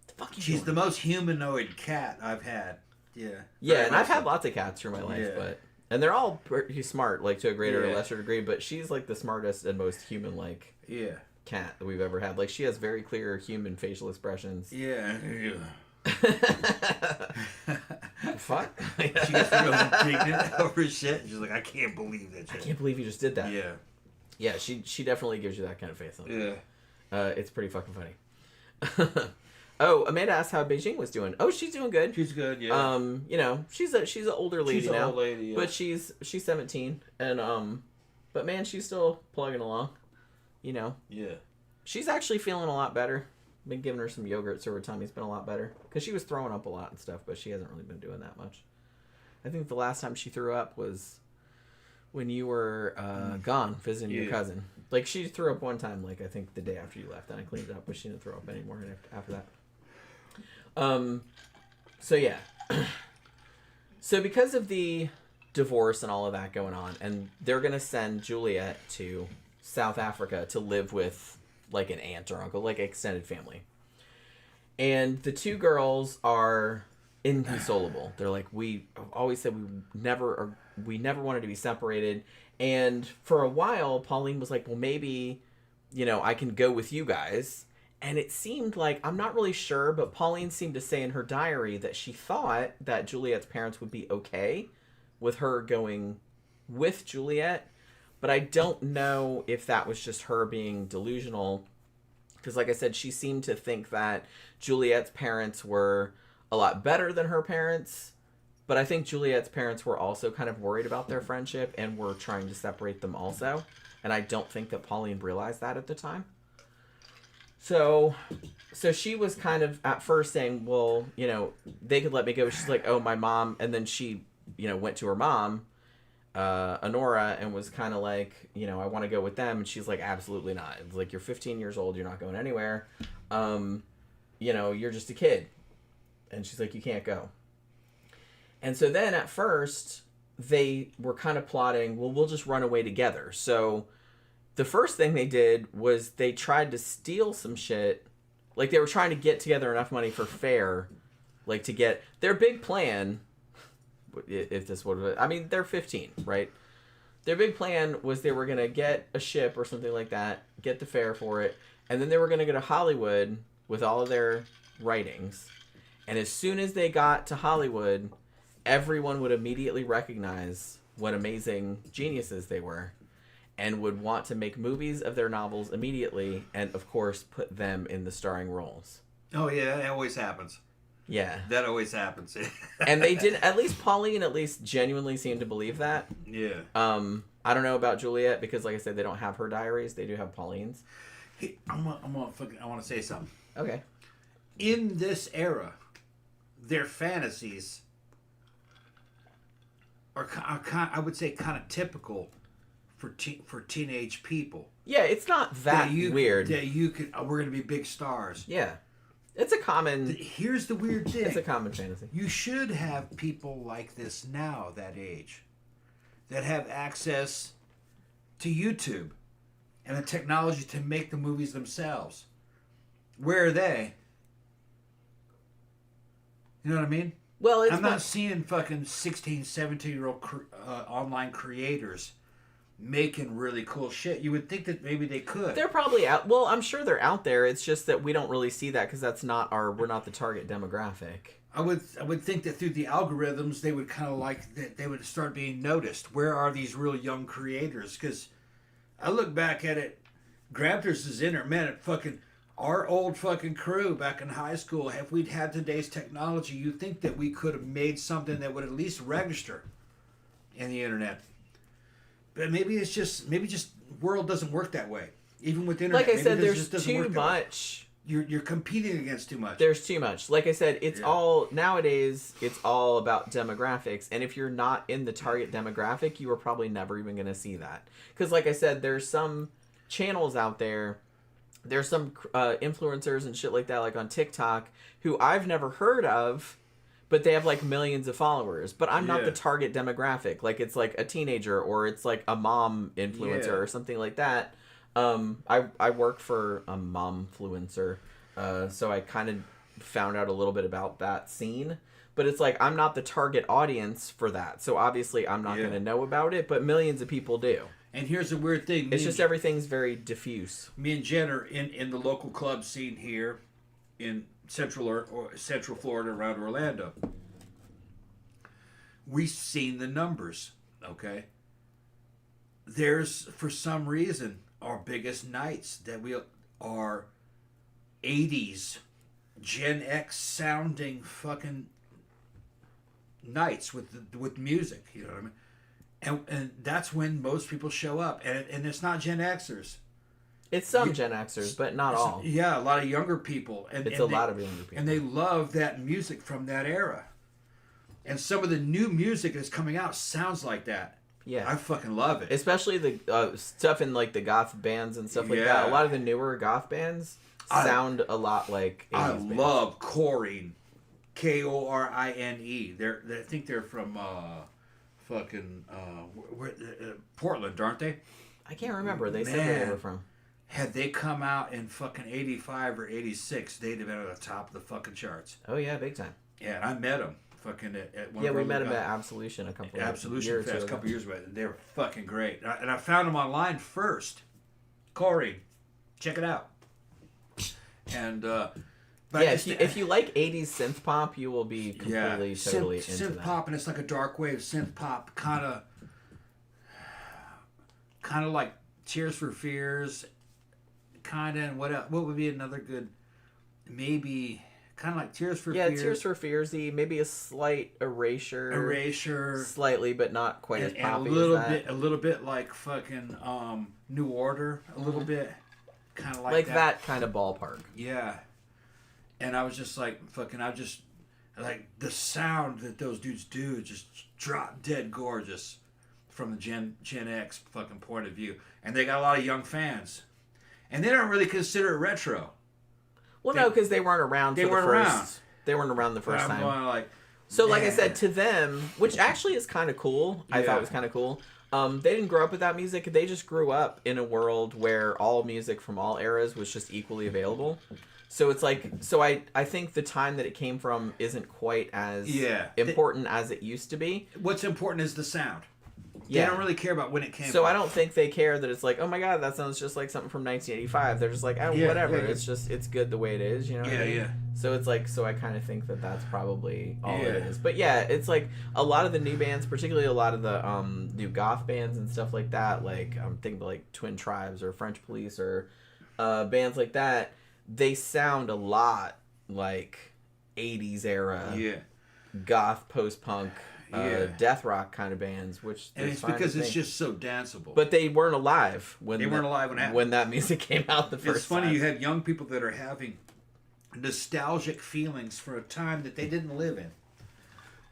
Speaker 3: "The fuck you
Speaker 4: She's
Speaker 3: doing?"
Speaker 4: the most humanoid cat I've had. Yeah.
Speaker 3: Yeah, and I've had lots of cats through my life, and they're all pretty smart, like to a greater or lesser degree. But she's like the smartest and most human-like cat that we've ever had. Like she has very clear human facial expressions.
Speaker 4: Yeah.
Speaker 3: Fuck.
Speaker 4: She gets real indignant over shit. She's like, "I can't believe that shit.
Speaker 3: I can't believe you just did that."
Speaker 4: Yeah.
Speaker 3: Yeah, she definitely gives you that kind of face.
Speaker 4: Yeah.
Speaker 3: It's pretty fucking funny. Oh, Amanda asked how Beijing was doing. Oh, she's doing good.
Speaker 4: She's good, yeah.
Speaker 3: She's an older lady now.
Speaker 4: Old lady, yeah.
Speaker 3: But she's 17 and but man, she's still plugging along. You know.
Speaker 4: Yeah.
Speaker 3: She's actually feeling a lot better. Been giving her some yogurt so her tummy's been a lot better. Because she was throwing up a lot and stuff, but she hasn't really been doing that much. I think the last time she threw up was when you were gone visiting your cousin. Like, she threw up one time, like, I think the day after you left, and I cleaned it up, but she didn't throw up anymore after that. So, yeah. So, because of the divorce and all of that going on, and they're going to send Juliet to South Africa to live with like an aunt or uncle, like extended family. And the two girls are inconsolable. They're like, we always said we never wanted to be separated. And for a while, Pauline was like, well, maybe, I can go with you guys. And it seemed like, I'm not really sure, but Pauline seemed to say in her diary that she thought that Juliet's parents would be okay with her going with Juliet. But I don't know if that was just her being delusional. Because like I said, she seemed to think that Juliet's parents were a lot better than her parents. But I think Juliet's parents were also kind of worried about their friendship and were trying to separate them also. And I don't think that Pauline realized that at the time. So she was kind of at first saying, well, they could let me go. She's like, oh, my mom. And then she, went to her mom. Honorah, and was kind of like, I want to go with them, and she's like, absolutely not. It's like, you're 15 years old, you're not going anywhere. You're just a kid. And she's like, you can't go. And so then at first, they were kind of plotting, well, we'll just run away together. So the first thing they did was they tried to steal some shit. Like, they were trying to get together enough money for fare, like, to get their big plan. If this would, I mean, they're 15, right? Their big plan was they were going to get a ship or something like that, get the fare for it, and then they were going to go to Hollywood with all of their writings. And as soon as they got to Hollywood, everyone would immediately recognize what amazing geniuses they were and would want to make movies of their novels immediately and, of course, put them in the starring roles.
Speaker 4: Oh, yeah, that always happens.
Speaker 3: Yeah.
Speaker 4: That always happens.
Speaker 3: And they didn't, at least Pauline genuinely seemed to believe that.
Speaker 4: Yeah.
Speaker 3: I don't know about Juliet because, like I said, they don't have her diaries. They do have Pauline's.
Speaker 4: Hey, I want to say something.
Speaker 3: Okay.
Speaker 4: In this era, their fantasies are I would say kind of typical for teenage people.
Speaker 3: Yeah, it's not that weird.
Speaker 4: That you could, we're going to be big stars.
Speaker 3: Yeah. It's a common...
Speaker 4: Here's the weird thing.
Speaker 3: It's a common fantasy.
Speaker 4: You should have people like this now, that age, that have access to YouTube and the technology to make the movies themselves. Where are they? You know what I mean?
Speaker 3: Well,
Speaker 4: I'm not seeing fucking 16, 17-year-old online creators making really cool shit. You would think that maybe they could.
Speaker 3: They're probably out. Well, I'm sure they're out there. It's just that we don't really see that because we're not the target demographic.
Speaker 4: I would think that through the algorithms, they would kind of like that they would start being noticed. Where are these real young creators? Because I look back at it, Grabters is in there, man. Fucking our old fucking crew back in high school. If we'd had today's technology, you think that we could have made something that would at least register in the internet. But maybe just world doesn't work that way. Even with internet,
Speaker 3: like I said, there's too much.
Speaker 4: You're competing against too much.
Speaker 3: There's too much. Like I said, it's all nowadays. It's all about demographics, and if you're not in the target demographic, you are probably never even going to see that. Because, like I said, there's some channels out there. There's some influencers and shit like that, like on TikTok, who I've never heard of. But they have like millions of followers. But I'm not the target demographic. Like it's like a teenager or it's like a mom influencer or something like that. I work for a momfluencer. So I kind of found out a little bit about that scene. But it's like I'm not the target audience for that. So obviously I'm not going to know about it. But millions of people do.
Speaker 4: And here's the weird thing.
Speaker 3: It's just everything's very diffuse.
Speaker 4: Me and Jen are in the local club scene here in Central Florida around Orlando. We've seen the numbers, okay? There's, for some reason, our biggest nights that we are 80s Gen X sounding fucking nights with music, you know what I mean? And that's when most people show up. And it's not Gen Xers.
Speaker 3: It's some Gen Xers, but not all.
Speaker 4: Yeah, a lot of younger people.
Speaker 3: It's a lot of younger people.
Speaker 4: And they love that music from that era. And some of the new music that's coming out sounds like that.
Speaker 3: Yeah.
Speaker 4: I fucking love it.
Speaker 3: Especially the stuff in like the goth bands and stuff like that. A lot of the newer goth bands sound a lot like 80s bands.
Speaker 4: Love Korine. Korine. I think they're from Portland, aren't they?
Speaker 3: I can't remember. They said where they were from.
Speaker 4: Had they come out in fucking 85 or 86, they'd have been at the top of the fucking charts.
Speaker 3: Oh, yeah, big time.
Speaker 4: Yeah, and I met them fucking at one
Speaker 3: of we met them at Absolution
Speaker 4: Absolution Fest a couple years ago. They were fucking great. And I found them online first. Corey, check it out. And,
Speaker 3: but yeah, if you like 80s synth pop, you will be totally into
Speaker 4: synth
Speaker 3: that.
Speaker 4: Pop, and it's like a dark wave synth pop, kind of like Tears for Fears, kind of. And what would be another good? Maybe kind of like Tears for Fears.
Speaker 3: Yeah, Tears for Fearsy. Maybe a slight erasure. Slightly, but not quite as poppy as that.
Speaker 4: A little bit like fucking New Order. A little bit, kind of
Speaker 3: like that kind of ballpark.
Speaker 4: Yeah. And I was just like, like the sound that those dudes do, just drop dead gorgeous from the Gen X fucking point of view. And they got a lot of young fans. And they don't really consider it retro.
Speaker 3: Well, no, because they weren't around They weren't around the first time.
Speaker 4: I'm going like,
Speaker 3: So, like I
Speaker 4: Man.
Speaker 3: said, to them, which actually is kind of cool. I thought it was kind of cool. They didn't grow up with that music. They just grew up in a world where all music from all eras was just equally available. So it's like, I think the time that it came from isn't quite as important as it used to be.
Speaker 4: What's important is the sound.
Speaker 3: Yeah.
Speaker 4: They don't really care about when it came from.
Speaker 3: So I don't think they care that it's like, oh my god, that sounds just like something from 1985. They're just like, oh, whatever. It's just, it's good the way it is, you know?
Speaker 4: Yeah.
Speaker 3: So it's like, so I kind of think that that's probably all it is. But yeah, it's like a lot of the new bands, particularly a lot of the new goth bands and stuff like that, like I'm thinking of like Twin Tribes or French Police or bands like that, they sound a lot like 80s era goth post-punk death rock kind of bands, which
Speaker 4: and it's because it's just so danceable.
Speaker 3: But they weren't alive when
Speaker 4: when
Speaker 3: that music came out the first time.
Speaker 4: It's funny, you have young people that are having nostalgic feelings for a time that they didn't live in.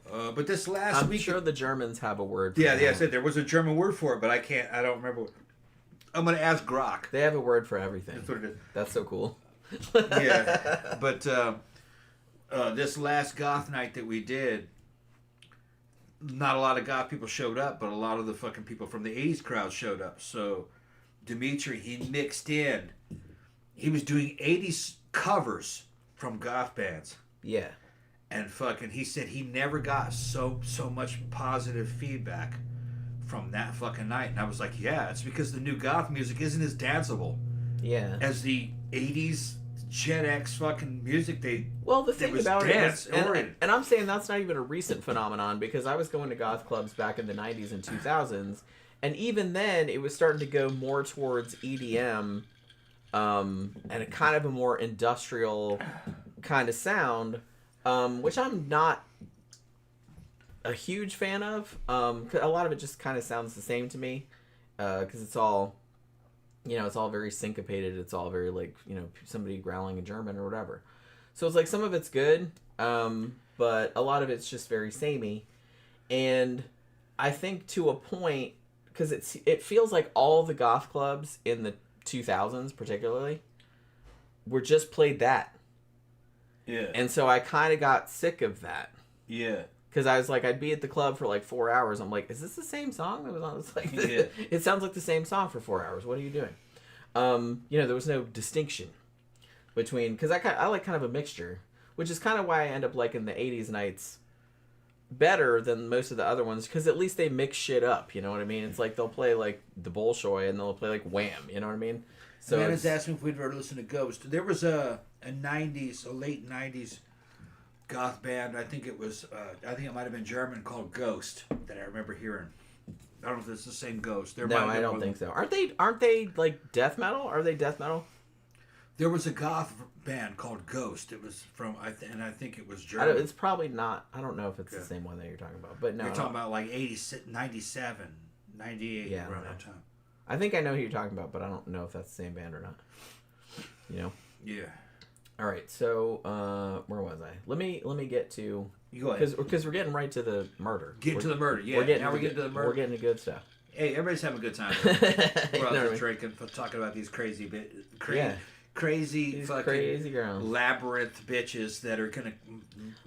Speaker 4: But this last week,
Speaker 3: I'm sure the Germans have a word for
Speaker 4: that.
Speaker 3: that.
Speaker 4: I said there was a German word for it, but I don't remember. I'm going to ask Grok.
Speaker 3: They have a word for everything.
Speaker 4: That's what it is.
Speaker 3: That's so cool.
Speaker 4: But this last goth night that we did, not a lot of goth people showed up, but a lot of the fucking people from the 80s crowd showed up. So Dimitri, he mixed in. He was doing 80s covers from goth bands.
Speaker 3: Yeah.
Speaker 4: And fucking, he said he never got so much positive feedback from that fucking night. And I was like, yeah, it's because the new goth music isn't as danceable.
Speaker 3: Yeah.
Speaker 4: As the 80s Gen X fucking music.
Speaker 3: The thing about it is, and I'm saying that's not even a recent phenomenon, because I was going to goth clubs back in the 90s and 2000s, and even then it was starting to go more towards EDM, and a kind of a more industrial kind of sound, which I'm not a huge fan of. A lot of it just kind of sounds the same to me, because it's all, it's all very syncopated. It's all very like, somebody growling in German or whatever. So it's like some of it's good, but a lot of it's just very samey. And I think to a point, because it feels like all the goth clubs in the 2000s particularly were just played that.
Speaker 4: Yeah.
Speaker 3: And so I kind of got sick of that.
Speaker 4: Yeah.
Speaker 3: Because I was like, I'd be at the club for like 4 hours. I'm like, is this the same song that was on? It's like, it sounds like the same song for 4 hours. What are you doing? There was no distinction between, because I like kind of a mixture, which is kind of why I end up liking the 80s nights better than most of the other ones, because at least they mix shit up, you know what I mean? It's like they'll play like the Bolshoi and they'll play like Wham, you know what I mean? So
Speaker 4: man is asking if we'd ever listen to Ghost. There was a late 90s goth band, I think it might have been German, called Ghost, that I remember hearing. I don't know if it's the same Ghost.
Speaker 3: No, I don't think so. Aren't they like death metal? Are they death metal?
Speaker 4: There was a goth band called Ghost. It was from, and I think it was German.
Speaker 3: It's probably not. I don't know if it's the same one that you're talking about. But no.
Speaker 4: You're talking about like 97, 98, around that time.
Speaker 3: I think I know who you're talking about, but I don't know if that's the same band or not.
Speaker 4: Yeah.
Speaker 3: All right, so where was I? Let me get to,
Speaker 4: you go ahead,
Speaker 3: because we're getting right to the murder.
Speaker 4: We're getting to the murder.
Speaker 3: We're getting to good stuff.
Speaker 4: Hey, everybody's having a good time. We're out there drinking, talking about these crazy crazy fucking
Speaker 3: girls,
Speaker 4: labyrinth bitches that are gonna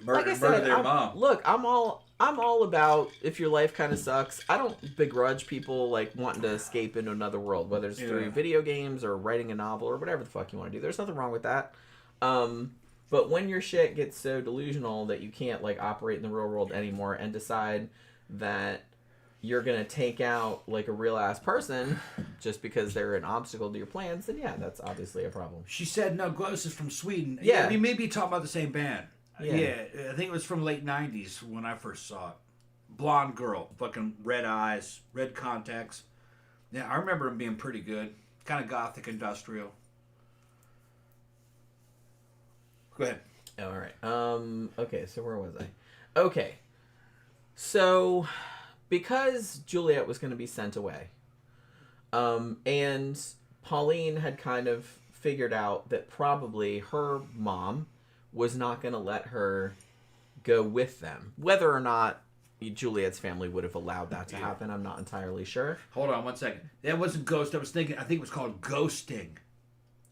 Speaker 4: murder their mom.
Speaker 3: Look, I'm all about, if your life kind of sucks, I don't begrudge people like wanting to escape into another world, whether it's through video games or writing a novel or whatever the fuck you want to do. There's nothing wrong with that. But when your shit gets so delusional that you can't like operate in the real world anymore and decide that you're gonna take out like a real ass person just because they're an obstacle to your plans, then yeah, that's obviously a problem.
Speaker 4: She said no, Ghost is from Sweden.
Speaker 3: Yeah.
Speaker 4: We may be talking about the same band.
Speaker 3: Yeah.
Speaker 4: I think it was from late 90s when I first saw it. Blonde girl, fucking red eyes, red contacts. Yeah, I remember them being pretty good. Kind of gothic industrial. Go ahead.
Speaker 3: All right. Okay, so where was I? Okay. So because Juliet was going to be sent away, and Pauline had kind of figured out that probably her mom was not going to let her go with them. Whether or not Juliet's family would have allowed that to happen, I'm not entirely sure.
Speaker 4: Hold on one second. That wasn't Ghost. I think it was called Ghosting.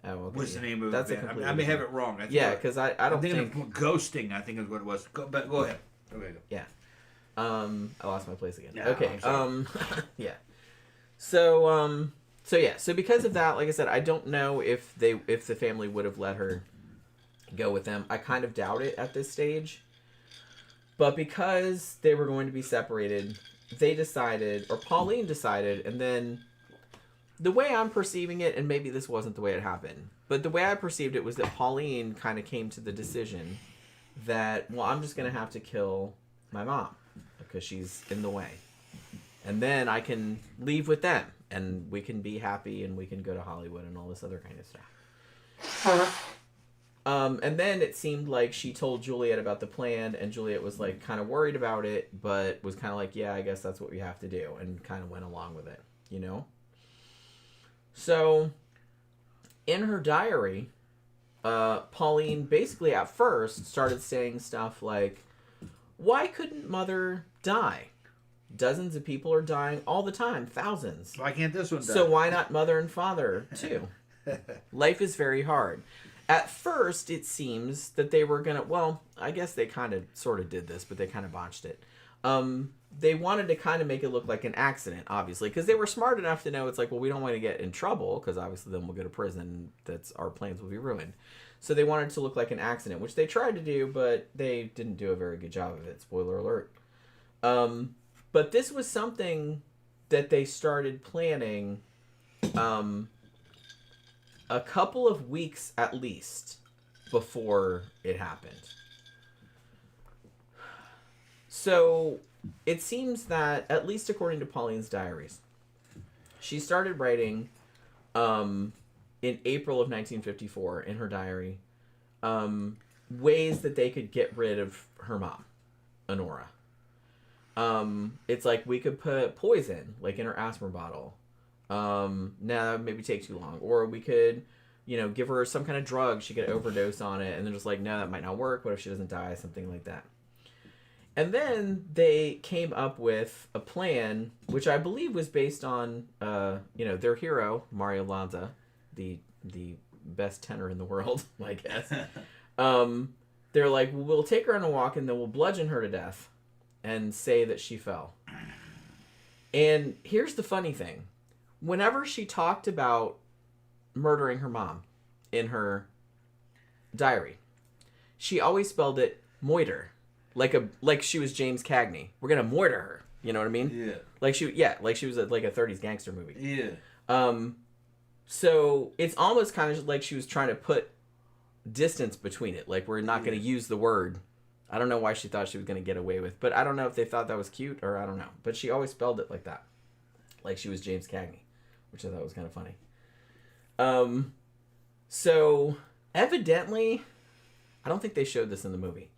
Speaker 3: Oh, okay.
Speaker 4: Was the name of
Speaker 3: That's
Speaker 4: it? I may have it wrong.
Speaker 3: Because I don't think
Speaker 4: Ghosting, I think is what it was. But go ahead. Okay.
Speaker 3: Yeah. I lost my place again.
Speaker 4: Yeah,
Speaker 3: okay.
Speaker 4: I'm
Speaker 3: Yeah. So so because of that, like I said, I don't know if the family would have let her go with them. I kind of doubt it at this stage. But because they were going to be separated, they decided, or Pauline decided, and then the way I'm perceiving it, and maybe this wasn't the way it happened, but the way I perceived it was that Pauline kind of came to the decision that, well, I'm just going to have to kill my mom because she's in the way. And then I can leave with them, and we can be happy, and we can go to Hollywood and all this other kind of stuff. And then it seemed like she told Juliet about the plan, and Juliet was like kind of worried about it, but was kind of like, yeah, I guess that's what we have to do, and kind of went along with it, you know? So, in her diary, Pauline basically at first started saying stuff like, why couldn't Mother die? Dozens of people are dying all the time, thousands.
Speaker 4: Why can't this one die?
Speaker 3: So why not Mother and Father, too? Life is very hard. At first, it seems that they were going to... Well, I guess they kind of sort of did this, but they kind of botched it. They wanted to kind of make it look like an accident, obviously, because they were smart enough to know it's like, well, we don't want to get in trouble, because obviously then we'll go to prison. Our plans will be ruined. So they wanted it to look like an accident, which they tried to do, but they didn't do a very good job of it. Spoiler alert. But this was something that they started planning... a couple of weeks at least before it happened. So it seems that, at least according to Pauline's diaries, she started writing in April of 1954 in her diary ways that they could get rid of her mom, Honorah. It's like we could put poison like in her asthma bottle. Now that would maybe take too long. Or we could, give her some kind of drug. She could overdose on it. And then just like, no, that might not work. What if she doesn't die? Something like that. And then they came up with a plan, which I believe was based on, their hero, Mario Lanza, the best tenor in the world, I guess. They're like, well, we'll take her on a walk and then we'll bludgeon her to death and say that she fell. And here's the funny thing. Whenever she talked about murdering her mom in her diary, she always spelled it moiter, like she was James Cagney. We're gonna moiter her. You know what I mean?
Speaker 2: Yeah.
Speaker 3: Like she was like a 30s gangster movie.
Speaker 2: Yeah.
Speaker 3: So it's almost kind of like she was trying to put distance between it. Like we're not gonna use the word. I don't know why she thought she was gonna get away with, but I don't know if they thought that was cute or I don't know. But she always spelled it like that, like she was James Cagney, which I thought was kind of funny. So evidently, I don't think they showed this in the movie,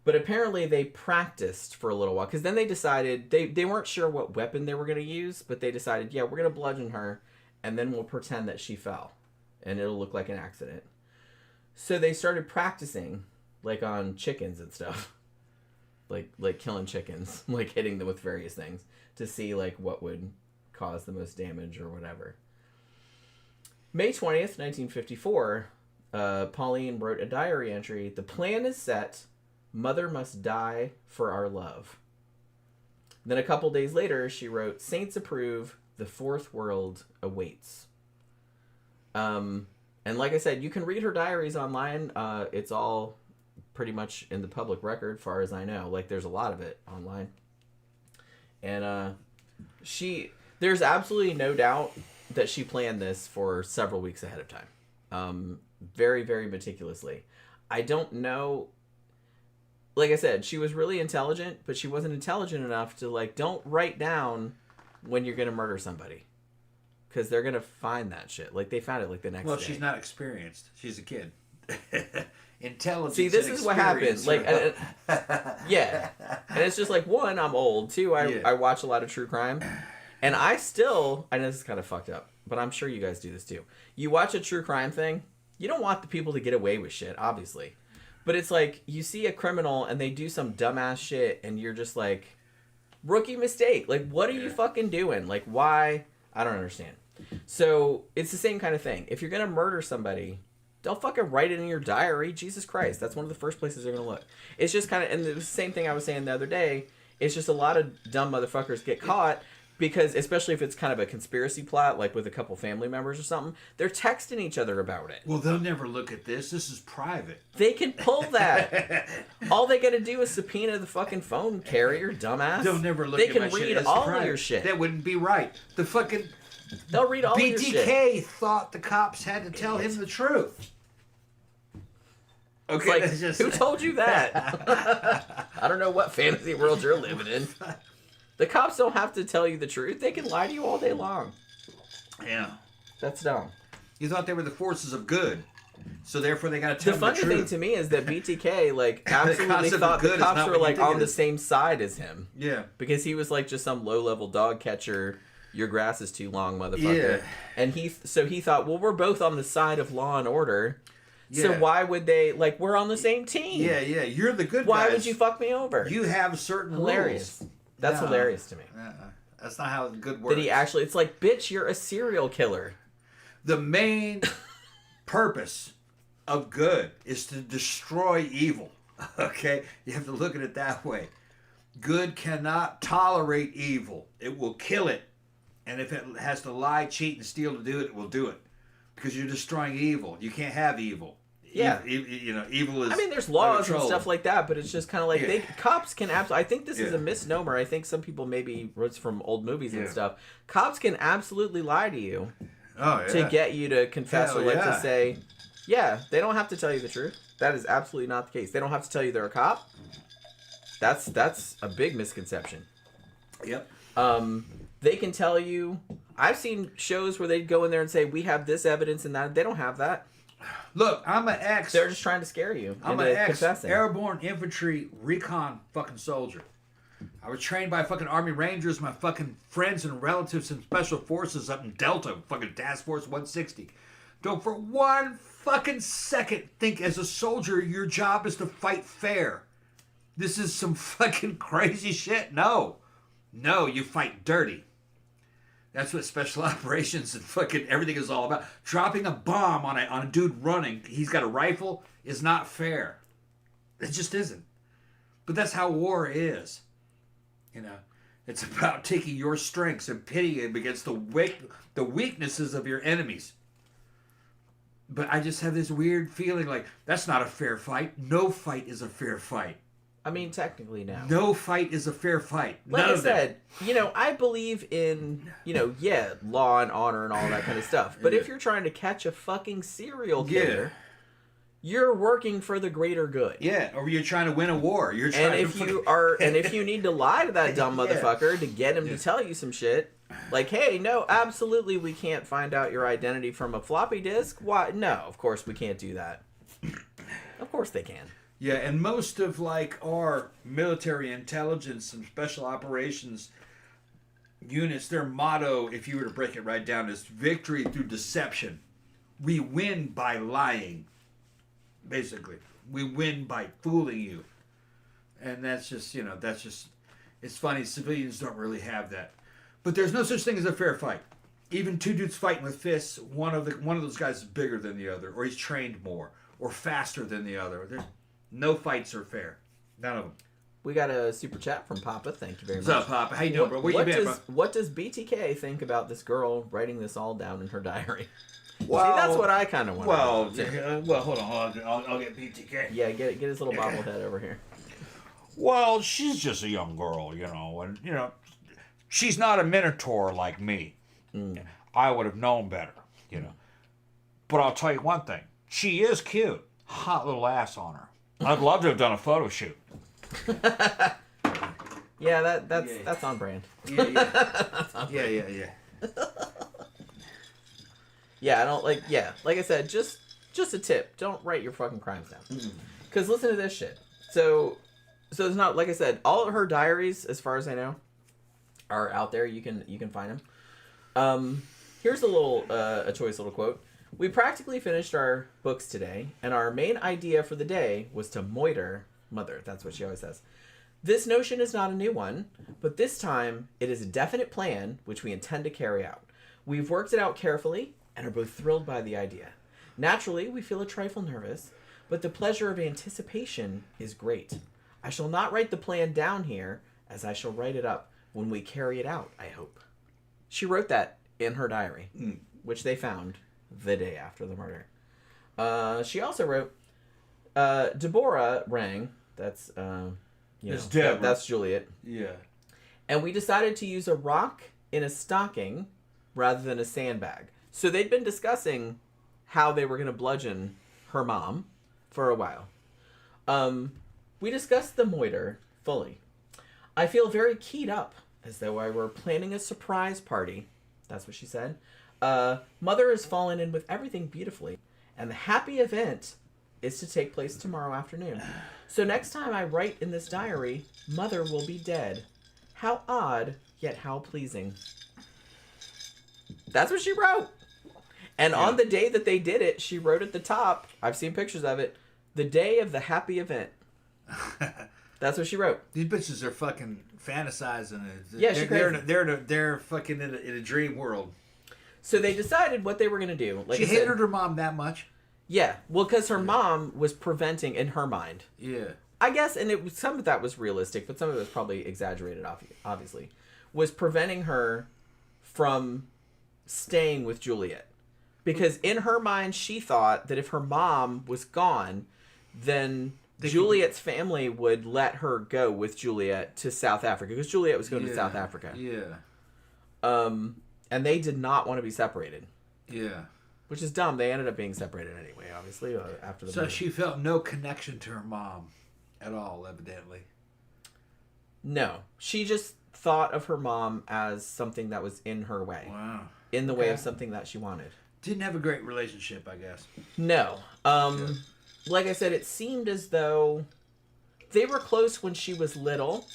Speaker 3: but apparently they practiced for a little while because then they decided they weren't sure what weapon they were going to use, but they decided, yeah, we're going to bludgeon her and then we'll pretend that she fell and it'll look like an accident. So they started practicing like on chickens and stuff, like killing chickens, like hitting them with various things to see like what would cause the most damage or whatever. May 20th, 1954, Pauline wrote a diary entry. The plan is set. Mother must die for our love. Then a couple days later, she wrote, Saints approve. The fourth world awaits. And like I said, you can read her diaries online. It's all pretty much in the public record, far as I know. Like, there's a lot of it online. And there's absolutely no doubt that she planned this for several weeks ahead of time. Very, very meticulously. I don't know. Like I said, she was really intelligent, but she wasn't intelligent enough to, like, don't write down when you're going to murder somebody. Because they're going to find that shit. Like, they found it, like, the next day.
Speaker 4: Well, she's not experienced. She's a kid. Intelligence.
Speaker 3: See, this is what happens. Like, yeah. And it's just like, one, I'm old. Two, I watch a lot of true crime. And I know this is kind of fucked up, but I'm sure you guys do this too. You watch a true crime thing, you don't want the people to get away with shit, obviously. But it's like, you see a criminal and they do some dumbass shit and you're just like, rookie mistake. Like, what are you fucking doing? Like, why? I don't understand. So, it's the same kind of thing. If you're going to murder somebody, They'll fucking write it in your diary. Jesus Christ. That's one of the first places they're going to look. It's just kind of, and the same thing I was saying the other day, it's just a lot of dumb motherfuckers get caught because, especially if it's kind of a conspiracy plot, like with a couple family members or something, they're texting each other about it.
Speaker 4: Well, they'll never look at this. This is private.
Speaker 3: They can pull that. All they got to do is subpoena the fucking phone carrier, dumbass.
Speaker 4: They'll never look
Speaker 3: they
Speaker 4: at
Speaker 3: can
Speaker 4: my shit.
Speaker 3: read
Speaker 4: It's
Speaker 3: all
Speaker 4: private.
Speaker 3: of your shit.
Speaker 4: That wouldn't be right. The fucking
Speaker 3: They'll read all of your shit.
Speaker 4: BTK thought the cops had to tell him the truth. Okay,
Speaker 3: Like,
Speaker 4: that's just...
Speaker 3: who told you that? I don't know what fantasy world you're living in. The cops don't have to tell you the truth. They can lie to you all day long.
Speaker 4: Yeah.
Speaker 3: That's dumb.
Speaker 4: You thought they were the forces of good, so therefore they got to tell
Speaker 3: The
Speaker 4: them the
Speaker 3: funny
Speaker 4: truth.
Speaker 3: thing to me is that BTK, like, absolutely
Speaker 4: concept of
Speaker 3: thought
Speaker 4: good
Speaker 3: the
Speaker 4: is
Speaker 3: cops
Speaker 4: not
Speaker 3: were,
Speaker 4: what you
Speaker 3: like,
Speaker 4: think
Speaker 3: on
Speaker 4: it
Speaker 3: the
Speaker 4: is.
Speaker 3: same side as him.
Speaker 4: Yeah.
Speaker 3: Because he was, like, just some low-level dog catcher, your grass is too long, motherfucker.
Speaker 4: Yeah.
Speaker 3: And he thought, well, we're both on the side of law and order. So
Speaker 4: Yeah.
Speaker 3: why would they, like, we're on the same team.
Speaker 4: Yeah, you're the good
Speaker 3: Why
Speaker 4: guys.
Speaker 3: would you fuck me over?
Speaker 4: You have certain
Speaker 3: Hilarious.
Speaker 4: rules.
Speaker 3: That's
Speaker 4: No.
Speaker 3: hilarious to me.
Speaker 4: That's not how good works.
Speaker 3: That he actually, it's like, bitch, you're a serial killer.
Speaker 4: The main purpose of good is to destroy evil. Okay? You have to look at it that way. Good cannot tolerate evil. It will kill it. And if it has to lie, cheat, and steal to do it, it will do it. Because you're destroying evil. You can't have evil.
Speaker 3: Yeah.
Speaker 4: Evil is...
Speaker 3: I mean, there's
Speaker 4: under
Speaker 3: laws and
Speaker 4: control.
Speaker 3: stuff like that, but it's just kind of like
Speaker 4: Yeah.
Speaker 3: cops can absolutely. I think this is
Speaker 4: Yeah.
Speaker 3: a misnomer. I think some people maybe it's from old movies and
Speaker 4: Yeah.
Speaker 3: stuff. Cops can absolutely lie to you
Speaker 4: Oh, yeah.
Speaker 3: to get you to confess
Speaker 4: Hell
Speaker 3: or like
Speaker 4: yeah.
Speaker 3: to say, yeah, they don't have to tell you the truth. That is absolutely not the case. They don't have to tell you they're a cop. That's a big misconception.
Speaker 4: Yep.
Speaker 3: They can tell you. I've seen shows where they'd go in there and say, we have this evidence and that. They don't have that.
Speaker 4: Look, I'm an ex...
Speaker 3: They're just trying to scare you
Speaker 4: I'm
Speaker 3: into
Speaker 4: an
Speaker 3: confessing.
Speaker 4: ex-airborne infantry recon fucking soldier. I was trained by fucking Army Rangers, my fucking friends and relatives in Special Forces up in Delta, fucking Task Force 160. Don't for one fucking second think as a soldier your job is to fight fair. This is some fucking crazy shit. No, you fight dirty. That's what special operations and fucking everything is all about. Dropping a bomb on a dude running, he's got a rifle, is not fair. It just isn't. But that's how war is. You know, it's about taking your strengths and pitting them against the weaknesses of your enemies. But I just have this weird feeling like that's not a fair fight. No fight is a fair fight.
Speaker 3: I mean, technically now.
Speaker 4: No fight is a fair fight.
Speaker 3: Like
Speaker 4: None
Speaker 3: I
Speaker 4: of them.
Speaker 3: said, I believe in, law and honor and all that kind of stuff. But if you're trying to catch a fucking serial killer, you're working for the greater good.
Speaker 4: Yeah, or you're trying to win a war. You're trying
Speaker 3: And if if you need to lie to that dumb motherfucker to get him to tell you some shit, like, hey, no, absolutely we can't find out your identity from a floppy disk. Why? No, of course we can't do that. Of course they can.
Speaker 4: Yeah, and most of our military intelligence and special operations units, their motto, if you were to break it right down, is victory through deception. We win by lying, basically. We win by fooling you. And that's just, it's funny, civilians don't really have that. But there's no such thing as a fair fight. Even two dudes fighting with fists, one of those guys is bigger than the other, or he's trained more, or faster than the other. No fights are fair. None of them.
Speaker 3: We got a super chat from Papa. Thank you very much.
Speaker 4: What's up, Papa? How you doing, bro? Where you been, bro?
Speaker 3: What does BTK think about this girl writing this all down in her diary?
Speaker 4: Well,
Speaker 3: See, that's what I kind of want.
Speaker 4: Hold on. I'll get BTK.
Speaker 3: Yeah, get his little bobblehead over here.
Speaker 1: Well, she's just a young girl, and, she's not a minotaur like me. I would have known better, But I'll tell you one thing. She is cute. Hot little ass on her. I'd love to have done a photo shoot.
Speaker 3: Yeah, that's on brand.
Speaker 4: Yeah.
Speaker 3: Yeah, I don't like I said, just a tip. Don't write your fucking crimes down. Because listen to this shit. So it's not, like I said, all of her diaries, as far as I know, are out there. You can find them. Here's a choice little quote. We practically finished our books today, and our main idea for the day was to moiter mother. That's what she always says. This notion is not a new one, but this time it is a definite plan which we intend to carry out. We've worked it out carefully and are both thrilled by the idea. Naturally, we feel a trifle nervous, but the pleasure of anticipation is great. I shall not write the plan down here, as I shall write it up when we carry it out, I hope. She wrote that in her diary, which they found the day after the murder. She also wrote, Deborah rang. That's,
Speaker 1: It's Deborah.
Speaker 3: that's Juliet.
Speaker 1: Yeah.
Speaker 3: And we decided to use a rock in a stocking rather than a sandbag. So they'd been discussing how they were going to bludgeon her mom for a while. We discussed the moiter fully. I feel very keyed up, as though I were planning a surprise party. That's what she said. Mother has fallen in with everything beautifully, and the happy event is to take place tomorrow afternoon. So next time I write in this diary, Mother will be dead. How odd, yet how pleasing. That's what she wrote. And on the day that they did it, she wrote at the top, I've seen pictures of it, the day of the happy event. That's what she wrote.
Speaker 4: These bitches are fucking fantasizing.
Speaker 3: Yeah,
Speaker 4: they're fucking in a dream world.
Speaker 3: So they decided what they were going to do. Like
Speaker 4: She
Speaker 3: I said,
Speaker 4: hated her mom that much.
Speaker 3: Yeah, well, because her mom was preventing, in her mind,
Speaker 4: Yeah.
Speaker 3: I guess, and it was, some of that was realistic, but some of it was probably exaggerated, obviously, was preventing her from staying with Juliet. Because in her mind, she thought that if her mom was gone, then Juliet's family would let her go with Juliet to South Africa. Because Juliet was going to South Africa.
Speaker 4: Yeah.
Speaker 3: And they did not want to be separated.
Speaker 4: Yeah.
Speaker 3: Which is dumb. They ended up being separated anyway, obviously, after the
Speaker 4: So
Speaker 3: murder.
Speaker 4: she felt no connection to her mom at all, evidently.
Speaker 3: No. She just thought of her mom as something that was in her way.
Speaker 4: Wow.
Speaker 3: In the way of something that she wanted.
Speaker 4: Didn't have a great relationship, I guess.
Speaker 3: No. Like I said, it seemed as though they were close when she was little.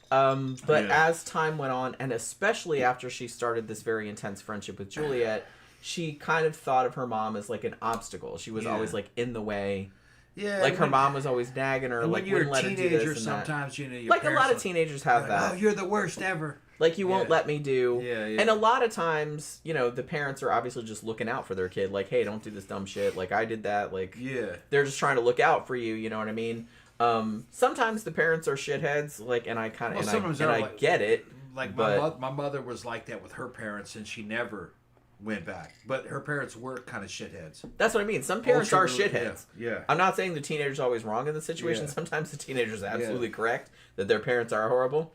Speaker 3: But as time went on, and especially after she started this very intense friendship with Juliet, she kind of thought of her mom as like an obstacle. She was always like in the way.
Speaker 4: Yeah.
Speaker 3: Like her mom was always nagging her, like
Speaker 4: when you're
Speaker 3: wouldn't
Speaker 4: a
Speaker 3: let her do
Speaker 4: teenager,
Speaker 3: this and that.
Speaker 4: sometimes your
Speaker 3: Like a lot of
Speaker 4: parents
Speaker 3: teenagers have
Speaker 4: like,
Speaker 3: that.
Speaker 4: Oh, you're the worst ever.
Speaker 3: Like, you won't let me do...
Speaker 4: Yeah.
Speaker 3: And a lot of times, you know, the parents are obviously just looking out for their kid. Like, hey, don't do this dumb shit. Like, I did that. Like, they're just trying to look out for you. You know what I mean? Sometimes the parents are shitheads. Like, and I kind of... I get it.
Speaker 4: Like,
Speaker 3: but...
Speaker 4: my mother was like that with her parents, and she never went back. But her parents were kind of shitheads.
Speaker 3: That's what I mean. Some parents are shitheads.
Speaker 4: Yeah.
Speaker 3: I'm not saying the teenager's always wrong in the situation.
Speaker 4: Yeah.
Speaker 3: Sometimes the teenager's absolutely correct that their parents are horrible.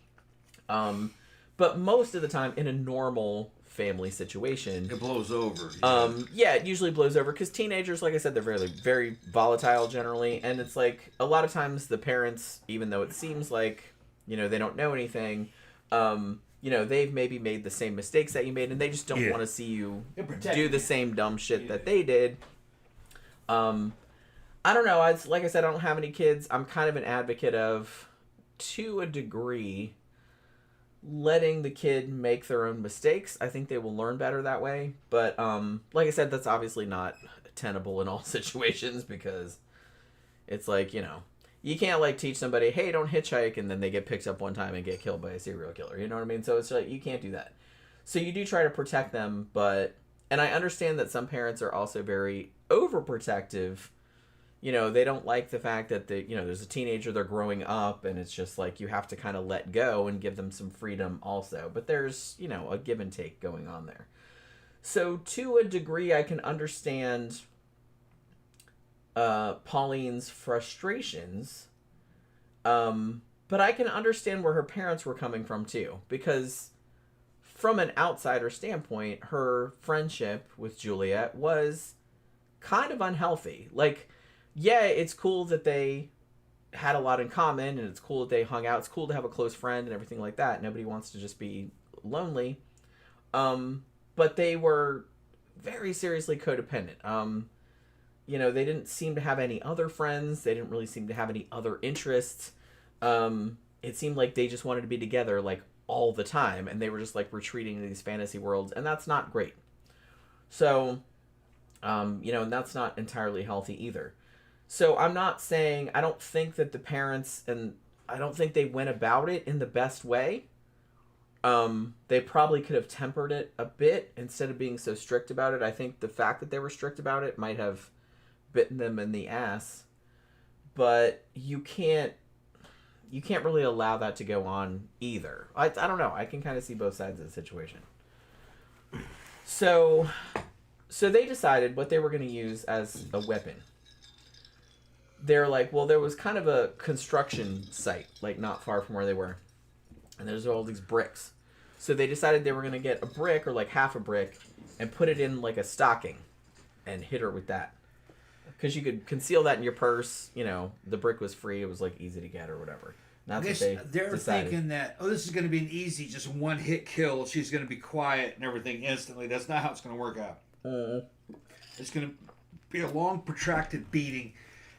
Speaker 3: But most of the time, in a normal family situation,
Speaker 4: it blows over.
Speaker 3: Yeah, it usually blows over because teenagers, like I said, they're very, very volatile generally, and it's like a lot of times the parents, even though it seems like, you know, they don't know anything, you know, they've maybe made the same mistakes that you made, and they just don't want to see you do the same dumb shit that they did. I don't know. Like I said, I don't have any kids. I'm kind of an advocate of, to a degree, letting the kid make their own mistakes. I think they will learn better that way. But like I said, that's obviously not tenable in all situations because it's like, you know, you can't like teach somebody, hey, don't hitchhike, and then they get picked up one time and get killed by a serial killer. You know what I mean? So it's like, you can't do that. So you do try to protect them, but... And I understand that some parents are also very overprotective. You know, they don't like the fact that there's a teenager, they're growing up, and it's just like you have to kind of let go and give them some freedom also. But there's, you know, a give and take going on there. So to a degree, I can understand Pauline's frustrations, but I can understand where her parents were coming from too, because from an outsider standpoint, her friendship with Juliet was kind of unhealthy. Like, yeah, it's cool that they had a lot in common, and it's cool that they hung out. It's cool to have a close friend and everything like that. Nobody wants to just be lonely. But they were very seriously codependent. You know, they didn't seem to have any other friends. They didn't really seem to have any other interests. It seemed like they just wanted to be together, like, all the time. And they were just, like, retreating to these fantasy worlds. And that's not great. So, you know, and that's not entirely healthy either. So I'm not saying, I don't think that the parents, and I don't think they went about it in the best way. They probably could have tempered it a bit instead of being so strict about it. I think the fact that they were strict about it might have bitten them in the ass. But you can't really allow that to go on either. I don't know. I can kind of see both sides of the situation. So they decided what they were going to use as a weapon. They're like, well, there was kind of a construction site, like not far from where they were. And there's all these bricks. So they decided they were going to get a brick or like half a brick and put it in like a stocking and hit her with that. Because you could conceal that in your purse. You know, the brick was free. It was like easy to get or whatever. And that's what
Speaker 4: they're
Speaker 3: decided.
Speaker 4: thinking that, oh, this is going to be an easy, just one hit kill. She's going to be quiet and everything instantly. That's not how it's going to work out. It's going to be a long, protracted beating,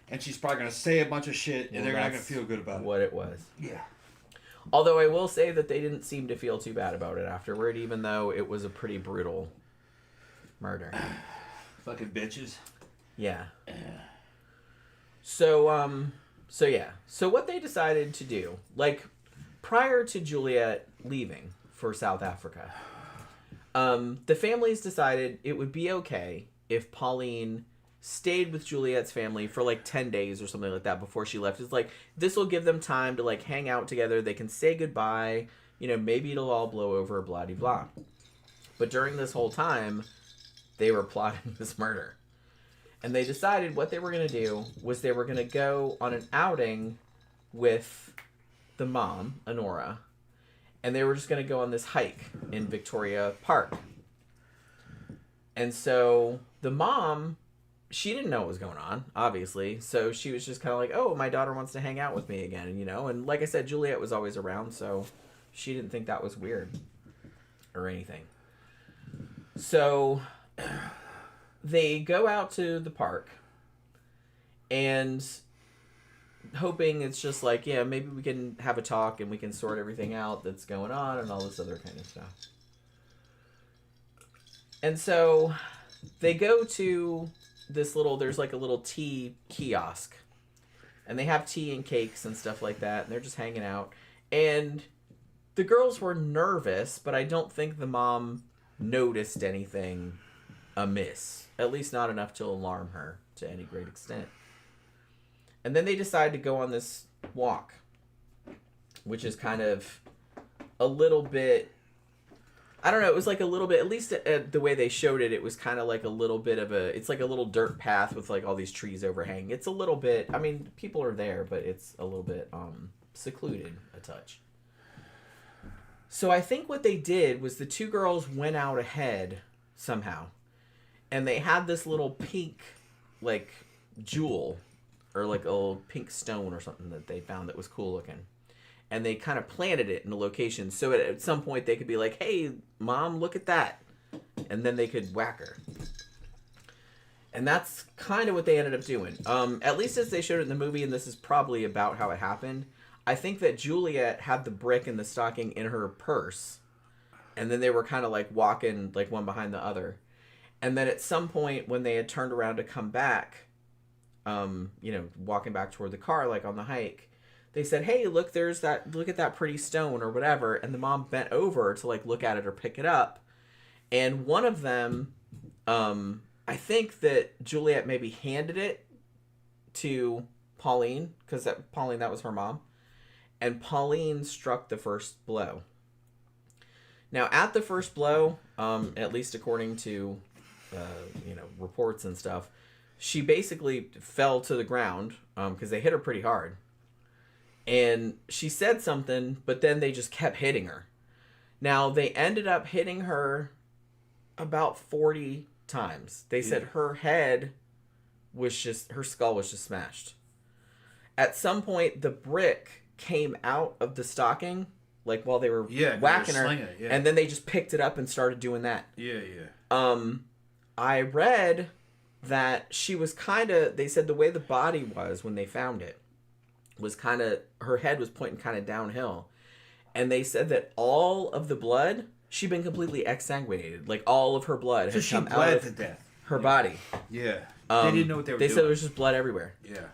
Speaker 4: and she's probably going to say a bunch of shit, and they're not going to feel good about it.
Speaker 3: What it was.
Speaker 4: Yeah.
Speaker 3: Although I will say that they didn't seem to feel too bad about it afterward, even though it was a pretty brutal murder.
Speaker 4: Fucking bitches.
Speaker 3: Yeah. So yeah. So what they decided to do, like, prior to Juliet leaving for South Africa, the families decided it would be okay if Pauline stayed with Juliet's family for like 10 days or something like that before she left. It's like, this will give them time to like hang out together. They can say goodbye. You know, maybe it'll all blow over, blah de blah. But during this whole time, they were plotting this murder. And they decided what they were going to do was they were going to go on an outing with the mom, Honorah. And they were just going to go on this hike in Victoria Park. And so the mom, she didn't know what was going on, obviously. So she was just kind of like, oh, my daughter wants to hang out with me again, you know. And like I said, Juliet was always around, so she didn't think that was weird or anything. So they go out to the park and hoping it's just like, yeah, maybe we can have a talk and we can sort everything out that's going on and all this other kind of stuff. And so they go to this little, there's like a little tea kiosk. And they have tea and cakes and stuff like that. And they're just hanging out. And the girls were nervous, but I don't think the mom noticed anything amiss. At least not enough to alarm her to any great extent. And then they decide to go on this walk, which is kind of a little bit, I don't know, it was like a little bit, at least the way they showed it, it was kind of like a little bit of a, it's like a little dirt path with like all these trees overhanging. It's a little bit, I mean, people are there, but it's a little bit secluded a touch. So I think what they did was the two girls went out ahead somehow. And they had this little pink, like, jewel, or like a little pink stone or something that they found that was cool looking. And they kind of planted it in a location so at some point they could be like, hey, Mom, look at that. And then they could whack her. And that's kind of what they ended up doing. At least as they showed it in the movie, and this is probably about how it happened, I think that Juliet had the brick and the stocking in her purse. And then they were kind of like walking like one behind the other. And then at some point when they had turned around to come back, walking back toward the car, like on the hike, they said, hey, look at that pretty stone or whatever. And the mom bent over to like look at it or pick it up. And one of them, I think that Juliet maybe handed it to Pauline, because that was her mom. And Pauline struck the first blow. Now, at the first blow, at least according to reports and stuff, she basically fell to the ground because they hit her pretty hard. And she said something, but then they just kept hitting her. Now, they ended up hitting her about 40 times. They said her skull was just smashed. At some point, the brick came out of the stocking, like while they were whacking her, and then they just picked it up and started doing that. I read that she was they said the way the body was when they found it was her head was pointing kind of downhill. And they said that all of the blood, she'd been completely exsanguinated. Like all of her blood had come out of her body.
Speaker 4: Yeah. They didn't know what they were doing.
Speaker 3: They said there was just blood everywhere.
Speaker 4: Yeah.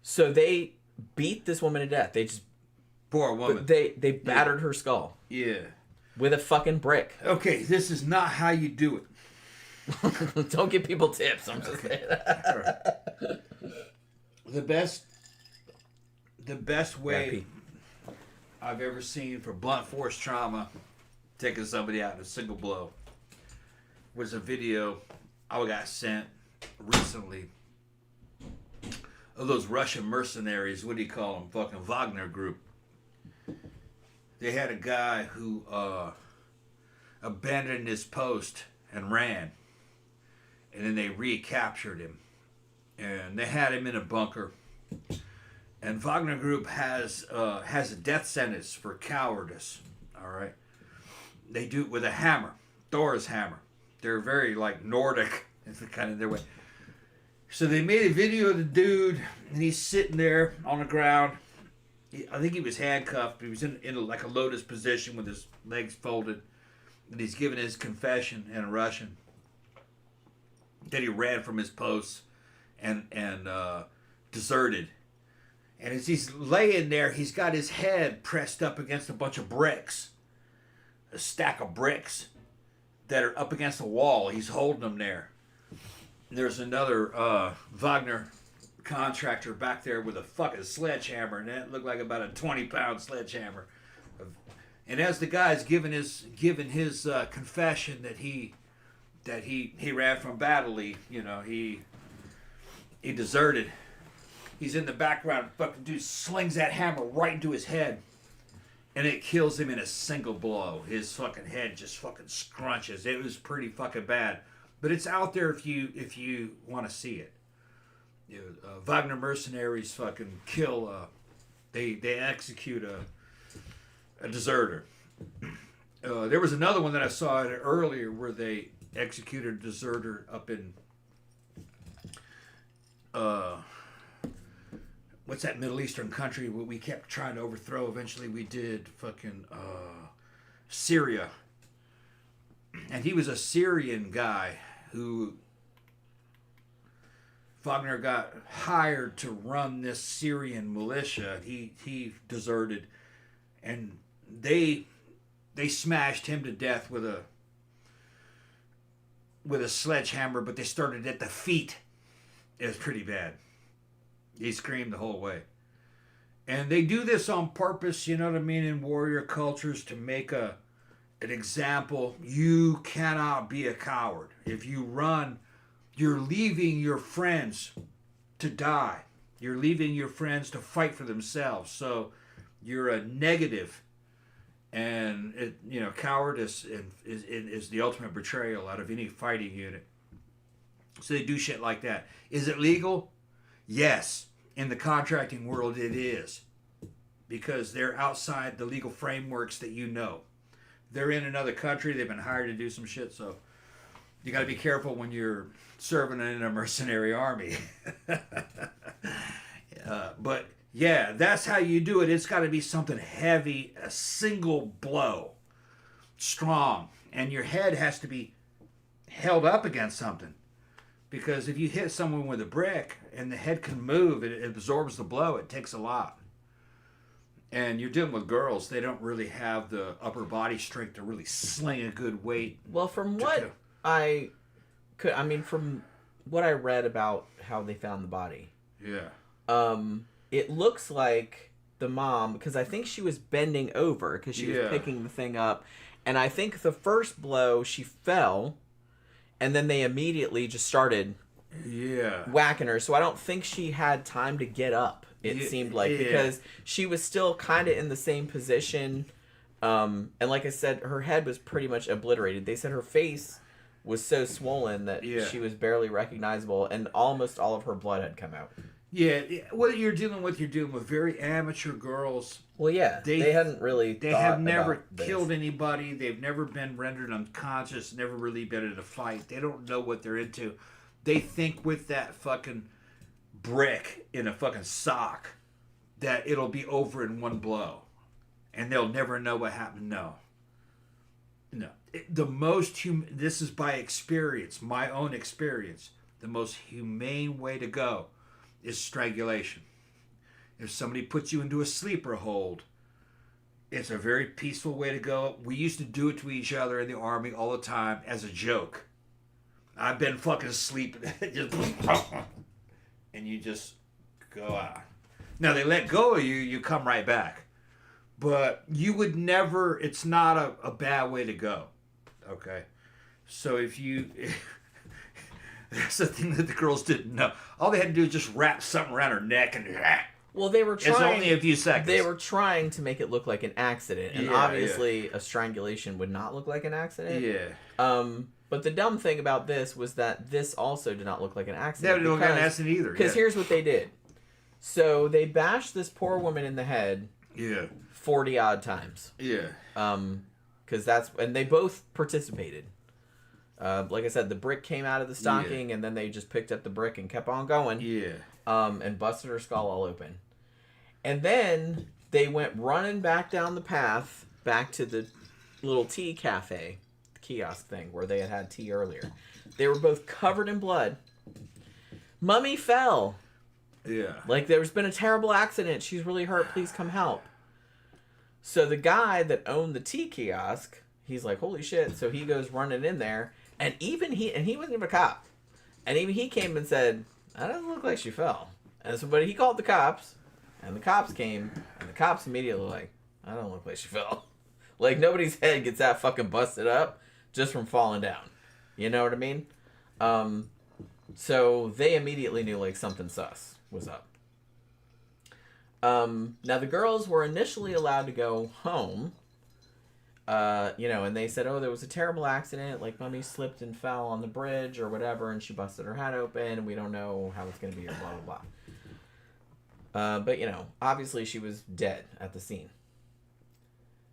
Speaker 3: So they beat this woman to death. They just
Speaker 4: Poor woman.
Speaker 3: But they battered her skull
Speaker 4: Yeah.
Speaker 3: with a fucking brick.
Speaker 4: Okay, this is not how you do it.
Speaker 3: Don't give people tips. I'm just saying.
Speaker 4: The best way I've ever seen for blunt force trauma, taking somebody out in a single blow, was a video I got sent recently of those Russian mercenaries. What do you call them? Fucking Wagner group. They had a guy who abandoned his post and ran, and then they recaptured him, and they had him in a bunker. And Wagner Group has a death sentence for cowardice. All right, they do it with a hammer, Thor's hammer. They're very like Nordic, it's kind of their way. So they made a video of the dude, and he's sitting there on the ground. I think he was handcuffed, but he was in like a lotus position with his legs folded, and he's giving his confession in Russian. That he ran from his posts and deserted. And as he's laying there, he's got his head pressed up against a bunch of bricks. A stack of bricks that are up against the wall. He's holding them there. And there's another Wagner contractor back there with a fucking sledgehammer, and that looked like about a 20-pound sledgehammer. And as the guy's giving his confession that he ran from battle, he deserted. He's in the background. Fucking dude slings that hammer right into his head, and it kills him in a single blow. His fucking head just fucking scrunches. It was pretty fucking bad, but it's out there if you want to see it. Wagner mercenaries fucking kill. They execute a deserter. There was another one that I saw earlier where they executed a deserter up in what's that Middle Eastern country we kept trying to overthrow? Eventually we did fucking Syria. And he was a Syrian guy who Wagner got hired to run this Syrian militia. He deserted, and they smashed him to death with a sledgehammer, but they started at the feet. It was pretty bad. He screamed the whole way. And they do this on purpose, you know what I mean, in warrior cultures, to make an example. You cannot be a coward. If you run, you're leaving your friends to die. You're leaving your friends to fight for themselves. So you're a negative. And cowardice is the ultimate betrayal out of any fighting unit. So they do shit like that. Is it legal? Yes. In the contracting world, it is. Because they're outside the legal frameworks that you know. They're in another country. They've been hired to do some shit. So you got to be careful when you're serving in a mercenary army. But yeah, that's how you do it. It's got to be something heavy, a single blow, strong. And your head has to be held up against something. Because if you hit someone with a brick and the head can move, it absorbs the blow. It takes a lot. And you're dealing with girls. They don't really have the upper body strength to really sling a good weight.
Speaker 3: Well, from what from what I read about how they found the body.
Speaker 4: Yeah.
Speaker 3: It looks like the mom, because I think she was bending over because she was picking the thing up. And I think the first blow, she fell. And then they immediately just started whacking her. So I don't think she had time to get up, it seemed like. Because she was still kind of in the same position. And like I said, her head was pretty much obliterated. They said her face was so swollen that she was barely recognizable. And almost all of her blood had come out.
Speaker 4: Yeah, what you're dealing with very amateur girls.
Speaker 3: Well, yeah, they hadn't really.
Speaker 4: They have never killed anybody. They've never been rendered unconscious. Never really been in a fight. They don't know what they're into. They think with that fucking brick in a fucking sock that it'll be over in one blow, and they'll never know what happened. No. This is by experience, my own experience. The most humane way to go is strangulation. If somebody puts you into a sleeper hold,
Speaker 1: It's a very peaceful way to go. We used to do it to each other in the Army all the time as a joke. I've been fucking asleep just and you just go out. Now they let go of you, you come right back. But you would never, it's not a bad way to go. Okay? So if you, that's the thing that the girls didn't know. All they had to do was just wrap something around her neck and
Speaker 3: Well, they were trying.
Speaker 1: it's only a few seconds.
Speaker 3: They were trying to make it look like an accident, and
Speaker 1: Yeah,
Speaker 3: obviously a strangulation would not look like an accident.
Speaker 1: Yeah.
Speaker 3: But the dumb thing about this was that this also did not look like an accident.
Speaker 1: That don't look like an accident either.
Speaker 3: Because here's what they did. So they bashed this poor woman in the head.
Speaker 1: Yeah.
Speaker 3: 40 odd times.
Speaker 1: Yeah.
Speaker 3: Because and they both participated. Like I said, the brick came out of the stocking, and then they just picked up the brick and kept on going.
Speaker 1: Yeah.
Speaker 3: And busted her skull all open. And then they went running back down the path, back to the little tea cafe, the kiosk thing, where they had tea earlier. They were both covered in blood. Mummy fell.
Speaker 1: Yeah.
Speaker 3: Like, there's been a terrible accident. She's really hurt. Please come help. So the guy that owned the tea kiosk, he's like, holy shit. So he goes running in there. And even he wasn't even a cop. And even he came and said, that doesn't look like she fell. And so, but he called the cops. And the cops came. And the cops immediately were like, I don't look like she fell. Like, nobody's head gets that fucking busted up just from falling down. You know what I mean? So they immediately knew, like, something sus was up. Now, the girls were initially allowed to go home. And they said, oh, there was a terrible accident. Like, Mummy slipped and fell on the bridge or whatever, and she busted her head open, and we don't know how it's going to be or blah, blah, blah. But, obviously she was dead at the scene.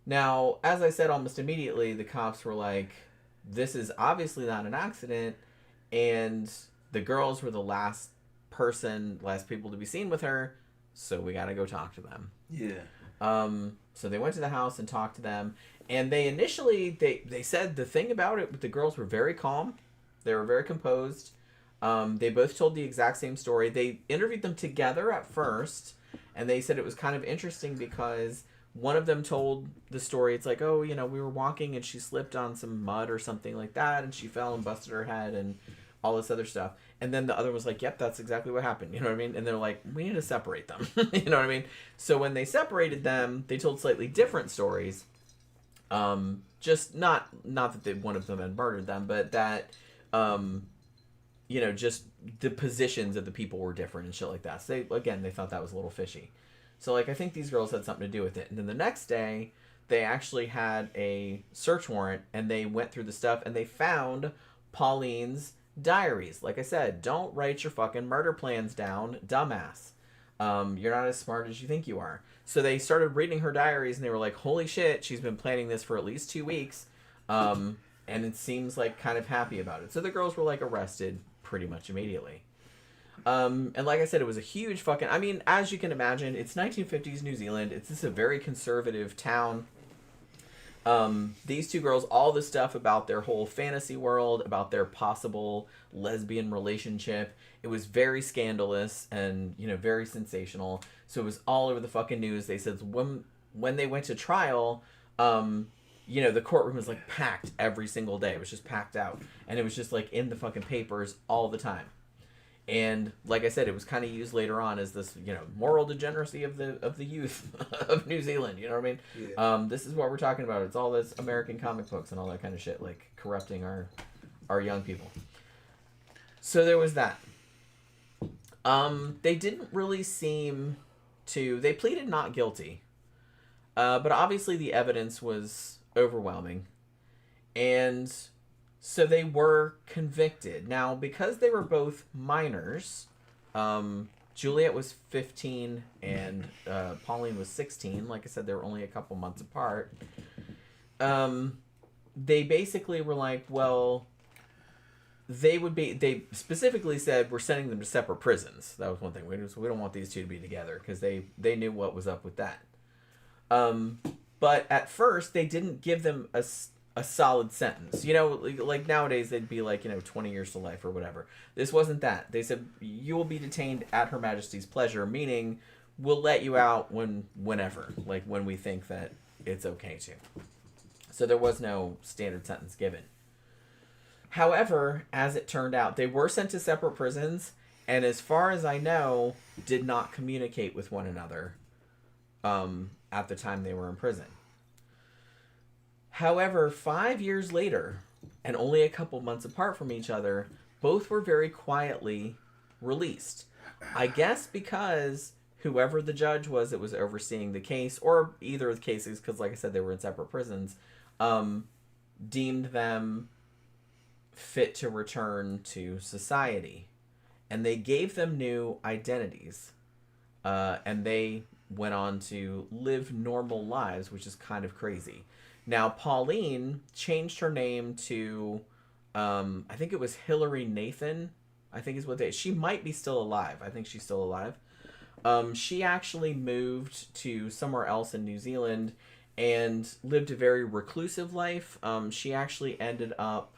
Speaker 3: Now, as I said, almost immediately, the cops were like, this is obviously not an accident, and the girls were the last people to be seen with her, so we got to go talk to them.
Speaker 1: Yeah.
Speaker 3: So they went to the house and talked to them, and they initially, they said the thing about it, the girls were very calm, they were very composed, they both told the exact same story. They interviewed them together at first, and they said it was kind of interesting because one of them told the story, it's like, oh, we were walking and she slipped on some mud or something like that, and she fell and busted her head and all this other stuff. And then the other was like, yep, that's exactly what happened. You know what I mean? And they're like, we need to separate them. You know what I mean? So when they separated them, they told slightly different stories. Just not that one of them had murdered them, but that, just the positions of the people were different and shit like that. So they thought that was a little fishy. So, like, I think these girls had something to do with it. And then the next day, they actually had a search warrant, and they went through the stuff, and they found Pauline's diaries. Like I said, don't write your fucking murder plans down, dumbass. You're not as smart as you think you are. So they started reading her diaries, and they were like, holy shit, she's been planning this for at least 2 weeks. And it seems like kind of happy about it. So the girls were, like, arrested pretty much immediately. And like I said, it was a huge fucking... I mean, as you can imagine, it's 1950s New Zealand. It's just a very conservative town. These two girls, all the stuff about their whole fantasy world, about their possible lesbian relationship, it was very scandalous and, very sensational. So it was all over the fucking news. They said when they went to trial, the courtroom was, like, packed every single day. It was just packed out. And it was just, like, in the fucking papers all the time. And like I said, it was kind of used later on as this, moral degeneracy of the youth of New Zealand. You know what I mean? Yeah. This is what we're talking about. It's all this American comic books and all that kind of shit, like corrupting our young people. So there was that. They didn't really seem to. They pleaded not guilty, but obviously the evidence was overwhelming, and so they were convicted. Now, because they were both minors, Juliet was 15 and Pauline was 16. Like I said, they were only a couple months apart. They basically were like, well, they specifically said, we're sending them to separate prisons. That was one thing. We don't want these two to be together because they knew what was up with that. But at first, they didn't give them a solid sentence. Like nowadays they'd be like, 20 years to life or whatever. This wasn't that. They said, you will be detained at Her Majesty's pleasure, meaning we'll let you out whenever, like when we think that it's okay to. So there was no standard sentence given. However, as it turned out, they were sent to separate prisons, and as far as I know, did not communicate with one another at the time they were in prison. However, 5 years later, and only a couple months apart from each other, both were very quietly released. I guess because whoever the judge was that was overseeing the case, or either of the cases, because like I said, they were in separate prisons, deemed them fit to return to society. And they gave them new identities. And they went on to live normal lives, which is kind of crazy. Now, Pauline changed her name to, I think it was Hillary Nathan, I think is what they... She might be still alive. I think she's still alive. She actually moved to somewhere else in New Zealand and lived a very reclusive life. She actually ended up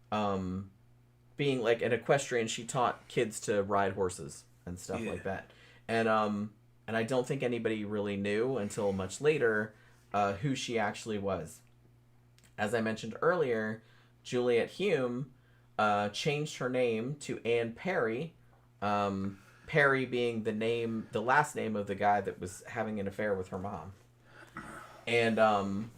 Speaker 3: being like an equestrian. She taught kids to ride horses and stuff like that. And I don't think anybody really knew until much later who she actually was. As I mentioned earlier, Juliet Hulme changed her name to Anne Perry. Perry being the last name of the guy that was having an affair with her mom. And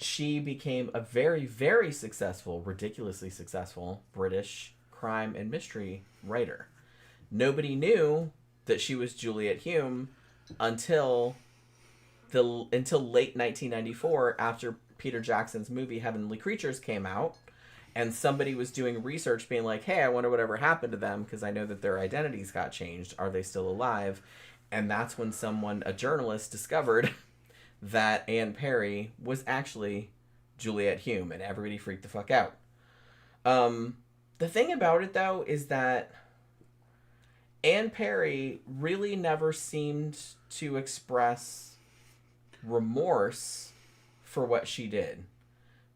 Speaker 3: she became a very, very successful, ridiculously successful British crime and mystery writer. Nobody knew that she was Juliet Hulme until late 1994, after Peter Jackson's movie Heavenly Creatures came out, and somebody was doing research being like, hey, I wonder whatever happened to them because I know that their identities got changed. Are they still alive? And that's when a journalist, discovered that Anne Perry was actually Juliet Hulme, and everybody freaked the fuck out. The thing about it, though, is that Anne Perry really never seemed to express remorse for what she did.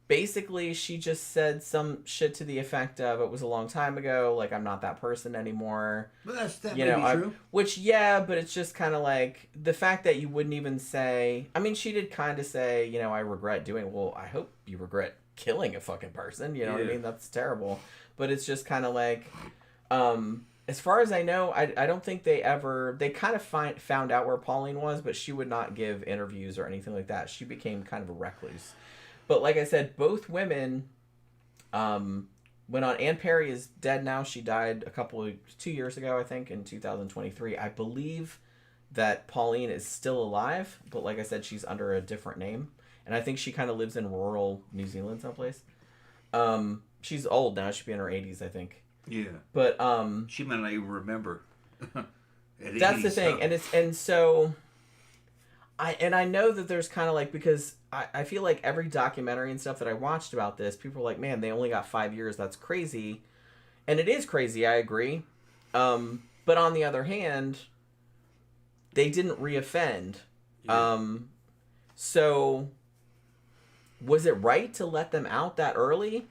Speaker 3: Basically, she just said some shit to the effect of, it was a long time ago, like, I'm not that person anymore.
Speaker 4: But that may be true.
Speaker 3: Which, yeah, but it's just kind of like, the fact that you wouldn't even say... I mean, she did kind of say, I regret doing... Well, I hope you regret killing a fucking person, you know what I mean? That's terrible. But it's just kind of like... as far as I know, I don't think they kind of found out where Pauline was, but she would not give interviews or anything like that. She became kind of a recluse. But like I said, both women went on. Anne Perry is dead now. She died 2 years ago, I think, in 2023. I believe that Pauline is still alive, but like I said, she's under a different name. And I think she kind of lives in rural New Zealand someplace. She's old now. She'd be in her 80s, I think.
Speaker 1: Yeah.
Speaker 3: But
Speaker 1: she might not even remember.
Speaker 3: That's the thing. I know that there's kind of like, because I feel like every documentary and stuff that I watched about this, people are like, man, they only got 5 years. That's crazy. And it is crazy. I agree. But on the other hand, they didn't reoffend. Yeah. So was it right to let them out that early?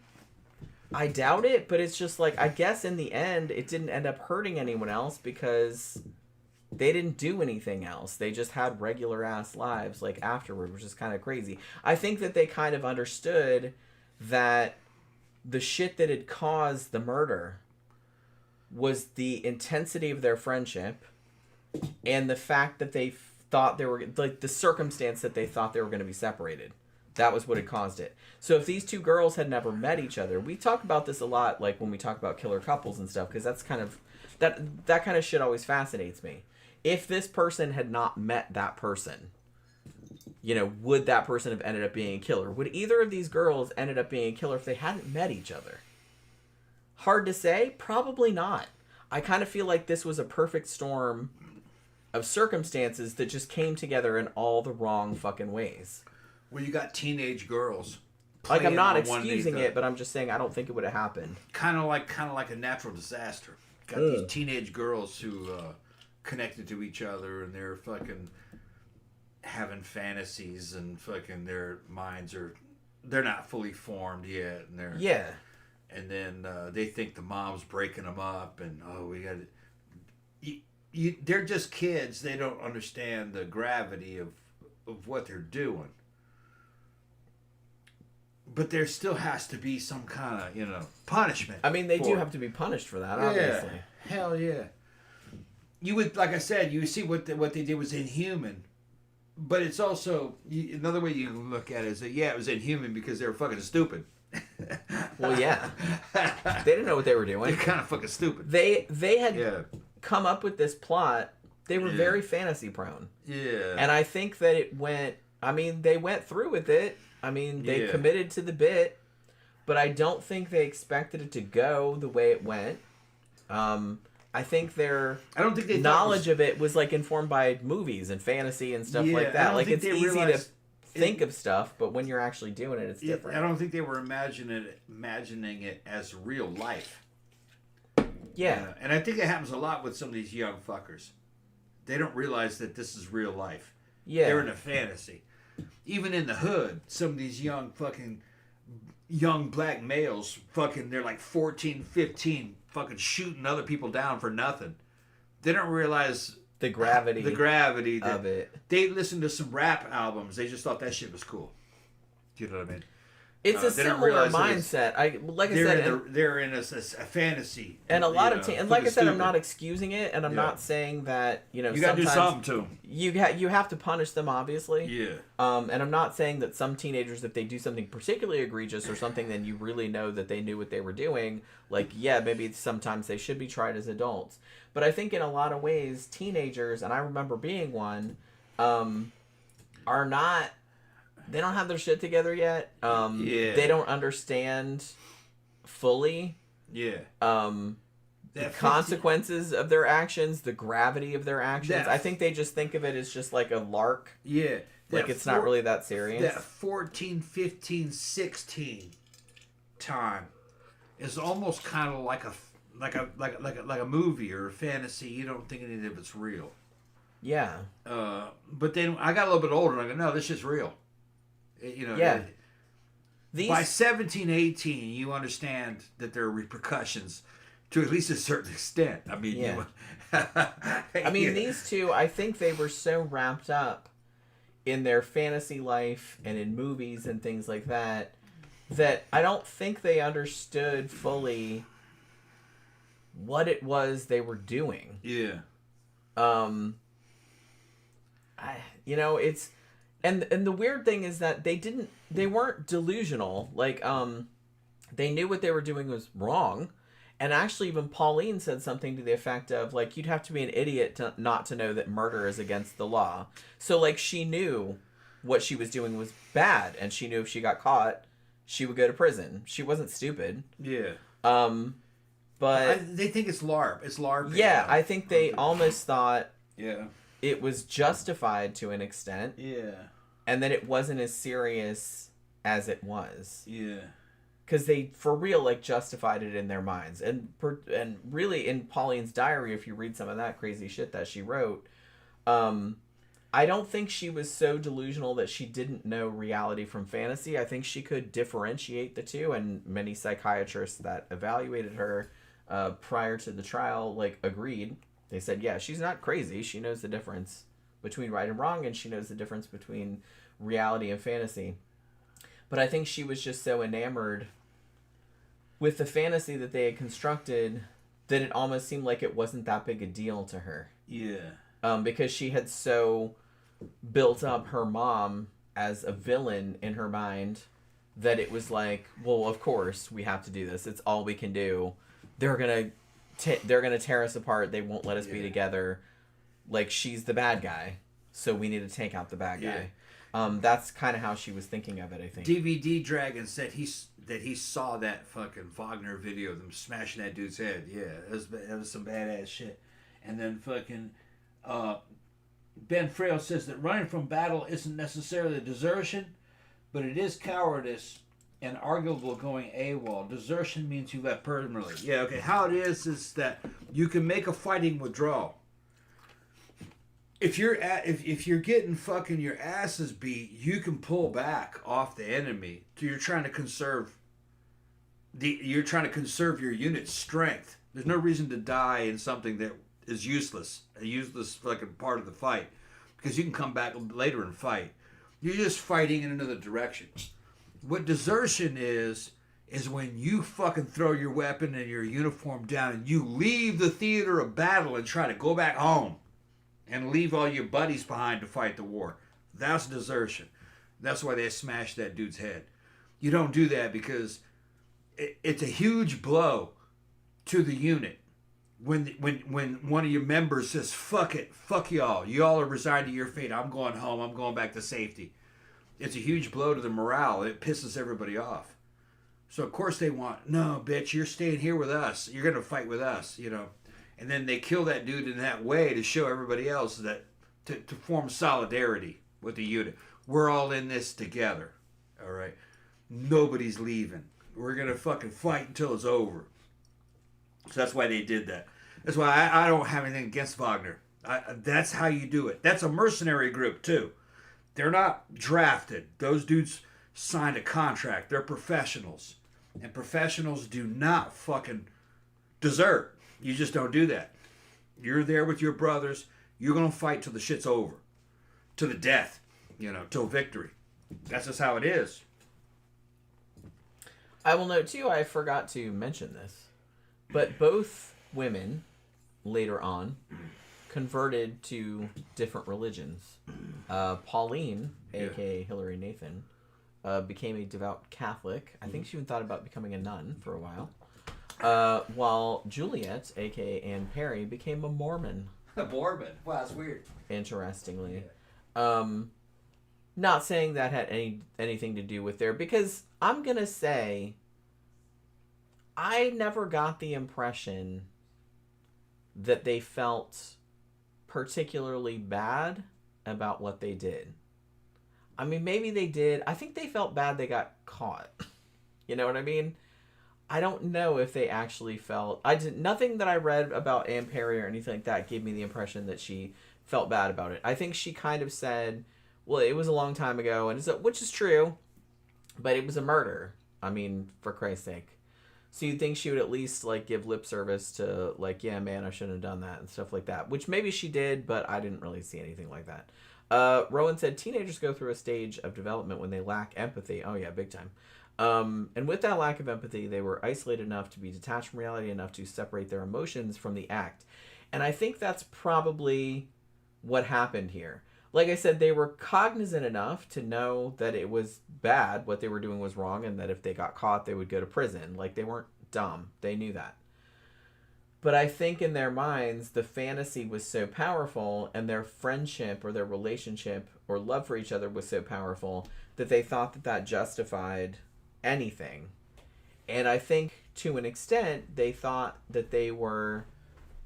Speaker 3: I doubt it, but it's just like, I guess in the end, it didn't end up hurting anyone else because they didn't do anything else. They just had regular ass lives like afterward, which is kind of crazy. I think that they kind of understood that the shit that had caused the murder was the intensity of their friendship and the fact that they thought they were, like, the circumstance that they thought they were going to be separated. That was what had caused it. So if these two girls had never met each other, we talk about this a lot, like when we talk about killer couples and stuff, because that's kind of, that kind of shit always fascinates me. If this person had not met that person, would that person have ended up being a killer? Would either of these girls ended up being a killer if they hadn't met each other? Hard to say. Probably not. I kind of feel like this was a perfect storm of circumstances that just came together in all the wrong fucking ways.
Speaker 1: Well, you got teenage girls.
Speaker 3: Like, I'm not excusing it, but I'm just saying I don't think it would have happened.
Speaker 1: Kind of like a natural disaster. Got these teenage girls who connected to each other, and they're fucking having fantasies, and fucking their minds they're not fully formed yet, and they're and then they think the mom's breaking them up, and we got they're just kids. They don't understand the gravity of
Speaker 4: of what they're doing. But there still has to be some kind of, punishment.
Speaker 3: I mean, they
Speaker 4: for
Speaker 3: do
Speaker 4: it.
Speaker 3: have to be punished for that, obviously.
Speaker 4: Hell yeah. You would, like I said, you see what they did was inhuman. But it's also, another way you can look at it is that, it was inhuman because they were fucking stupid.
Speaker 3: Well, yeah. They didn't know what they were doing.
Speaker 4: They're kind of fucking stupid.
Speaker 3: They had come up with this plot. They were very fantasy prone.
Speaker 4: Yeah.
Speaker 3: And I think that they went through with it. I mean, they committed to the bit, but I don't think they expected it to go the way it went. I think their knowledge of it was like informed by movies and fantasy and stuff like that. Like it's easy to think of stuff, but when you're actually doing it, it's different.
Speaker 4: I don't think they were imagining it as real life.
Speaker 3: Yeah.
Speaker 4: And I think it happens a lot with some of these young fuckers. They don't realize that this is real life.
Speaker 3: Yeah.
Speaker 4: They're in a fantasy. Even in the hood, some of these young black males, they're like 14, 15, fucking shooting other people down for nothing. They don't realize
Speaker 3: the gravity
Speaker 4: of it. They listened to some rap albums. They just thought that shit was cool. Do you know what I mean?
Speaker 3: It's a similar mindset.
Speaker 4: They're in a fantasy,
Speaker 3: and a lot of and like I said, I'm not excusing it, and I'm not saying that you
Speaker 4: gotta do something to them.
Speaker 3: You have to punish them, obviously.
Speaker 4: Yeah.
Speaker 3: And I'm not saying that some teenagers, if they do something particularly egregious or something, then you really know that they knew what they were doing. Like, maybe sometimes they should be tried as adults. But I think in a lot of ways, teenagers, and I remember being one, are not. They don't have their shit together yet. They don't understand fully.
Speaker 4: Yeah.
Speaker 3: The consequences of their actions, the gravity of their actions. I think they just think of it as just like a lark.
Speaker 4: Yeah.
Speaker 3: Like it's not really that serious.
Speaker 4: That 14, 15, 16 time is almost kind of like a movie or a fantasy. You don't think any of it's real.
Speaker 3: Yeah.
Speaker 4: But then I got a little bit older and I go, no, this shit's real. By 17, 18, you understand that there are repercussions to at least a certain extent. I mean,
Speaker 3: these two, I think they were so wrapped up in their fantasy life and in movies and things like that, that I don't think they understood fully what it was they were doing.
Speaker 4: Yeah.
Speaker 3: It's... And the weird thing is that they weren't delusional. Like, they knew what they were doing was wrong. And actually, even Pauline said something to the effect of, like, you'd have to be an idiot not to know that murder is against the law. So, like, she knew what she was doing was bad. And she knew if she got caught, she would go to prison. She wasn't stupid.
Speaker 4: Yeah.
Speaker 3: But...
Speaker 4: they think it's LARP. It's LARP.
Speaker 3: Yeah, I think they almost thought...
Speaker 4: Yeah.
Speaker 3: It was justified to an extent.
Speaker 4: Yeah.
Speaker 3: And that it wasn't as serious as it was.
Speaker 4: Yeah.
Speaker 3: Because they, for real, like, justified it in their minds. And really, in Pauline's diary, if you read some of that crazy shit that she wrote, I don't think she was so delusional that she didn't know reality from fantasy. I think she could differentiate the two, and many psychiatrists that evaluated her prior to the trial, like, agreed. They said, yeah, she's not crazy. She knows the difference between right and wrong, and she knows the difference between reality and fantasy. But I think she was just so enamored with the fantasy that they had constructed that it almost seemed like it wasn't that big a deal to her.
Speaker 4: Yeah.
Speaker 3: Because she had so built up her mom as a villain in her mind that it was like, well, of course we have to do this. It's all we can do. They're gonna tear us apart. They won't let us be together. Like, she's the bad guy, so we need to take out the bad guy. That's kind of how she was thinking of it, I think.
Speaker 4: DVD Dragon said he saw that fucking Wagner video of them smashing that dude's head. Yeah, that was some badass shit. And then fucking Ben Frail says that running from battle isn't necessarily desertion, but it is cowardice and arguable going AWOL. Desertion means you left permanently. Yeah, okay. How it is that you can make a fighting withdrawal. If you're getting fucking your asses beat, you can pull back off the enemy. You're trying to conserve your unit's strength. There's no reason to die in something that is useless, a useless fucking part of the fight. because you can come back later and fight. You're just fighting in another direction. What desertion is when you fucking throw your weapon and your uniform down and you leave the theater of battle and try to go back home and leave all your buddies behind to fight the war. That's desertion. That's why they smashed that dude's head. You don't do that because it's a huge blow to the unit. When one of your members says, fuck it, fuck y'all are resigned to your fate, I'm going home, I'm going back to safety. It's a huge blow to the morale. It pisses everybody off. So of course they want, no, bitch, you're staying here with us. You're going to fight with us, you know. And then they kill that dude in that way to show everybody else that, to form solidarity with the unit. We're all in this together, all right? Nobody's leaving. We're going to fucking fight until it's over. So that's why they did that. That's why I don't have anything against Wagner. That's how you do it. That's a mercenary group, too. They're not drafted. Those dudes signed a contract. They're professionals. And professionals do not fucking desert. You just don't do that. You're there with your brothers. You're going to fight till the shit's over. To the death. You know, till victory. That's just how it is.
Speaker 3: I will note, too, I forgot to mention this, but both women, later on, converted to different religions. Pauline, a.k.a. Hillary Nathan, became a devout Catholic. I think she even thought about becoming a nun for a while. While Juliet, a.k.a. Anne Perry, became a Mormon.
Speaker 2: A Mormon? Wow, that's weird.
Speaker 3: Interestingly. Not saying that had anything to do with their... Because I'm going to say, I never got the impression that they felt particularly bad about what they did. I mean, maybe they did. I think they felt bad they got caught. You know what I mean? I don't know if they actually felt... Nothing that I read about Anne Perry or anything like that gave me the impression that she felt bad about it. I think she kind of said, well, it was a long time ago, and which is true, but it was a murder. I mean, for Christ's sake. So you'd think she would at least, like, give lip service to, like, yeah, man, I shouldn't have done that and stuff like that. Which maybe she did, but I didn't really see anything like that. Rowan said, teenagers go through a stage of development when they lack empathy. Oh, yeah, big time. And with that lack of empathy, they were isolated enough to be detached from reality enough to separate their emotions from the act. And I think that's probably what happened here. Like I said, they were cognizant enough to know that it was bad, what they were doing was wrong, and that if they got caught, they would go to prison. Like, they weren't dumb. They knew that. But I think in their minds, the fantasy was so powerful, and their friendship or their relationship or love for each other was so powerful that they thought that that justified anything. And I think, to an extent, they thought that they were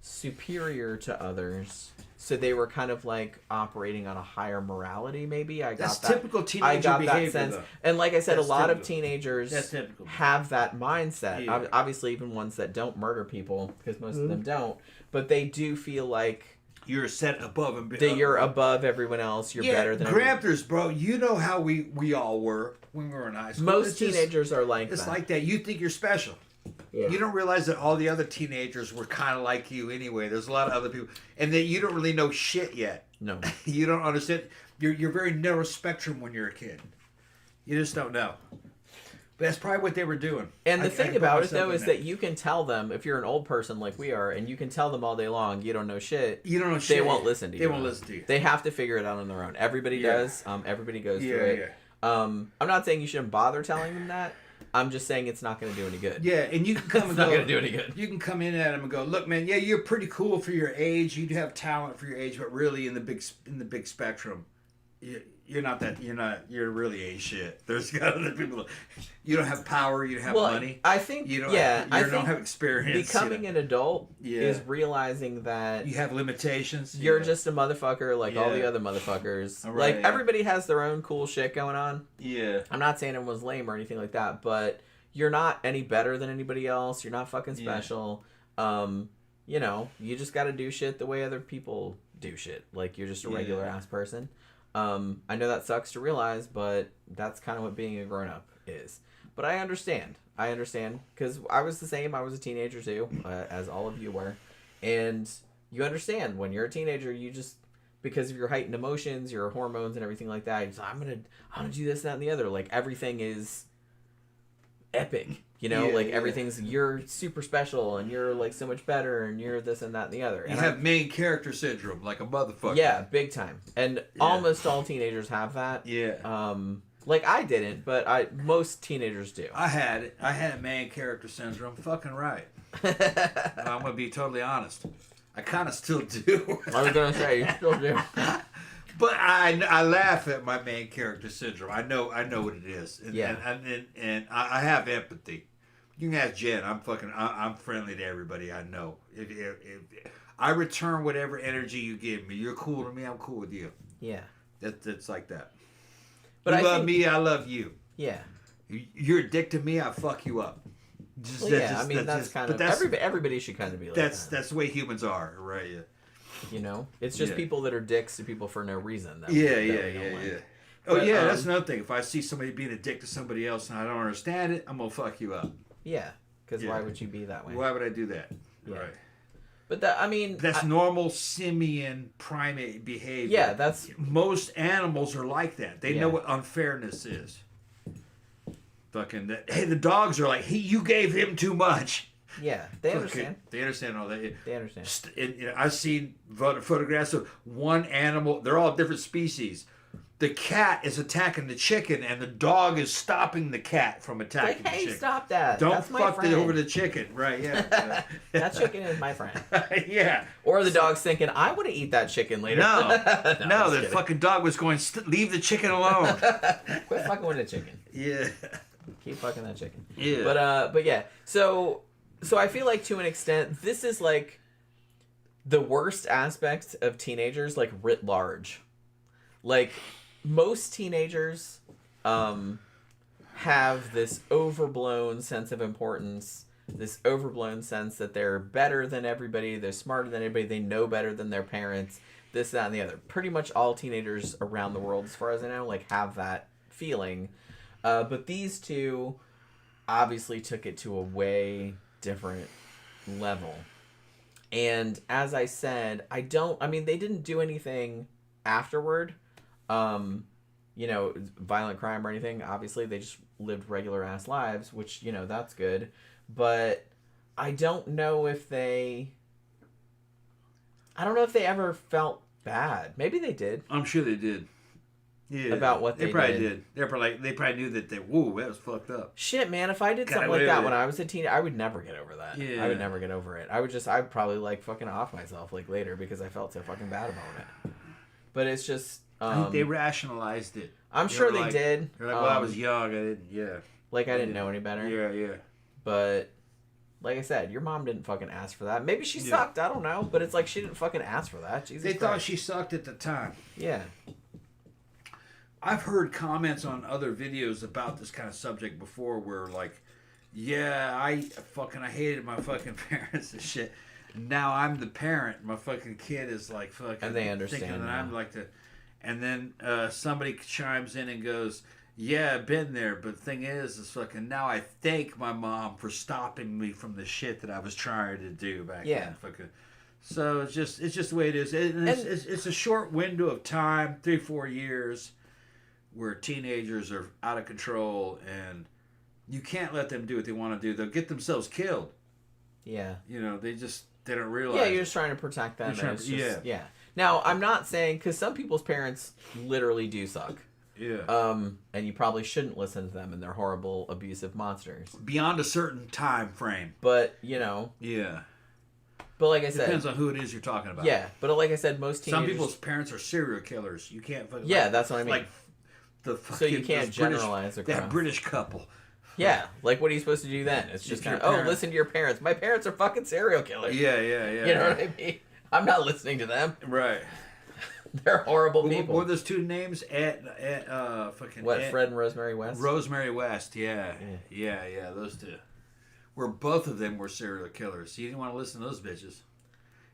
Speaker 3: superior to others. So they were kind of like operating on a higher morality, maybe.
Speaker 4: That's typical teenager behavior, though.
Speaker 3: And like I said,
Speaker 4: That's
Speaker 3: a lot
Speaker 4: typical.
Speaker 3: of teenagers
Speaker 4: That's typical.
Speaker 3: have that mindset.
Speaker 4: Yeah.
Speaker 3: Obviously, even ones that don't murder people, because most of them don't. But they do feel like
Speaker 4: You're set above and
Speaker 3: that you're above everyone else. You're better than everyone.
Speaker 4: Grampters, bro. You know how we all were when we were in high school.
Speaker 3: Most teenagers are like
Speaker 4: It's
Speaker 3: that.
Speaker 4: like that. You think you're special.
Speaker 3: Yeah.
Speaker 4: You don't realize that all the other teenagers were kind of like you anyway. There's a lot of other people, and that you don't really know shit yet.
Speaker 3: No.
Speaker 4: You don't understand. You're very narrow spectrum when you're a kid. You just don't know. But that's probably what they were doing.
Speaker 3: And the
Speaker 4: I
Speaker 3: thing
Speaker 4: put
Speaker 3: about it,
Speaker 4: myself
Speaker 3: though,
Speaker 4: in
Speaker 3: is that you can tell them, if you're an old person like we are, and you can tell them all day long, you don't know shit.
Speaker 4: You don't know shit.
Speaker 3: They won't listen to you.
Speaker 4: They won't listen to you.
Speaker 3: They have to figure it out on their own. Everybody
Speaker 4: Yeah.
Speaker 3: does. Everybody goes through
Speaker 4: Yeah,
Speaker 3: it. I'm not saying you shouldn't bother telling them that. I'm just saying it's not going to do any good.
Speaker 4: Yeah, and you can come
Speaker 3: It's
Speaker 4: and
Speaker 3: not
Speaker 4: go.
Speaker 3: going to do any good.
Speaker 4: You can come in at them and go, look, man, yeah, you're pretty cool for your age. You do have talent for your age, but really in the big spectrum, you're not that. You're really a shit. There's got other people. You don't have power. You don't have money.
Speaker 3: I think
Speaker 4: You don't.
Speaker 3: I
Speaker 4: don't
Speaker 3: think
Speaker 4: have experience.
Speaker 3: becoming an adult
Speaker 4: Yeah.
Speaker 3: is realizing that
Speaker 4: You have limitations.
Speaker 3: you're
Speaker 4: Yeah.
Speaker 3: just a motherfucker like all the
Speaker 4: Yeah.
Speaker 3: other motherfuckers.
Speaker 4: Right,
Speaker 3: like
Speaker 4: yeah.
Speaker 3: everybody has their own cool shit going on.
Speaker 4: Yeah.
Speaker 3: I'm not saying everyone's lame or anything like that, but you're not any better than anybody else. You're not fucking special. You just got to do shit the way other people do shit. Like, you're just a regular ass person. I know that sucks to realize, but that's kind of what being a grown up is. But I understand. Because I was the same. I was a teenager too, as all of you were. And you understand when you're a teenager, you just because of your heightened emotions, your hormones and everything like that. It's, I'm gonna do this, that, and the other. Like everything is epic, you know, like everything's, you're super special and you're like so much better and you're this and that and the other. And
Speaker 1: you have main character syndrome, like a motherfucker.
Speaker 3: Yeah, big time. And almost all teenagers have that.
Speaker 1: Yeah.
Speaker 3: Like I didn't, but most teenagers do.
Speaker 1: I had it. I had main character syndrome. Fucking right. I'm gonna be totally honest. I kind of still do.
Speaker 3: I was gonna say you still do.
Speaker 1: But I laugh at my main character syndrome. I know what it is. And, and I have empathy. You can ask Jen. I'm friendly to everybody I know. If I return whatever energy you give me. You're cool to me. I'm cool with you.
Speaker 3: Yeah.
Speaker 1: That's like that.
Speaker 3: But
Speaker 1: you
Speaker 3: I
Speaker 1: love
Speaker 3: think,
Speaker 1: me. I love you.
Speaker 3: Yeah.
Speaker 1: You're a dick to me. I fuck you up.
Speaker 3: Everybody should kind of be like that.
Speaker 1: That's the way humans are, right? Yeah.
Speaker 3: You know, it's just people that are dicks to people for no reason.
Speaker 1: Yeah. Oh, yeah, that's another thing. If I see somebody being a dick to somebody else and I don't understand it, I'm gonna fuck you up.
Speaker 3: Yeah, because why would you be that way?
Speaker 1: Why would I do that?
Speaker 3: Yeah.
Speaker 1: Right.
Speaker 3: But that's
Speaker 1: normal simian primate behavior.
Speaker 3: Yeah, that's
Speaker 1: most animals are like that. They know what unfairness is. Fucking hey, the dogs are like, you gave him too much.
Speaker 3: Yeah, they understand.
Speaker 1: They understand all that.
Speaker 3: They understand.
Speaker 1: I've seen photographs of one animal. They're all different species. The cat is attacking the chicken, and the dog is stopping the cat from attacking the chicken.
Speaker 3: Hey, stop that!
Speaker 1: Don't
Speaker 3: That's
Speaker 1: fuck it over the chicken, right? Yeah.
Speaker 3: That chicken is my friend.
Speaker 1: Yeah.
Speaker 3: Or the dog's thinking, I want to eat that chicken later.
Speaker 1: No, the fucking dog was going, leave the chicken alone.
Speaker 3: Quit fucking with the chicken.
Speaker 1: Yeah.
Speaker 3: Keep fucking that chicken.
Speaker 1: Yeah.
Speaker 3: But yeah. So I feel like to an extent, this is like the worst aspect of teenagers, like writ large. Like most teenagers have this overblown sense of importance, this overblown sense that they're better than everybody, they're smarter than everybody, they know better than their parents, this, that, and the other. Pretty much all teenagers around the world, as far as I know, like have that feeling. But these two obviously took it to a way different level. And as I said, they didn't do anything afterward. Violent crime or anything. Obviously, they just lived regular ass lives, which, that's good. But I don't know if they ever felt bad. Maybe they did.
Speaker 1: I'm sure they did. Yeah,
Speaker 3: about what they
Speaker 1: probably did. They probably knew that that was fucked up.
Speaker 3: Shit, man, if I did something like that when I was a teen, I would never get over that.
Speaker 1: Yeah.
Speaker 3: I would never get over it. I'd probably like fucking off myself like later because I felt so fucking bad about it. But it's just
Speaker 1: I think they rationalized it.
Speaker 3: I'm sure they did.
Speaker 1: They're like, well, I was young. I didn't. Yeah.
Speaker 3: Like I didn't know any better.
Speaker 1: Yeah.
Speaker 3: But like I said, your mom didn't fucking ask for that. Maybe she sucked. I don't know. But it's like she didn't fucking ask for that. Jesus Christ.
Speaker 1: Thought she sucked at the time.
Speaker 3: Yeah.
Speaker 1: I've heard comments on other videos about this kind of subject before where like, yeah, I hated my fucking parents and shit. Now I'm the parent. My fucking kid is like fucking
Speaker 3: and they understand
Speaker 1: thinking that
Speaker 3: now.
Speaker 1: I'm like the... And then somebody chimes in and goes, yeah, I've been there. But the thing is fucking now I thank my mom for stopping me from the shit that I was trying to do back then. Fucking. So it's just the way it is. It's a short window of time, 3-4 years, where teenagers are out of control and you can't let them do what they want to do. They'll get themselves killed.
Speaker 3: Yeah.
Speaker 1: They don't realize.
Speaker 3: Yeah, you're just trying to protect them. Yeah. Now, I'm not saying, because some people's parents literally do suck.
Speaker 1: Yeah.
Speaker 3: And you probably shouldn't listen to them and they're horrible, abusive monsters.
Speaker 1: Beyond a certain time frame.
Speaker 3: But,
Speaker 1: Yeah.
Speaker 3: But like I said...
Speaker 1: Depends on who it is you're talking about.
Speaker 3: Yeah, but like I said, most teenagers...
Speaker 1: Some people's parents are serial killers. You can't...
Speaker 3: Yeah, that's what I mean.
Speaker 1: Like the fucking...
Speaker 3: So you can't generalize across.
Speaker 1: That British couple.
Speaker 3: Yeah, like what are you supposed to do then? It's just kind of, listen to your parents. My parents are fucking serial killers.
Speaker 1: Yeah.
Speaker 3: You know what I mean? I'm not listening to them.
Speaker 1: Right.
Speaker 3: They're horrible people.
Speaker 1: What were those two names? Fucking...
Speaker 3: What, Fred and Rosemary West?
Speaker 1: Rosemary West, yeah, those two. Where both of them were serial killers. You didn't want to listen to those bitches.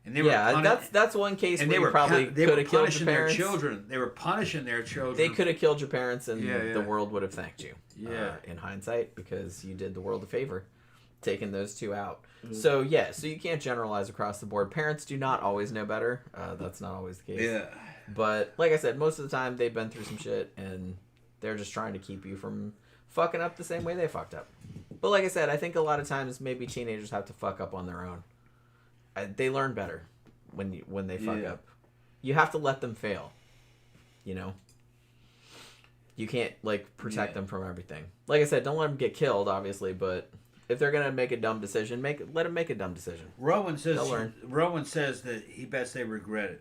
Speaker 1: And they were
Speaker 3: that's one case
Speaker 1: and
Speaker 3: where
Speaker 1: they
Speaker 3: you probably could have killed your parents.
Speaker 1: Their children. They were punishing their children.
Speaker 3: They could have killed your parents and the world would have thanked you.
Speaker 1: Yeah.
Speaker 3: In hindsight, because you did the world a favor, taking those two out. Mm-hmm. So you can't generalize across the board. Parents do not always know better. That's not always the case.
Speaker 1: Yeah.
Speaker 3: But like I said, most of the time they've been through some shit and they're just trying to keep you from fucking up the same way they fucked up. But like I said, I think a lot of times maybe teenagers have to fuck up on their own. They learn better when they fuck up. You have to let them fail. You know? You can't, like, protect them from everything. Like I said, don't let them get killed, obviously, but if they're going to make a dumb decision, let them make a dumb decision.
Speaker 4: Rowan says
Speaker 3: They'll learn.
Speaker 4: Rowan says that he bets they regretted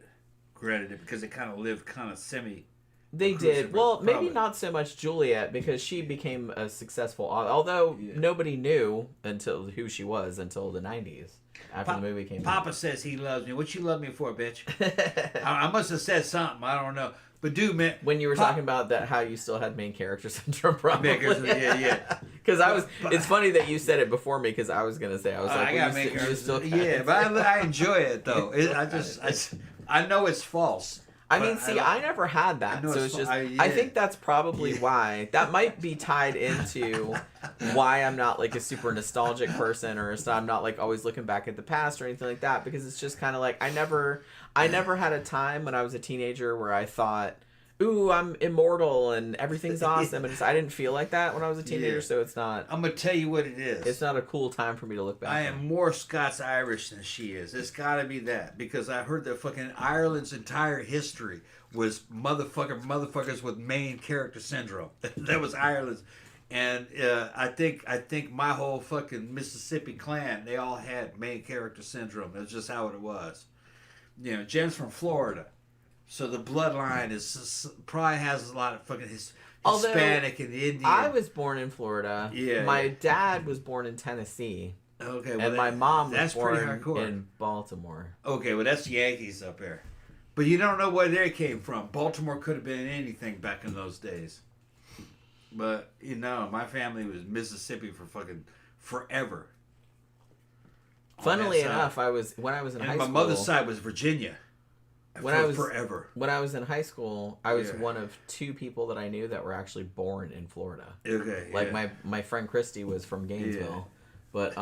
Speaker 4: it because they kind of lived kind of semi.
Speaker 3: They did. Well, maybe
Speaker 4: probably.
Speaker 3: not so much Juliet, because she became a successful... Although nobody knew until who she was until the 90s, after the movie came out.
Speaker 4: Papa says he loves me. What you love me for, bitch? I must have said something. I don't know. But dude, man...
Speaker 3: When you were talking about that, how you still had main character syndrome, probably.
Speaker 4: Yeah.
Speaker 3: Because it's funny that you said it before me, because I was going to say, I was like,
Speaker 4: I got main character. Yeah, but I enjoy it, though. I know it's false.
Speaker 3: I mean, I never had that, so it's just... I think that's probably why. That might be tied into why I'm not, like, a super nostalgic person, or I'm not, like, always looking back at the past or anything like that, because it's just kind of like, I never had a time when I was a teenager where I thought, ooh, I'm immortal and everything's awesome, and I didn't feel like that when I was a teenager, so it's not...
Speaker 4: I'm going to tell you what it is.
Speaker 3: It's not a cool time for me to look back
Speaker 4: I am more Scots-Irish than she is. It's got to be that. Because I heard that fucking Ireland's entire history was motherfuckers with main character syndrome. That was Ireland's. And I think my whole fucking Mississippi clan, they all had main character syndrome. That's just how it was. You know, Jen's from Florida. So the bloodline probably has a lot of fucking Hispanic and Indian.
Speaker 3: I was born in Florida.
Speaker 4: Yeah.
Speaker 3: My dad was born in Tennessee.
Speaker 4: Okay.
Speaker 3: And my mom was born
Speaker 4: hardcore.
Speaker 3: in Baltimore.
Speaker 4: Okay, well that's Yankees up there. But you don't know where they came from. Baltimore could have been anything back in those days. But, you know, my family was Mississippi for fucking forever.
Speaker 3: Funnily enough, when I was in high school...
Speaker 4: my mother's side was Virginia. Forever.
Speaker 3: When I was in high school, I was one of 2 people that I knew that were actually born in Florida.
Speaker 4: Okay.
Speaker 3: Like my friend Christy was from Gainesville, but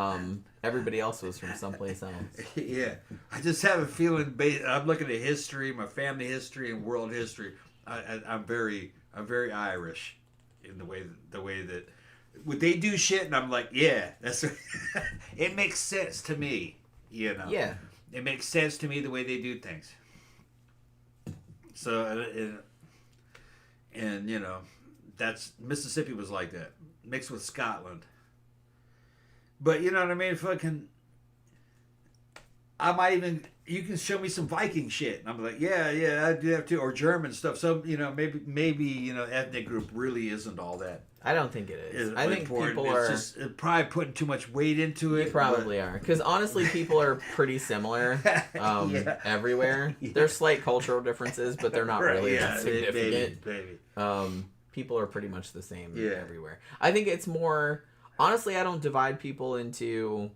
Speaker 3: everybody else was from someplace else.
Speaker 4: Yeah, I just have a feeling. I'm looking at history, my family history, and world history. I'm very Irish in the way that would they do shit, and I'm like, yeah, that's it makes sense to me. You know.
Speaker 3: Yeah.
Speaker 4: It makes sense to me the way they do things. So, and you know, that's Mississippi was like that, mixed with Scotland. But you know what I mean? Fucking, you can show me some Viking shit, and I'm like, yeah, I do that too, or German stuff. So you know, maybe you know, ethnic group really isn't all that.
Speaker 3: I don't think it is. I think
Speaker 4: important.
Speaker 3: people are
Speaker 4: just probably putting too much weight into it.
Speaker 3: You probably are, because honestly, people are pretty similar everywhere. There's slight cultural differences, but they're not really that significant.
Speaker 4: Maybe.
Speaker 3: People are pretty much the same everywhere. I think it's more honestly. I don't divide people into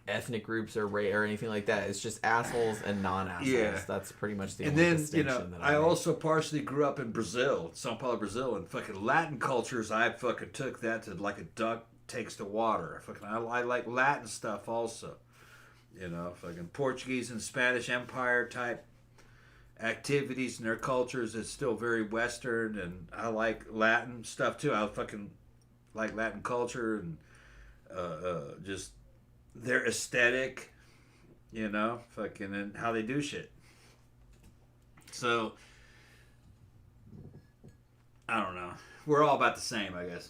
Speaker 3: ethnic groups or race or anything like that. It's just assholes and non-assholes. Yeah. That's pretty much the only distinction. And then, you know,
Speaker 4: I also partially grew up in Brazil, Sao Paulo, Brazil, and fucking Latin cultures, I fucking took that to like a duck takes to water. I like Latin stuff also. You know, fucking Portuguese and Spanish Empire type activities in their cultures. It's still very Western, and I like Latin stuff too. I fucking like Latin culture and just their aesthetic, you know, fucking, and how they do shit. So, I don't know. We're all about the same, I guess.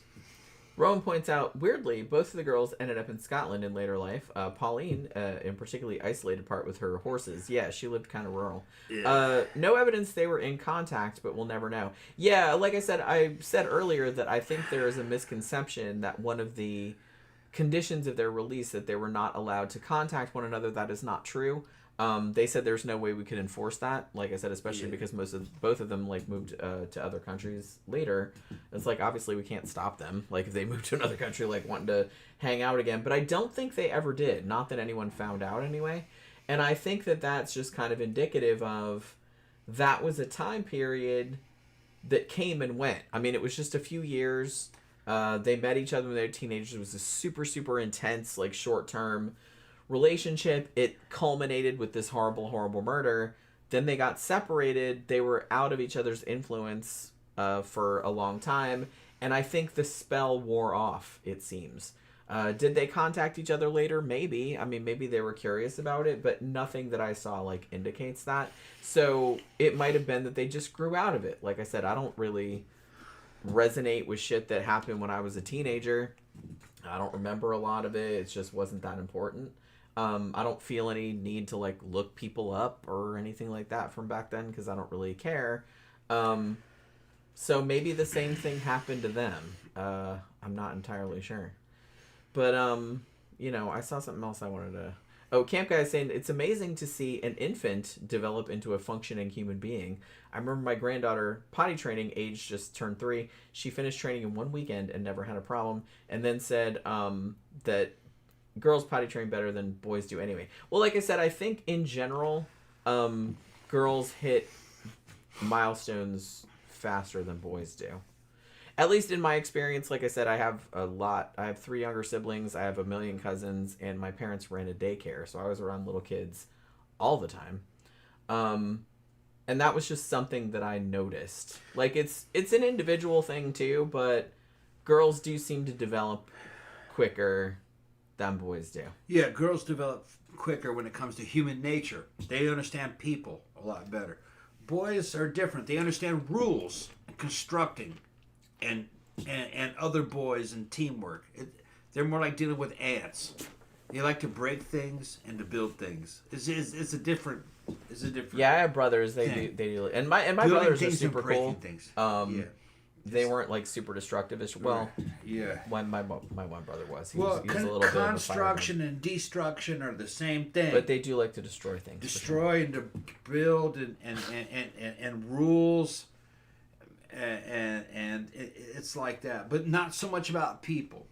Speaker 3: Rowan points out, weirdly, both of the girls ended up in Scotland in later life. Pauline, in particularly isolated part with her horses. Yeah, she lived kind of rural. Yeah. No evidence they were in contact, but we'll never know. Yeah, like I said earlier that I think there is a misconception that one of the conditions of their release that they were not allowed to contact one another. That is not true. They said there's no way we could enforce that. Like I said, especially because both of them like moved to other countries later. It's like obviously we can't stop them. Like if they moved to another country, like wanting to hang out again. But I don't think they ever did. Not that anyone found out anyway. And I think that that's just kind of indicative of that was a time period that came and went. I mean, it was just a few years. They met each other when they were teenagers. It was a super, super intense, like short-term relationship. It culminated with this horrible, horrible murder. Then they got separated. They were out of each other's influence for a long time. And I think the spell wore off, it seems. Did they contact each other later? Maybe. I mean, maybe they were curious about it, but nothing that I saw, like, indicates that. So it might have been that they just grew out of it. Like I said, I don't really resonate with shit that happened when I was a teenager. I don't remember a lot of it. It just wasn't that important. I don't feel any need to, like, look people up or anything like that from back then because I don't really care. So maybe the same thing happened to them. I'm not entirely sure. But, you know, I saw something else I wanted to... Oh, Camp Guy is saying, it's amazing to see an infant develop into a functioning human being. I remember my granddaughter potty training, age just turned 3. She finished training in 1 weekend and never had a problem. And then said that girls potty train better than boys do anyway. Well, like I said, I think in general, girls hit milestones faster than boys do. At least in my experience, like I said, I have 3 younger siblings, I have a million cousins, and my parents ran a daycare, so I was around little kids all the time. And that was just something that I noticed. Like, it's an individual thing too, but girls do seem to develop quicker than boys do.
Speaker 4: Yeah, girls develop quicker when it comes to human nature. They understand people a lot better. Boys are different. They understand rules and constructing and other boys and teamwork. They're more like dealing with ants. They like to break things and to build things. It's a different.
Speaker 3: Yeah, I have brothers. They do, and my brothers are super cool.
Speaker 4: Things.
Speaker 3: They weren't like super destructive. Well,
Speaker 4: yeah.
Speaker 3: When my one brother was, he was a little bit of a
Speaker 4: construction and destruction are the same thing.
Speaker 3: But they do like to destroy things.
Speaker 4: Destroy and to build and rules, and it's like that. But not so much about people.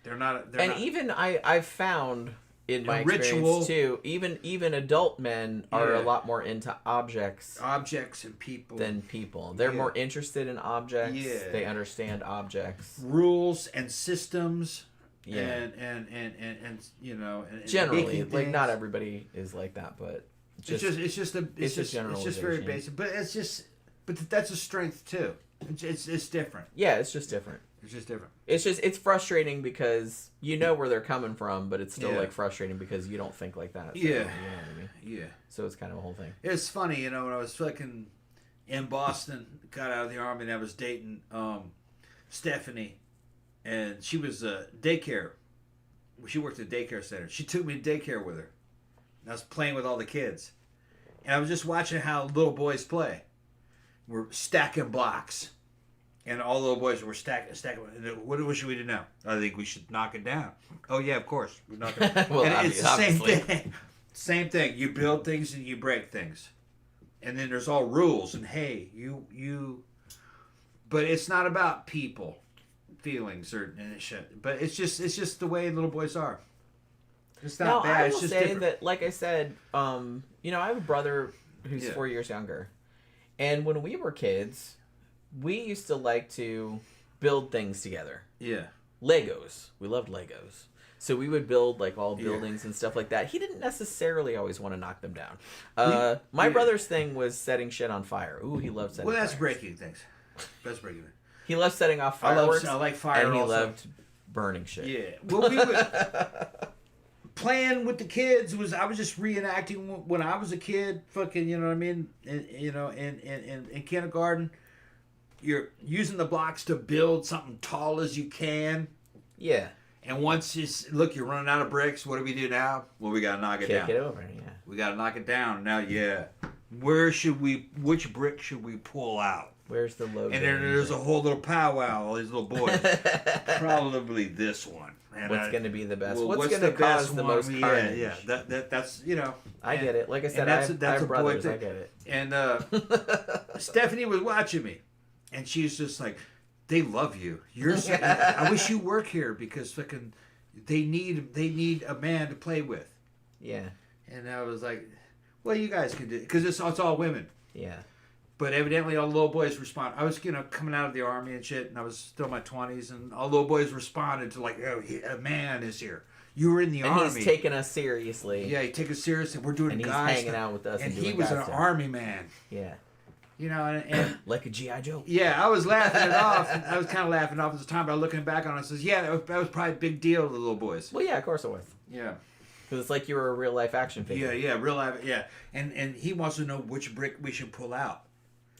Speaker 4: They're not.
Speaker 3: Even I've found in my experience too, even adult men are a lot more into objects
Speaker 4: and people
Speaker 3: than people. They're more interested in objects.
Speaker 4: Yeah.
Speaker 3: They understand objects,
Speaker 4: rules and systems.
Speaker 3: Yeah,
Speaker 4: and you know,
Speaker 3: generally, like not everybody is like that, but
Speaker 4: it's just very basic. But that's a strength too. It's different.
Speaker 3: Yeah, it's just different.
Speaker 4: It's just different.
Speaker 3: It's frustrating because you know where they're coming from, but it's still like frustrating because you don't think like that. So, you know what I mean?
Speaker 4: Yeah.
Speaker 3: So it's kind of a whole thing.
Speaker 4: It's funny, you know, when I was fucking in Boston, got out of the army, and I was dating Stephanie, and she was daycare. She worked at a daycare center. She took me to daycare with her. And I was playing with all the kids, and I was just watching how little boys play. We're stacking blocks. And all the little boys were stacking. What should we do now? I think we should knock it down. Oh, yeah, of course. We knock it down.
Speaker 3: Well,
Speaker 4: and it's the same
Speaker 3: obviously.
Speaker 4: thing. Same thing. You build things and you break things. And then there's all rules. And, hey, you... But it's not about people, feelings, and shit. But it's just the way little boys are. It's not bad.
Speaker 3: I will say
Speaker 4: different.
Speaker 3: that, like I said, you know, I have a brother who's 4 years younger. And when we were kids... we used to like to build things together.
Speaker 4: Yeah.
Speaker 3: Legos. We loved Legos. So we would build like all buildings and stuff like that. He didn't necessarily always want to knock them down. My brother's thing was setting shit on fire. Ooh, he loved setting
Speaker 4: Well, that's
Speaker 3: fires.
Speaker 4: breaking things. That's breaking things.
Speaker 3: He loved setting off fireworks.
Speaker 4: I like fire
Speaker 3: and he
Speaker 4: also.
Speaker 3: loved burning shit.
Speaker 4: Yeah. Well, we would... playing with the kids I was just reenacting when I was a kid. Fucking, you know what I mean? In kindergarten. You're using the blocks to build something tall as you can.
Speaker 3: Yeah.
Speaker 4: And once you're running out of bricks, what do we do now? Well, we got to knock it down.
Speaker 3: Kick it over, yeah.
Speaker 4: We got to knock it down. Now, which brick should we pull out?
Speaker 3: Where's the logo?
Speaker 4: And then there's a whole little powwow, all these little boys. Probably this one. And
Speaker 3: what's going to be the best?
Speaker 4: Well,
Speaker 3: what's going to cause the most carnage?
Speaker 4: Yeah. That's, you know.
Speaker 3: I get it. Like I said, I have brothers. I get it.
Speaker 4: And Stephanie was watching me. And she's just like, they love you. I wish you work here because fucking they need a man to play with.
Speaker 3: Yeah.
Speaker 4: And I was like, well, you guys can do it because it's all women.
Speaker 3: Yeah.
Speaker 4: But evidently, all the little boys respond. I was, coming out of the army and shit, and I was still in my 20s, and all the little boys responded to like, "Oh, a man is here. You were in the army."
Speaker 3: And he's taking us seriously.
Speaker 4: Yeah, he take us seriously. We're doing
Speaker 3: and he's
Speaker 4: guys
Speaker 3: hanging out with us.
Speaker 4: and
Speaker 3: doing
Speaker 4: he was
Speaker 3: guy
Speaker 4: an
Speaker 3: stuff.
Speaker 4: army man.
Speaker 3: Yeah.
Speaker 4: And
Speaker 3: Like a G.I. Joe.
Speaker 4: yeah, I was laughing it off. I was kind of laughing off at the time, but looking back on it, I says, yeah, that was probably a big deal to the little boys.
Speaker 3: Well, yeah, of course it was.
Speaker 4: Yeah.
Speaker 3: Because it's like you were a real life action figure.
Speaker 4: Yeah, real life, yeah. And he wants to know which brick we should pull out.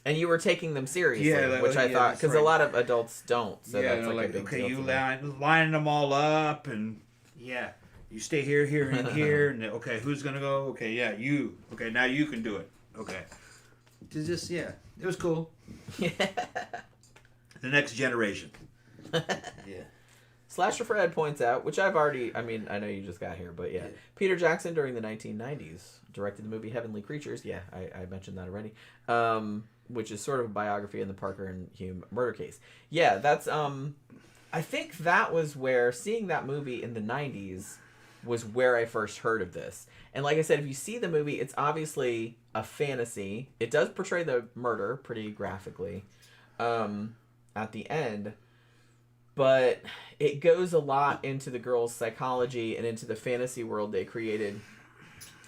Speaker 3: And you were taking them seriously,
Speaker 4: Yeah,
Speaker 3: which I thought, because
Speaker 4: right.
Speaker 3: a lot of adults don't. So
Speaker 4: yeah,
Speaker 3: that's like a big
Speaker 4: okay,
Speaker 3: deal.
Speaker 4: you
Speaker 3: to them.
Speaker 4: lining them all up, and yeah, you stay here, and here, and okay, who's gonna go? Okay, yeah, you. Okay, now you can do it. Okay, it's just it was cool.
Speaker 3: Yeah.
Speaker 4: The next generation. Yeah.
Speaker 3: Slasher Fred points out, which I've already, I mean, I know you just got here, but yeah. Peter Jackson during the 1990s directed the movie Heavenly Creatures. Yeah, I mentioned that already. Which is sort of a biography in the Parker and Hulme murder case. Yeah, that's, I think that was where, seeing that movie in the 90s was where I first heard of this. And like I said, if you see the movie, it's obviously a fantasy. It does portray the murder pretty graphically at the end. But it goes a lot into the girl's psychology and into the fantasy world they created.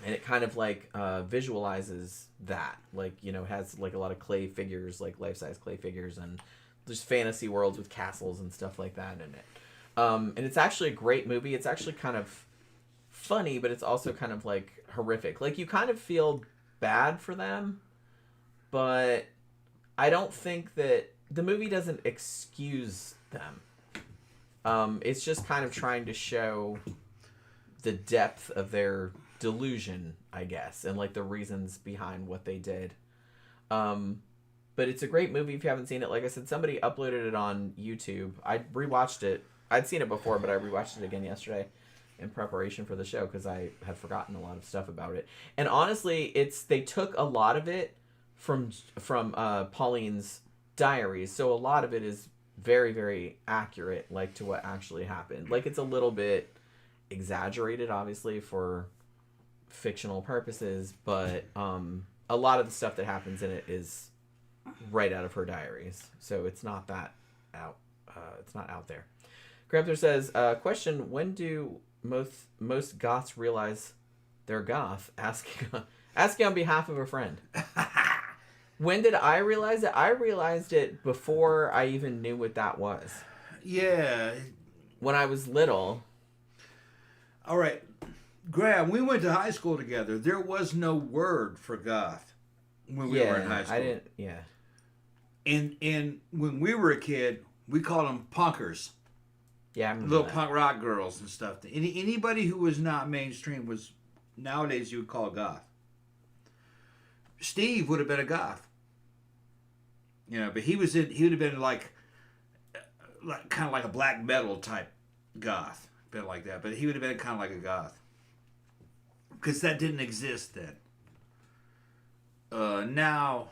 Speaker 3: And it kind of like visualizes that. Like, has like a lot of clay figures, like life-size clay figures, and there's fantasy worlds with castles and stuff like that in it. And it's actually a great movie. It's actually kind of funny, but it's also kind of like horrific. Like, you kind of feel bad for them, but I don't think that the movie doesn't excuse them. It's just kind of trying to show the depth of their delusion, I guess, and like the reasons behind what they did. But it's a great movie if you haven't seen it. Like I said, somebody uploaded it on YouTube. I rewatched it. I'd seen it before, but I rewatched it again yesterday in preparation for the show because I had forgotten a lot of stuff about it. And honestly, they took a lot of it from Pauline's diaries, so a lot of it is very, very accurate, like, to what actually happened. Like, it's a little bit exaggerated, obviously, for fictional purposes, but a lot of the stuff that happens in it is right out of her diaries, so it's not that out. It's not out there. Grampter says, question: when do most goths realize they're goth? Asking on behalf of a friend. When did I realize it? I realized it before I even knew what that was.
Speaker 4: Yeah.
Speaker 3: When I was little.
Speaker 4: All right. Graham, we went to high school together. There was no word for goth when we were in high school.
Speaker 3: I didn't, yeah.
Speaker 4: And when we were a kid, we called them punkers.
Speaker 3: Yeah, I remember
Speaker 4: little
Speaker 3: that.
Speaker 4: punk rock girls and stuff. Anybody who was not mainstream was, nowadays you would call goth. Steve would have been a goth. But he would have been like kind of like a black metal type goth, been like that. But he would have been kind of like a goth because that didn't exist then. Now,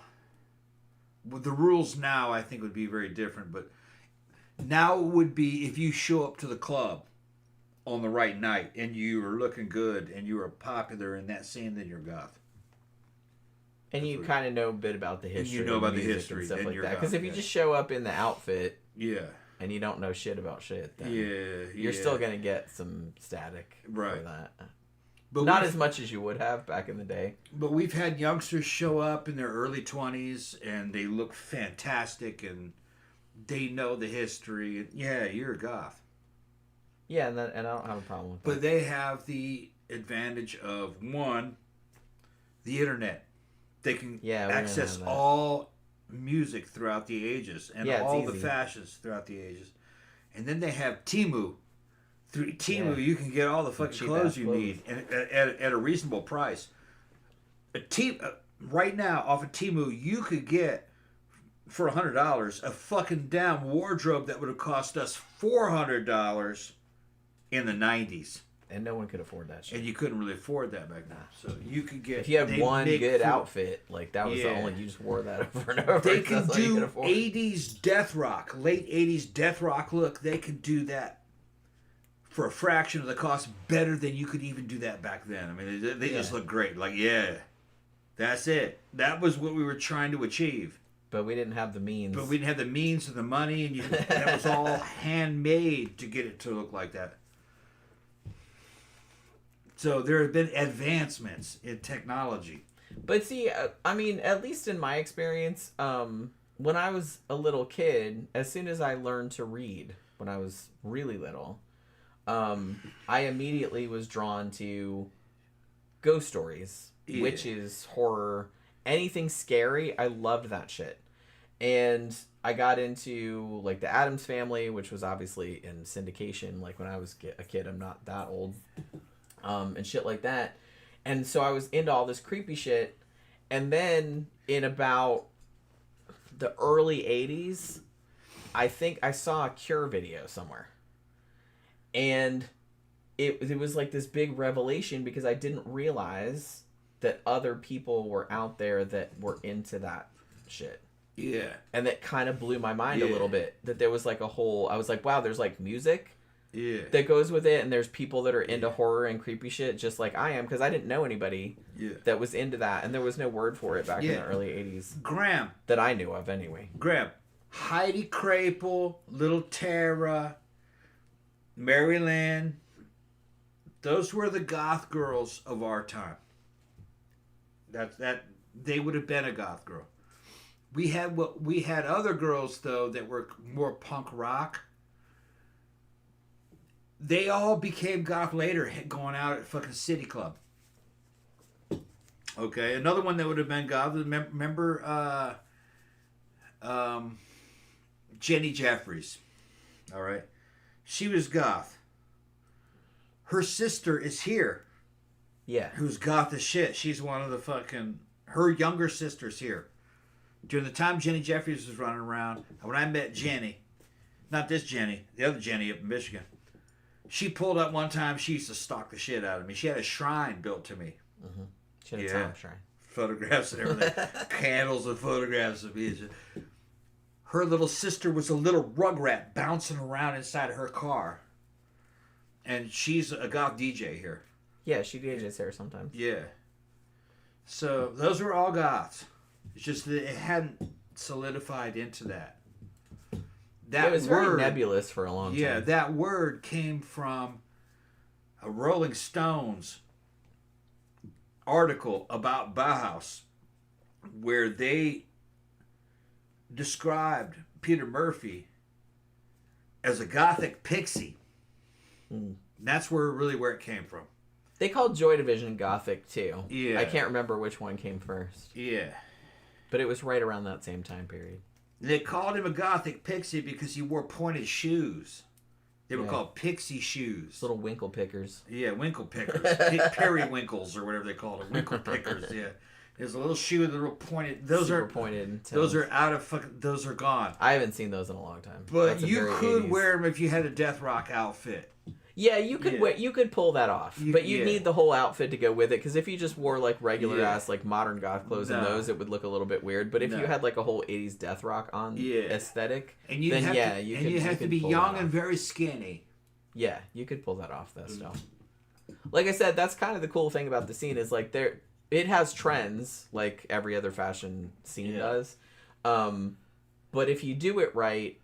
Speaker 4: with the rules now, I think would be very different. But now it would be if you show up to the club on the right night and you are looking good and you are popular in that scene, then you're goth.
Speaker 3: And you kind of know a bit about the history.
Speaker 4: You know about the
Speaker 3: music
Speaker 4: history,
Speaker 3: and stuff
Speaker 4: then
Speaker 3: like
Speaker 4: you're
Speaker 3: that. Because if you
Speaker 4: goth,
Speaker 3: just show up in the outfit,
Speaker 4: yeah,
Speaker 3: and you don't know shit about shit, then
Speaker 4: you're
Speaker 3: you're still gonna get some static for that.
Speaker 4: But
Speaker 3: not as much as you would have back in the day.
Speaker 4: But we've had youngsters show up in their early 20s and they look fantastic and they know the history. Yeah, you're a goth.
Speaker 3: Yeah, and I don't have a problem with that.
Speaker 4: But they have the advantage of, one, the internet. They can access all music throughout the ages and all the fashions throughout the ages. And then they have Temu. Through Temu, you can get all the fucking clothes you need and at a reasonable price. Right now, off of Temu, you could get, for $100, a fucking damn wardrobe that would have cost us $400 in the 90s.
Speaker 3: And no one could afford that shit.
Speaker 4: And you couldn't really afford that back then. So you could get...
Speaker 3: If you had one good outfit, like that was the only... You just wore that over and over.
Speaker 4: They could do 80s death rock, late 80s death rock look. They could do that for a fraction of the cost, better than you could even do that back then. I mean, they just look great. Like, they
Speaker 1: That's it. That was what we were trying to achieve.
Speaker 3: But we didn't have the means.
Speaker 1: But we didn't have the means or the money, and that was all handmade to get it to look like that. So there have been advancements in technology.
Speaker 3: But see, I mean, at least in my experience, when I was a little kid, as soon as I learned to read, when I was really little, I immediately was drawn to ghost stories, witches, horror, anything scary. I loved that shit. And I got into like the Addams Family, which was obviously in syndication. Like when I was a kid, I'm not that old, and shit like that. And so I was into all this creepy shit. And then in about the early 80s, I think I saw a Cure video somewhere. And it was like this big revelation because I didn't realize that other people were out there that were into that shit.
Speaker 1: Yeah.
Speaker 3: And that kind of blew my mind a little bit. That there was like a whole... I was like, wow, there's like music that goes with it. And there's people that are into horror and creepy shit just like I am. Because I didn't know anybody that was into that. And there was no word for it back in the early 80s.
Speaker 1: Graham.
Speaker 3: That I knew of anyway.
Speaker 1: Graham. Heidi Krapel, Little Tara, Mary Lynn. Those were the goth girls of our time. That they would have been a goth girl. We had other girls though that were more punk rock. They all became goth later, going out at fucking City Club. Okay, another one that would have been goth. Remember, Jenny Jeffries. All right, she was goth. Her sister is here.
Speaker 3: Yeah.
Speaker 1: Who's goth as shit. She's one of the fucking... Her younger sister's here. During the time Jenny Jeffries was running around, when I met Jenny, not this Jenny, the other Jenny up in Michigan, she pulled up one time, she used to stalk the shit out of me. She had a shrine built to me.
Speaker 3: Mm-hmm. She had a time shrine.
Speaker 1: Photographs and everything. Candles and photographs of me. Her little sister was a little rugrat bouncing around inside of her car. And she's a goth DJ here.
Speaker 3: Yeah, she DJs here sometimes.
Speaker 1: Yeah. So those were all goths. It's just that it hadn't solidified into that.
Speaker 3: It was very nebulous for a long time.
Speaker 1: Yeah, that word came from a Rolling Stones article about Bauhaus where they described Peter Murphy as a gothic pixie. That's where it came from.
Speaker 3: They called Joy Division Gothic too.
Speaker 1: Yeah.
Speaker 3: I can't remember which one came first.
Speaker 1: Yeah.
Speaker 3: But it was right around that same time period.
Speaker 1: They called him a gothic pixie because he wore pointed shoes. They were called pixie shoes.
Speaker 3: Little winkle pickers.
Speaker 1: Yeah, winkle pickers. Periwinkles or whatever they called it. Winkle pickers, yeah. There's a little shoe with a little pointed...
Speaker 3: Super pointed.
Speaker 1: Those are out of fucking... Those are gone.
Speaker 3: I haven't seen those in a long time.
Speaker 1: But you could wear them if you had a death rock outfit.
Speaker 3: Yeah, you could pull that off, but you'd need the whole outfit to go with it. Because if you just wore like regular ass like modern goth clothes in those, it would look a little bit weird. But if you had like a whole '80s death rock on aesthetic,
Speaker 1: and you have to be young and very skinny.
Speaker 3: Yeah, you could pull that off. That stuff. Like I said, that's kind of the cool thing about the scene is like it has trends like every other fashion scene does, but if you do it right,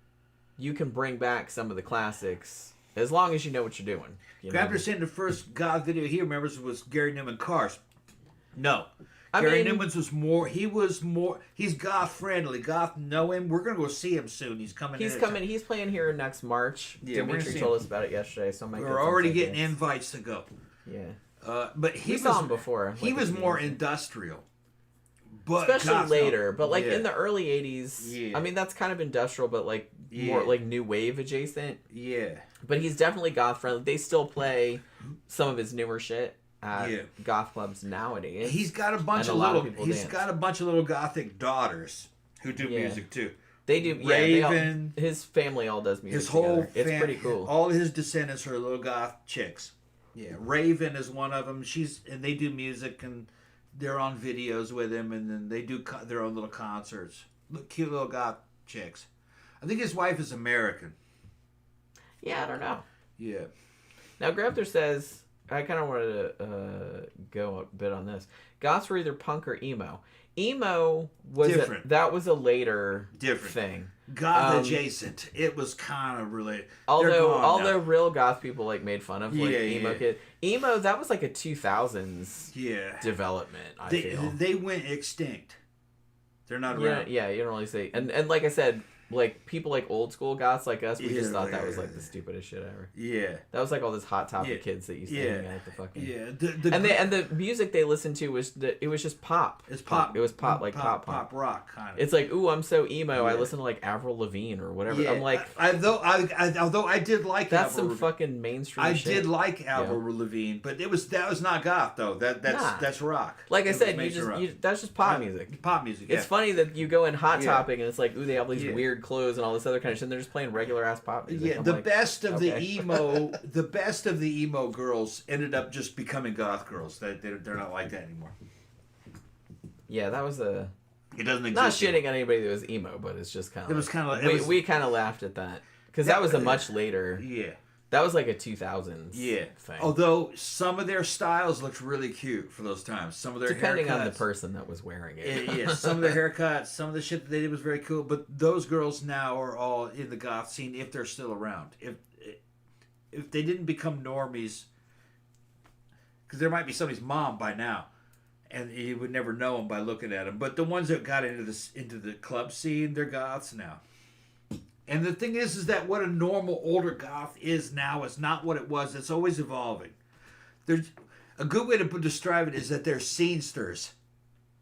Speaker 3: you can bring back some of the classics. As long as you know what you're doing.
Speaker 1: After saying the first goth video he remembers was Gary Newman Cars. No. Gary Newman's was more, he's goth friendly. Goth know him. We're going to go see him soon. He's coming
Speaker 3: He's playing here next March.
Speaker 1: Yeah,
Speaker 3: Dimitri told us about it yesterday. So
Speaker 1: we're already getting invites to go.
Speaker 3: Yeah.
Speaker 1: But we
Speaker 3: saw him before.
Speaker 1: He was more industrial. But
Speaker 3: especially later. But like in the early 80s, I mean, that's kind of industrial, but like more like new wave adjacent.
Speaker 1: Yeah.
Speaker 3: But he's definitely goth friendly. They still play some of his newer shit at goth clubs nowadays.
Speaker 1: He's got a bunch of little gothic daughters who do music too.
Speaker 3: They do.
Speaker 1: Raven.
Speaker 3: His family all does music.
Speaker 1: His whole
Speaker 3: together. It's pretty cool.
Speaker 1: All his descendants are little goth chicks. Yeah, Raven is one of them. And they do music and they're on videos with him, and then they do their own little concerts. Cute little goth chicks. I think his wife is American.
Speaker 3: Yeah, I don't know.
Speaker 1: Yeah.
Speaker 3: Now, Grabther says, I kind of wanted to go a bit on this. Goths were either punk or emo. Emo was
Speaker 1: Different.
Speaker 3: that was a later
Speaker 1: Different.
Speaker 3: thing.
Speaker 1: Goth adjacent. It was kind of related.
Speaker 3: Although real goth people like made fun of like emo
Speaker 1: yeah.
Speaker 3: kid. Emo, that was like a 2000s development, I feel.
Speaker 1: They went extinct. They're not
Speaker 3: Yeah,
Speaker 1: around.
Speaker 3: yeah, you don't really say. And like I said, like people like old school goths like us, we just thought that was
Speaker 1: yeah.
Speaker 3: like the stupidest shit ever.
Speaker 1: Yeah.
Speaker 3: That was like all this hot topic
Speaker 1: Yeah.
Speaker 3: kids that used to hang out at the fucking.
Speaker 1: Yeah.
Speaker 3: And the music they listened to was it was just pop.
Speaker 1: It's pop.
Speaker 3: It was pop like pop.
Speaker 1: Pop rock kind of.
Speaker 3: It's like, ooh, I'm so emo. I
Speaker 1: Yeah.
Speaker 3: listen to like Avril Lavigne or whatever.
Speaker 1: Yeah.
Speaker 3: I'm like,
Speaker 1: although I did like
Speaker 3: that's
Speaker 1: Avril
Speaker 3: some fucking mainstream
Speaker 1: I
Speaker 3: shit.
Speaker 1: did like Avril Lavigne, but that was not goth though. That's rock.
Speaker 3: Like I
Speaker 1: It
Speaker 3: said,
Speaker 1: was major rock.
Speaker 3: that's just pop music.
Speaker 1: Pop music.
Speaker 3: It's funny that you go in Hot
Speaker 1: Yeah.
Speaker 3: Topic and it's like, ooh, they have all these
Speaker 1: Yeah.
Speaker 3: weird clothes and all this other kind of shit. And they're just playing regular ass pop music.
Speaker 1: Yeah,
Speaker 3: I'm
Speaker 1: the
Speaker 3: like,
Speaker 1: best of
Speaker 3: okay.
Speaker 1: the best of the emo girls ended up just becoming goth girls. They're not like that anymore.
Speaker 3: Yeah, that was a.
Speaker 1: It doesn't exist.
Speaker 3: Not shitting on anybody that was emo, but it's just kind of.
Speaker 1: It was kind of.
Speaker 3: We kind of laughed at that because that was a much later.
Speaker 1: Yeah.
Speaker 3: That was like a 2000s. Thing.
Speaker 1: Although some of their styles looked really cute for those times. Some of their
Speaker 3: depending
Speaker 1: haircuts,
Speaker 3: on the person that was wearing it.
Speaker 1: yeah, some of the haircuts, some of the shit that they did was very cool. But those girls now are all in the goth scene if they're still around. If they didn't become normies, because there might be somebody's mom by now, and you would never know them by looking at them. But the ones that got into the club scene, they're goths now. And the thing is that what a normal older goth is now is not what it was. It's always evolving. There's a good way to describe it is that they're scenesters.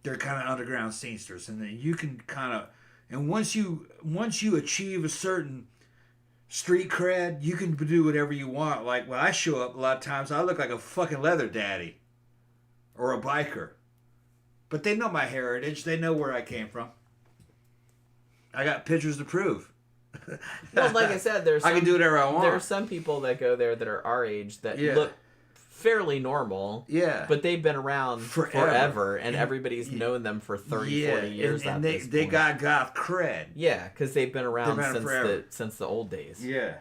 Speaker 1: They're kind of underground scenesters, and then you can kind of, and once you achieve a certain street cred, you can do whatever you want. Like when I show up, a lot of times I look like a fucking leather daddy or a biker, but they know my heritage. They know where I came from. I got pictures to prove.
Speaker 3: Well, like I said,
Speaker 1: I can do whatever I want.
Speaker 3: There are some people that go there that are our age that look fairly normal.
Speaker 1: Yeah.
Speaker 3: But they've been around forever and everybody's known them for 30, 40 years.
Speaker 1: And they got goth cred.
Speaker 3: Yeah, because they've been around
Speaker 1: forever.
Speaker 3: since the old days.
Speaker 1: Yeah.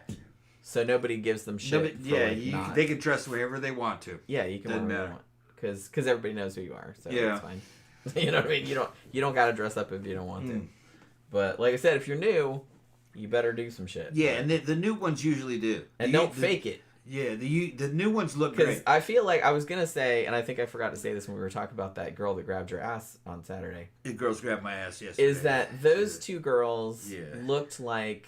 Speaker 3: So nobody gives them shit.
Speaker 1: They can dress whatever they want to.
Speaker 3: Yeah, you can
Speaker 1: Doesn't
Speaker 3: wear whatever you want. Because everybody knows who you are. So
Speaker 1: Yeah.
Speaker 3: it's fine. You know what I mean? You don't got to dress up if you don't want to. But like I said, if you're new, you better do some shit.
Speaker 1: Yeah, and the new ones usually do.
Speaker 3: And don't fake it.
Speaker 1: Yeah, the new ones look
Speaker 3: Because
Speaker 1: great.
Speaker 3: I feel like I was going to say, and I think I forgot to say this when we were talking about that girl that grabbed your ass on Saturday.
Speaker 1: The girls grabbed my ass yesterday.
Speaker 3: Is that those two girls
Speaker 1: Yeah.
Speaker 3: looked like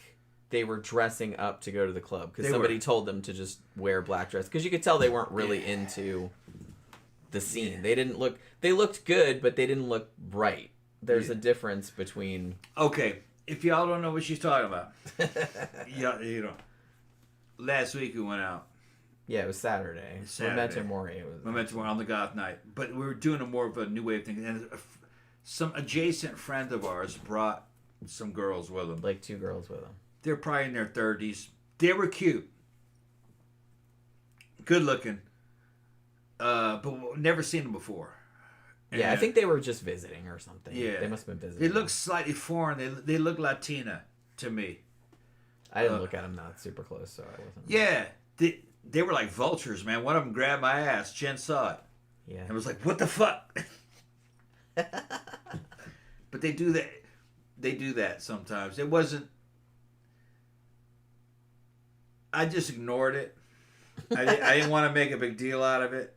Speaker 3: they were dressing up to go to the club. Because somebody told them to just wear black dress. Because you could tell they weren't really into the scene.
Speaker 1: Yeah.
Speaker 3: They looked good, but they didn't look right. There's a difference between...
Speaker 1: Okay, if y'all don't know what she's talking about, last week we went out.
Speaker 3: Yeah, it was Saturday. Memento Mori.
Speaker 1: Memento Mori on the goth night. But we were doing more of a new wave thing. And some adjacent friend of ours brought some girls with them.
Speaker 3: Like two girls with them.
Speaker 1: They're probably in their 30s. They were cute. Good looking. But never seen them before.
Speaker 3: Yeah, I think they were just visiting or something.
Speaker 1: Yeah.
Speaker 3: They must have been visiting.
Speaker 1: They look slightly foreign. They look Latina to me.
Speaker 3: I didn't look at them that super close, so I wasn't...
Speaker 1: Yeah. They were like vultures, man. One of them grabbed my ass. Jen saw it.
Speaker 3: Yeah.
Speaker 1: And was like, what the fuck? But they do that. They do that sometimes. It wasn't... I just ignored it. I didn't want to make a big deal out of it.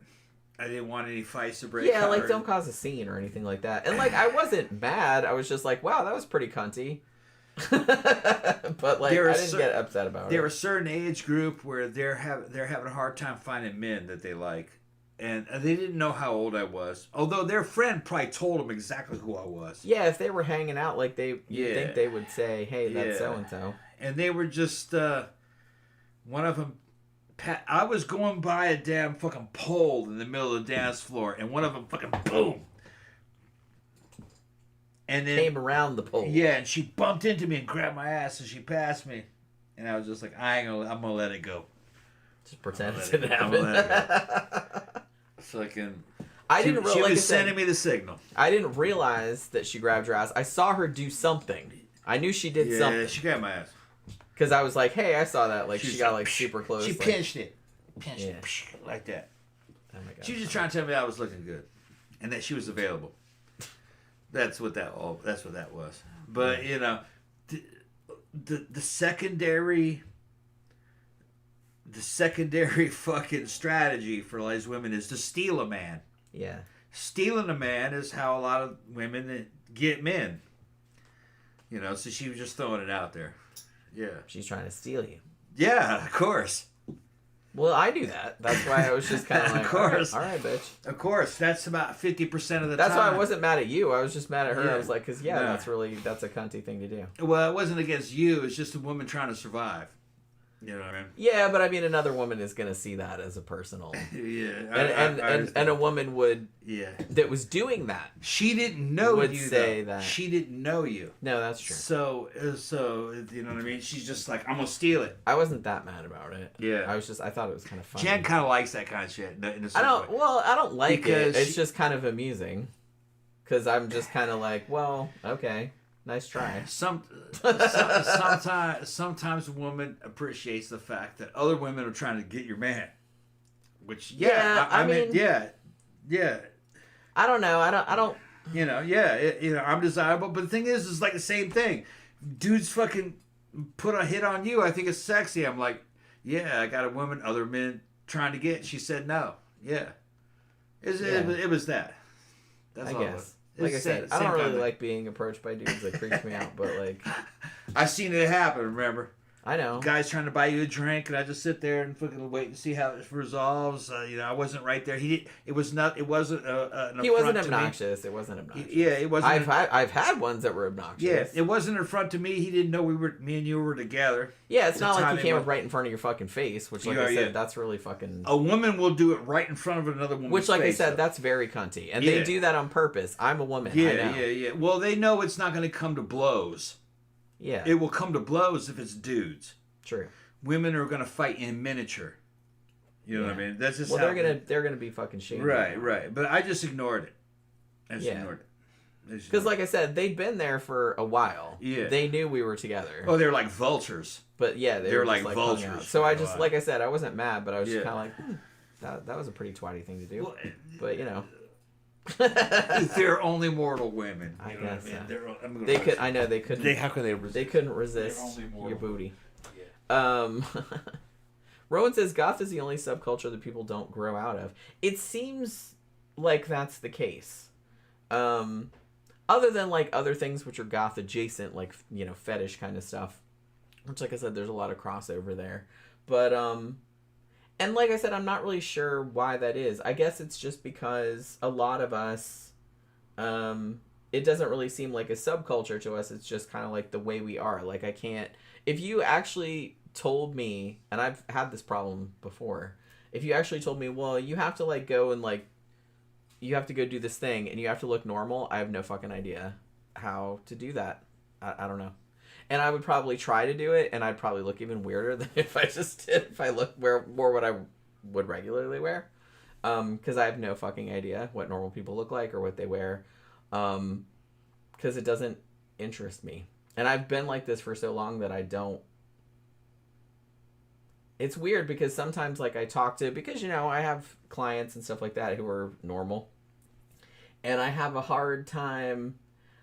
Speaker 1: I didn't want any fights to break out.
Speaker 3: Yeah, like, don't cause a scene or anything like that. And, like, I wasn't mad. I was just like, wow, that was pretty cunty. But, like, I didn't get upset about it.
Speaker 1: They're a certain age group where they're having a hard time finding men that they like. And they didn't know how old I was. Although their friend probably told them exactly who I was.
Speaker 3: Yeah, if they were hanging out, like, you'd think they would say, hey, that's
Speaker 1: Yeah.
Speaker 3: so-and-so.
Speaker 1: And they were just, one of them, I was going by a damn fucking pole in the middle of the dance floor, and one of them fucking boom. And then
Speaker 3: Came around the pole.
Speaker 1: yeah, and she bumped into me and grabbed my ass, and she passed me, and I was just like, I'm gonna let it go.
Speaker 3: Just pretend it
Speaker 1: I'm
Speaker 3: didn't
Speaker 1: gonna let
Speaker 3: happen.
Speaker 1: Fucking.
Speaker 3: I didn't
Speaker 1: She
Speaker 3: realize
Speaker 1: was sending me the signal.
Speaker 3: I didn't realize that she grabbed your ass. I saw her do something. I knew she did something.
Speaker 1: Yeah, she grabbed my ass.
Speaker 3: Because I was like, hey, I saw that. Like, she got, like,
Speaker 1: like,
Speaker 3: super close.
Speaker 1: She
Speaker 3: like,
Speaker 1: pinched it. Pinched
Speaker 3: Yeah.
Speaker 1: it like that.
Speaker 3: Oh my god.
Speaker 4: She was just trying to tell me I was looking good, and that she was available. That's what that was. But you know, the secondary fucking strategy for these women is to steal a man.
Speaker 3: Yeah.
Speaker 4: Stealing a man is how a lot of women get men. You know, so she was just throwing it out there. Yeah.
Speaker 3: She's trying to steal you.
Speaker 4: Yeah, of course.
Speaker 3: Well, I do that. That's why I was just kind of like,
Speaker 4: Of course.
Speaker 3: all right, bitch.
Speaker 4: Of course, that's about 50% of the
Speaker 3: That's
Speaker 4: time.
Speaker 3: why I wasn't mad at you. I was just mad at her.
Speaker 4: Yeah.
Speaker 3: I was like, because,
Speaker 4: No.
Speaker 3: that's a cunty thing to do.
Speaker 4: Well, it wasn't against you. It's just a woman trying to survive. You know what I mean?
Speaker 3: Yeah, but I mean, another woman is going to see that as a personal.
Speaker 4: Yeah.
Speaker 3: And a woman would,
Speaker 4: yeah.
Speaker 3: that was doing that.
Speaker 4: She didn't know
Speaker 3: Would
Speaker 4: you,
Speaker 3: say
Speaker 4: though.
Speaker 3: that.
Speaker 4: She didn't know you.
Speaker 3: No, that's true.
Speaker 4: So, you know what I mean? She's just like, I'm going to steal it.
Speaker 3: I wasn't that mad about it.
Speaker 4: Yeah.
Speaker 3: I thought it was kind of funny.
Speaker 4: Jen kind of likes that kind of shit. In a
Speaker 3: I don't like
Speaker 4: Because
Speaker 3: it. It's just kind of amusing. Because I'm just kind of like, well, okay. Nice try.
Speaker 4: Sometimes a woman appreciates the fact that other women are trying to get your man. Which, I mean, yeah.
Speaker 3: I don't know. I don't.
Speaker 4: You know, I'm desirable. But the thing is like the same thing. Dudes fucking put a hit on you. I think it's sexy. I'm like, yeah, I got a woman other men trying to get. She said no. Yeah. It was that. That's
Speaker 3: I
Speaker 4: all
Speaker 3: guess.
Speaker 4: it was.
Speaker 3: Like I
Speaker 4: It's
Speaker 3: said,
Speaker 4: the
Speaker 3: I
Speaker 4: same
Speaker 3: don't really
Speaker 4: kind of-
Speaker 3: like being approached by dudes. That creeps me out. But like,
Speaker 4: I've seen it happen, remember?
Speaker 3: I know.
Speaker 4: Guys trying to buy you a drink, and I just sit there and fucking wait and see how it resolves. I wasn't right there. It wasn't an
Speaker 3: He wasn't
Speaker 4: affront to me.
Speaker 3: obnoxious. It wasn't obnoxious.
Speaker 4: Yeah, it wasn't.
Speaker 3: I've had ones that were obnoxious.
Speaker 4: Yeah, it wasn't an affront to me. He didn't know me and you were together.
Speaker 3: Yeah, it's
Speaker 4: The
Speaker 3: not like
Speaker 4: timing
Speaker 3: he came
Speaker 4: was-
Speaker 3: up right in front of your fucking face, which, like
Speaker 4: Yeah,
Speaker 3: I said,
Speaker 4: yeah.
Speaker 3: that's really fucking.
Speaker 4: A woman will do it right in front of another woman's
Speaker 3: Which, like I
Speaker 4: face,
Speaker 3: said,
Speaker 4: though.
Speaker 3: that's very cunty, and
Speaker 4: Yeah.
Speaker 3: they do that on purpose. I'm a woman. I know.
Speaker 4: Yeah. Well, they know it's not going to come to blows.
Speaker 3: Yeah,
Speaker 4: It will come to blows if it's dudes.
Speaker 3: true.
Speaker 4: Women are going to fight in miniature. You know what I mean? That's just
Speaker 3: Well,
Speaker 4: how
Speaker 3: they're gonna be fucking shady.
Speaker 4: Right. But I just ignored it. Ignored it.
Speaker 3: Because, like I said, they'd been there for a while.
Speaker 4: Yeah.
Speaker 3: They knew we were together.
Speaker 4: Oh, they're like vultures.
Speaker 3: But yeah, they
Speaker 4: they're
Speaker 3: were
Speaker 4: like
Speaker 3: just, hung
Speaker 4: vultures
Speaker 3: out.
Speaker 4: for
Speaker 3: So
Speaker 4: a
Speaker 3: I just,
Speaker 4: while.
Speaker 3: like I said, I wasn't mad, but I was just
Speaker 4: Yeah.
Speaker 3: kind of like, that was a pretty twatty thing to do.
Speaker 4: Well,
Speaker 3: but you know,
Speaker 4: they're only mortal women.
Speaker 3: I
Speaker 4: You know
Speaker 3: guess
Speaker 4: what I mean?
Speaker 3: so.
Speaker 4: I'm gonna
Speaker 3: they
Speaker 4: write
Speaker 3: could.
Speaker 4: some-
Speaker 3: I know they couldn't.
Speaker 4: How can they resist?
Speaker 3: They couldn't resist
Speaker 4: only mortal.
Speaker 3: your booty. Rowan says goth is the only subculture that people don't grow out of. It seems like that's the case. Other than like other things which are goth adjacent, like, you know, fetish kind of stuff. Which, like I said, there's a lot of crossover there. But and like I said, I'm not really sure why that is. I guess it's just because a lot of us it doesn't really seem like a subculture to us. It's just kind of like the way we are. Like, I can't... If you actually told me, and I've had this problem before, if you actually told me, well, you have to, like, go and, like, you have to go do this thing, and you have to look normal, I have no fucking idea how to do that. I don't know. And I would probably try to do it, and I'd probably look even weirder than if I just did, if I wore what I would regularly wear. Because I have no fucking idea what normal people look like or what they wear. Because it doesn't interest me. And I've been like this for so long that I don't... It's weird because sometimes, like, I talk to... Because, you know, I have clients and stuff like that who are normal. And I have a hard time...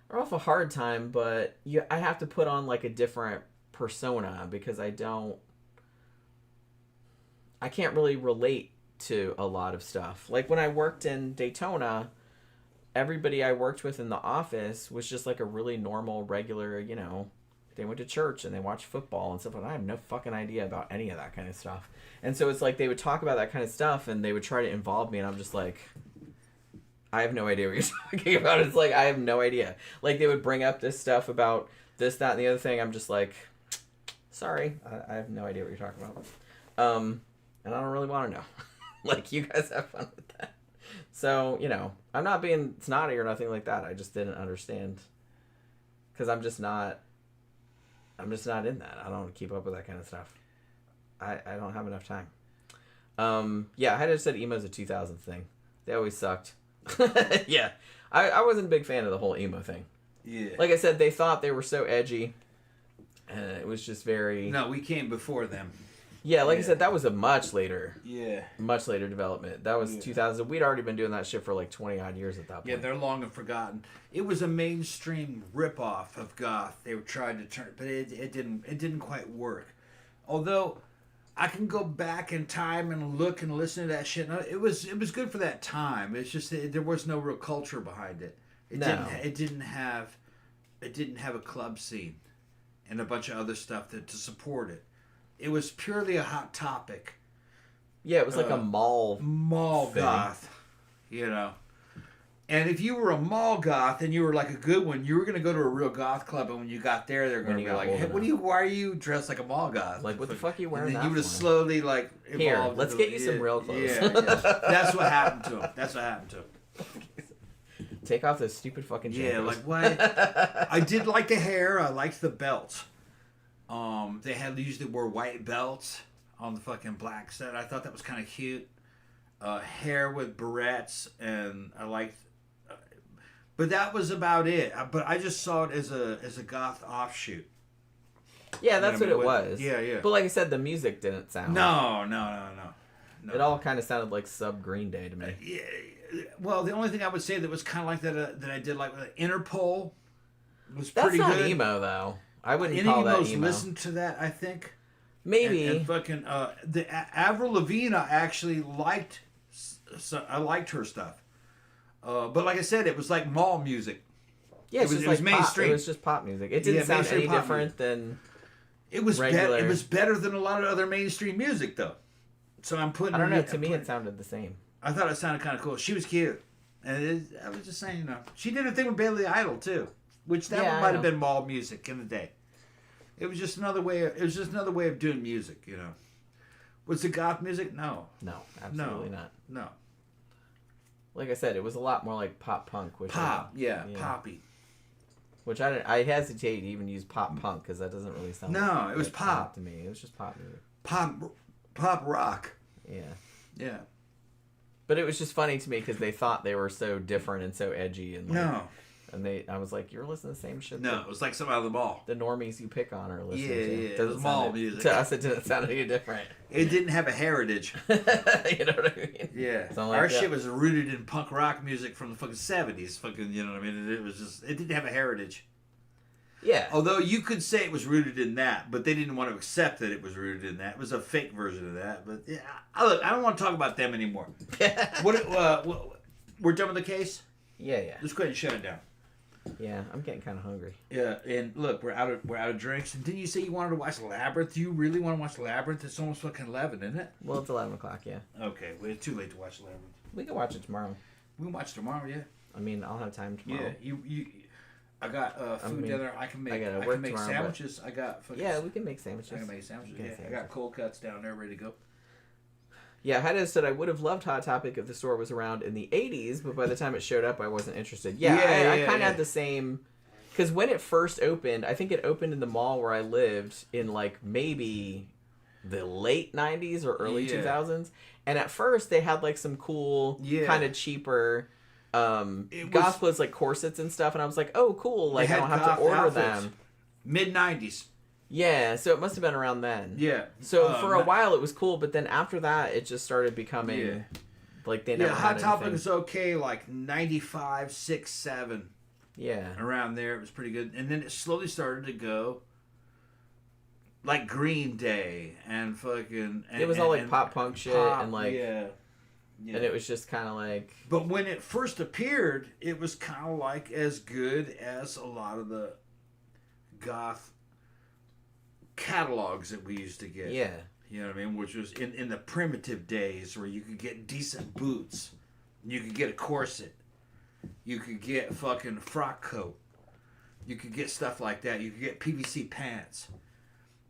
Speaker 3: Or off a hard time, but I have to put on, like, a different persona because I can't really relate to a lot of stuff. Like, when I worked in Daytona, everybody I worked with in the office was just, like, a really normal, regular, you know, they went to church and they watched football and stuff, and I have no fucking idea about any of that kind of stuff. And so it's like they would talk about that kind of stuff and they would try to involve me, and I'm just like... I have no idea what you're talking about. It's like, I have no idea. Like, they would bring up this stuff about this, that, and the other thing. I'm just like, sorry, I have no idea what you're talking about. And I don't really want to know. Like, you guys have fun with that. So, you know, I'm not being snotty or nothing like that. I just didn't understand. Because I'm just not in that. I don't keep up with that kind of stuff. I don't have enough time. Yeah, I had just said emo's a 2000 thing. They always sucked. Yeah, I wasn't a big fan of the whole emo thing.
Speaker 4: Yeah.
Speaker 3: Like I said, they thought they were so edgy, and it was just very...
Speaker 4: No, we came before them.
Speaker 3: Yeah, like I
Speaker 2: Yeah.
Speaker 3: said, that was a much later development. That was 2000. We'd already been doing that shit for like 20 odd years at that point.
Speaker 2: Yeah, they're long and forgotten. It was a mainstream ripoff of goth. They were trying to turn, but it didn't quite work. Although I can go back in time and look and listen to that shit. It was good for that time. It's just there was no real culture behind it. It didn't have a club scene and a bunch of other stuff to support it. It was purely a hot topic.
Speaker 3: Yeah, it was like a mall thing.
Speaker 2: goth, you know. And if you were a mall goth and you were like a good one, you were gonna go to a real goth club, and when you got there, they're gonna be like, "Hey, why are you dressed like a mall goth?
Speaker 3: Like, what the fuck are you wearing?"
Speaker 2: And then
Speaker 3: that
Speaker 2: you would have
Speaker 3: for?
Speaker 2: slowly like evolved.
Speaker 3: Here, let's
Speaker 2: into-
Speaker 3: get you some real clothes.
Speaker 2: Yeah, that's what happened to him. That's what happened to him.
Speaker 3: Take off those stupid fucking
Speaker 2: Yeah,
Speaker 3: jumpers.
Speaker 2: like what? I did like the hair. I liked the belt. They usually wore white belts on the fucking black set. I thought that was kind of cute. Hair with barrettes, and I liked. But that was about it. But I just saw it as a goth offshoot.
Speaker 3: Yeah, that's
Speaker 2: You know
Speaker 3: what
Speaker 2: what I
Speaker 3: it
Speaker 2: mean?
Speaker 3: was.
Speaker 2: Yeah.
Speaker 3: But like I said, the music didn't sound.
Speaker 2: No.
Speaker 3: It all kind of sounded like sub Green Day to me.
Speaker 2: Yeah. Well, the only thing I would say that was kind of like that I did like Interpol was
Speaker 3: That's
Speaker 2: pretty
Speaker 3: not
Speaker 2: good.
Speaker 3: emo though. I wouldn't
Speaker 2: Any
Speaker 3: call
Speaker 2: of
Speaker 3: that
Speaker 2: those
Speaker 3: emo.
Speaker 2: listened to that? I think.
Speaker 3: Maybe.
Speaker 2: And fucking Avril Lavigne, I actually liked. I liked her stuff. But like I said, it was like mall music.
Speaker 3: Yeah, it's
Speaker 2: it was-
Speaker 3: just
Speaker 2: it was
Speaker 3: like
Speaker 2: mainstream.
Speaker 3: Pop. It was just pop music. It didn't sound
Speaker 2: mainstream
Speaker 3: any
Speaker 2: pop
Speaker 3: different than.
Speaker 2: It was
Speaker 3: regular.
Speaker 2: It was better than a lot of other mainstream music, though. So I'm putting.
Speaker 3: I don't know. To me, it sounded the same.
Speaker 2: I thought it sounded kind of cool. She was cute, and I was just saying, she did a thing with Bailey Idol too, which that
Speaker 3: Yeah, I
Speaker 2: might
Speaker 3: know.
Speaker 2: have been mall music in the day. It was just another way. It was just another way of doing music, you know. Was it goth music? No,
Speaker 3: No, absolutely not.
Speaker 2: no.
Speaker 3: Like I said, it was a lot more like pop punk, which
Speaker 2: Poppy.
Speaker 3: Which I hesitate to even use pop punk because that doesn't really sound.
Speaker 2: No,
Speaker 3: like
Speaker 2: it was pop.
Speaker 3: to me. It was just pop music.
Speaker 2: Pop rock.
Speaker 3: Yeah.
Speaker 2: Yeah.
Speaker 3: But it was just funny to me because they thought they were so different and so edgy and like,
Speaker 2: No,
Speaker 3: and I was like, you're listening to the same shit.
Speaker 2: no,
Speaker 3: that
Speaker 2: it was like something out of the mall.
Speaker 3: the normies you pick on are listening to.
Speaker 2: Yeah, it
Speaker 3: Doesn't
Speaker 2: was mall
Speaker 3: sound-
Speaker 2: music.
Speaker 3: To us, it didn't sound any different.
Speaker 2: It didn't have a heritage.
Speaker 3: You know what I mean?
Speaker 2: Yeah,
Speaker 3: Something like
Speaker 2: our
Speaker 3: that.
Speaker 2: shit was rooted in punk rock music from the fucking 70s. Fucking, you know what I mean? It didn't have a heritage.
Speaker 3: Yeah.
Speaker 2: Although you could say it was rooted in that, but they didn't want to accept that it was rooted in that. It was a fake version of that. But yeah, look, I don't want to talk about them anymore. We're done with the case.
Speaker 3: Yeah.
Speaker 2: Let's go ahead and shut it down.
Speaker 3: Yeah. I'm getting kind of hungry.
Speaker 2: Yeah, and look, we're out of drinks. And didn't you say you wanted to watch Labyrinth? Do you really want to watch Labyrinth? It's almost fucking 11, isn't it?
Speaker 3: Well, it's 11 o'clock. Yeah.
Speaker 2: Okay, well, it's too late to watch Labyrinth.
Speaker 3: We can watch it tomorrow.
Speaker 2: We can watch tomorrow. Yeah.
Speaker 3: I mean, I'll have time tomorrow.
Speaker 2: Yeah, you. I got food dinner. I can make.
Speaker 3: I gotta
Speaker 2: I
Speaker 3: work
Speaker 2: can make
Speaker 3: tomorrow,
Speaker 2: sandwiches. I got. Fucking,
Speaker 3: Yeah, we can make sandwiches.
Speaker 2: I can make sandwiches.
Speaker 3: We can
Speaker 2: Yeah,
Speaker 3: make
Speaker 2: I got cold cuts down there ready to go.
Speaker 3: Yeah, Hada said I would have loved Hot Topic if the store was around in the 80s, but by the time it showed up, I wasn't interested. I kind of had the same... Because when it first opened, I think it opened in the mall where I lived in, like, maybe the late 90s or early 2000s. And at first, they had, like, some cool, kind of cheaper goth clothes, like corsets and stuff. And I was like, oh, cool. Like, I don't have to order them.
Speaker 2: Mid-90s.
Speaker 3: Yeah, so it must have been around then.
Speaker 2: Yeah.
Speaker 3: So for a while it was cool, but then after that it just started becoming like they never had
Speaker 2: Hot Topic
Speaker 3: anything.
Speaker 2: was okay, like 95, 6, 7.
Speaker 3: Yeah.
Speaker 2: Around there, it was pretty good. And then it slowly started to go like Green Day and fucking...
Speaker 3: It was all like pop punk shit and like...
Speaker 2: Yeah.
Speaker 3: And it was just kind of like...
Speaker 2: But when it first appeared, it was kind of like as good as a lot of the goth catalogs that we used to get.
Speaker 3: Yeah.
Speaker 2: You know what I mean? Which was in the primitive days where you could get decent boots. You could get a corset. You could get a fucking frock coat. You could get stuff like that. You could get PVC pants.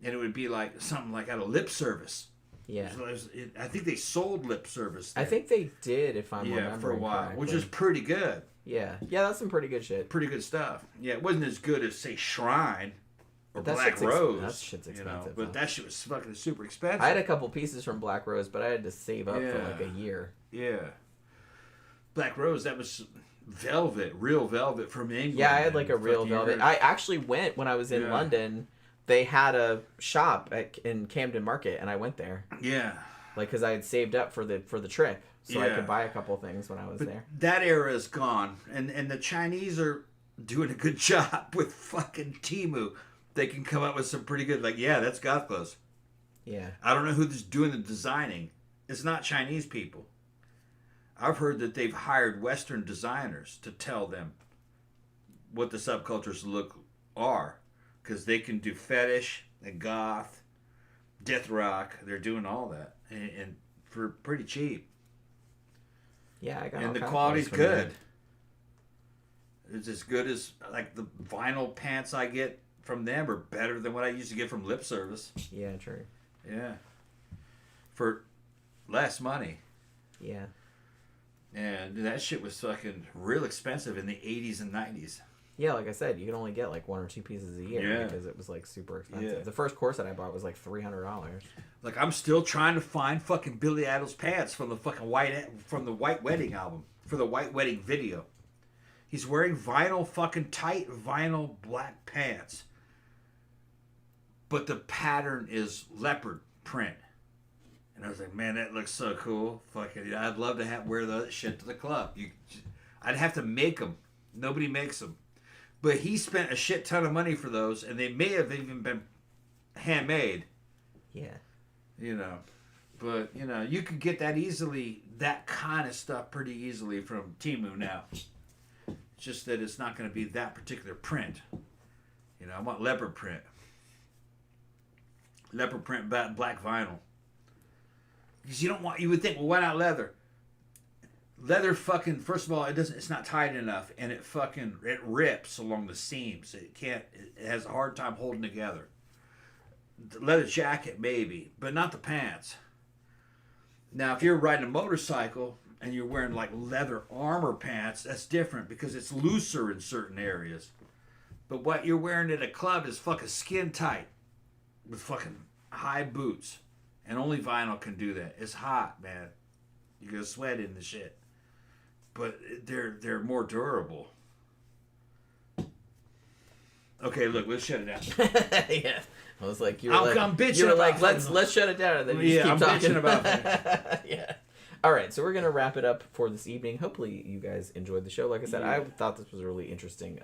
Speaker 2: And it would be like something like out of Lip Service.
Speaker 3: Yeah.
Speaker 2: So I think they sold Lip Service there.
Speaker 3: I think they did, if I'm remembering
Speaker 2: for a while,
Speaker 3: correctly.
Speaker 2: which is pretty good.
Speaker 3: Yeah. Yeah, that's some pretty good shit.
Speaker 2: Pretty good stuff. Yeah, it wasn't as good as, say, Shrine or
Speaker 3: That
Speaker 2: Black
Speaker 3: shit's
Speaker 2: Rose.
Speaker 3: that shit's expensive.
Speaker 2: But that shit was fucking super expensive.
Speaker 3: I had a couple pieces from Black Rose, but I had to save up for like a year.
Speaker 2: Yeah. Black Rose, that was velvet, real velvet from England.
Speaker 3: Yeah, I had like a real
Speaker 2: Fucking
Speaker 3: velvet.
Speaker 2: hurt.
Speaker 3: I actually went when I was in London they had a shop in Camden Market, and I went there.
Speaker 2: Yeah.
Speaker 3: Like, because I had saved up for the trip, so I
Speaker 2: Yeah.
Speaker 3: could buy a couple of things when I was there.
Speaker 2: That era is gone, and the Chinese are doing a good job with fucking Temu. They can come up with some pretty good, like, yeah, that's goth clothes.
Speaker 3: Yeah.
Speaker 2: I don't know who's doing the designing. It's not Chinese people. I've heard that they've hired Western designers to tell them what the subcultures are, because they can do fetish and goth, death rock. They're doing all that, and for pretty cheap.
Speaker 3: Yeah, I got.
Speaker 2: And
Speaker 3: all
Speaker 2: the
Speaker 3: kinds of
Speaker 2: quality's
Speaker 3: clothes from
Speaker 2: good. It's as good as, like, the vinyl pants I get from them are better than what I used to get from Lip Service.
Speaker 3: there. Yeah, true.
Speaker 2: Yeah. For less money.
Speaker 3: Yeah.
Speaker 2: And that shit was fucking real expensive in the 80s and 90s.
Speaker 3: Yeah, like I said, you could only get like 1 or 2 pieces a year
Speaker 2: Yeah.
Speaker 3: because it was like super expensive.
Speaker 2: Yeah.
Speaker 3: The first corset I bought was like $300.
Speaker 2: Like, I'm still trying to find fucking Billy Idol's pants from the fucking White Wedding album, for the White Wedding video. He's wearing fucking tight vinyl black pants. But the pattern is leopard print. And I was like, man, that looks so cool. Fucking, I'd love to wear that shit to the club. I'd have to make them. Nobody makes them. But he spent a shit ton of money for those, and they may have even been handmade.
Speaker 3: Yeah.
Speaker 2: You know. But, you know, you could get that easily, that kind of stuff pretty easily from Temu now. It's just that it's not going to be that particular print. You know, I want leopard print. Leopard print black vinyl. Because you would think, well, why not leather? Leather fucking, first of all, it's not tight enough, and it rips along the seams. It has a hard time holding together. The leather jacket, maybe, but not the pants. Now, if you're riding a motorcycle and you're wearing like leather armor pants, that's different because it's looser in certain areas. But what you're wearing at a club is fucking skin tight with fucking high boots. And only vinyl can do that. It's hot, man. You're gonna sweat in the shit. But they're more durable. Okay, look, let's shut it down.
Speaker 3: Yeah. I was like,
Speaker 2: I'm bitching
Speaker 3: you were
Speaker 2: about
Speaker 3: like,
Speaker 2: fucking-
Speaker 3: let's shut it down, and then you
Speaker 2: Yeah,
Speaker 3: just keep
Speaker 2: I'm
Speaker 3: talking
Speaker 2: bitching about it.
Speaker 3: Yeah. All right, so we're gonna wrap it up for this evening. Hopefully, you guys enjoyed the show. Like I said, I thought this was a really interesting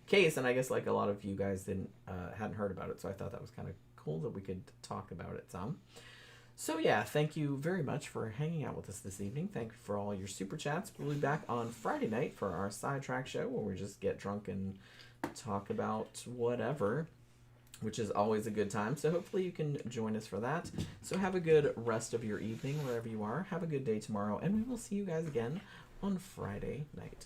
Speaker 3: case, and I guess like a lot of you guys hadn't heard about it, so I thought that was kind of cool that we could talk about it some. So yeah, thank you very much for hanging out with us this evening. Thank you for all your super chats. We'll be back on Friday night for our sidetrack show where we just get drunk and talk about whatever, which is always a good time. So hopefully you can join us for that. So have a good rest of your evening wherever you are. Have a good day tomorrow, and we will see you guys again on Friday night.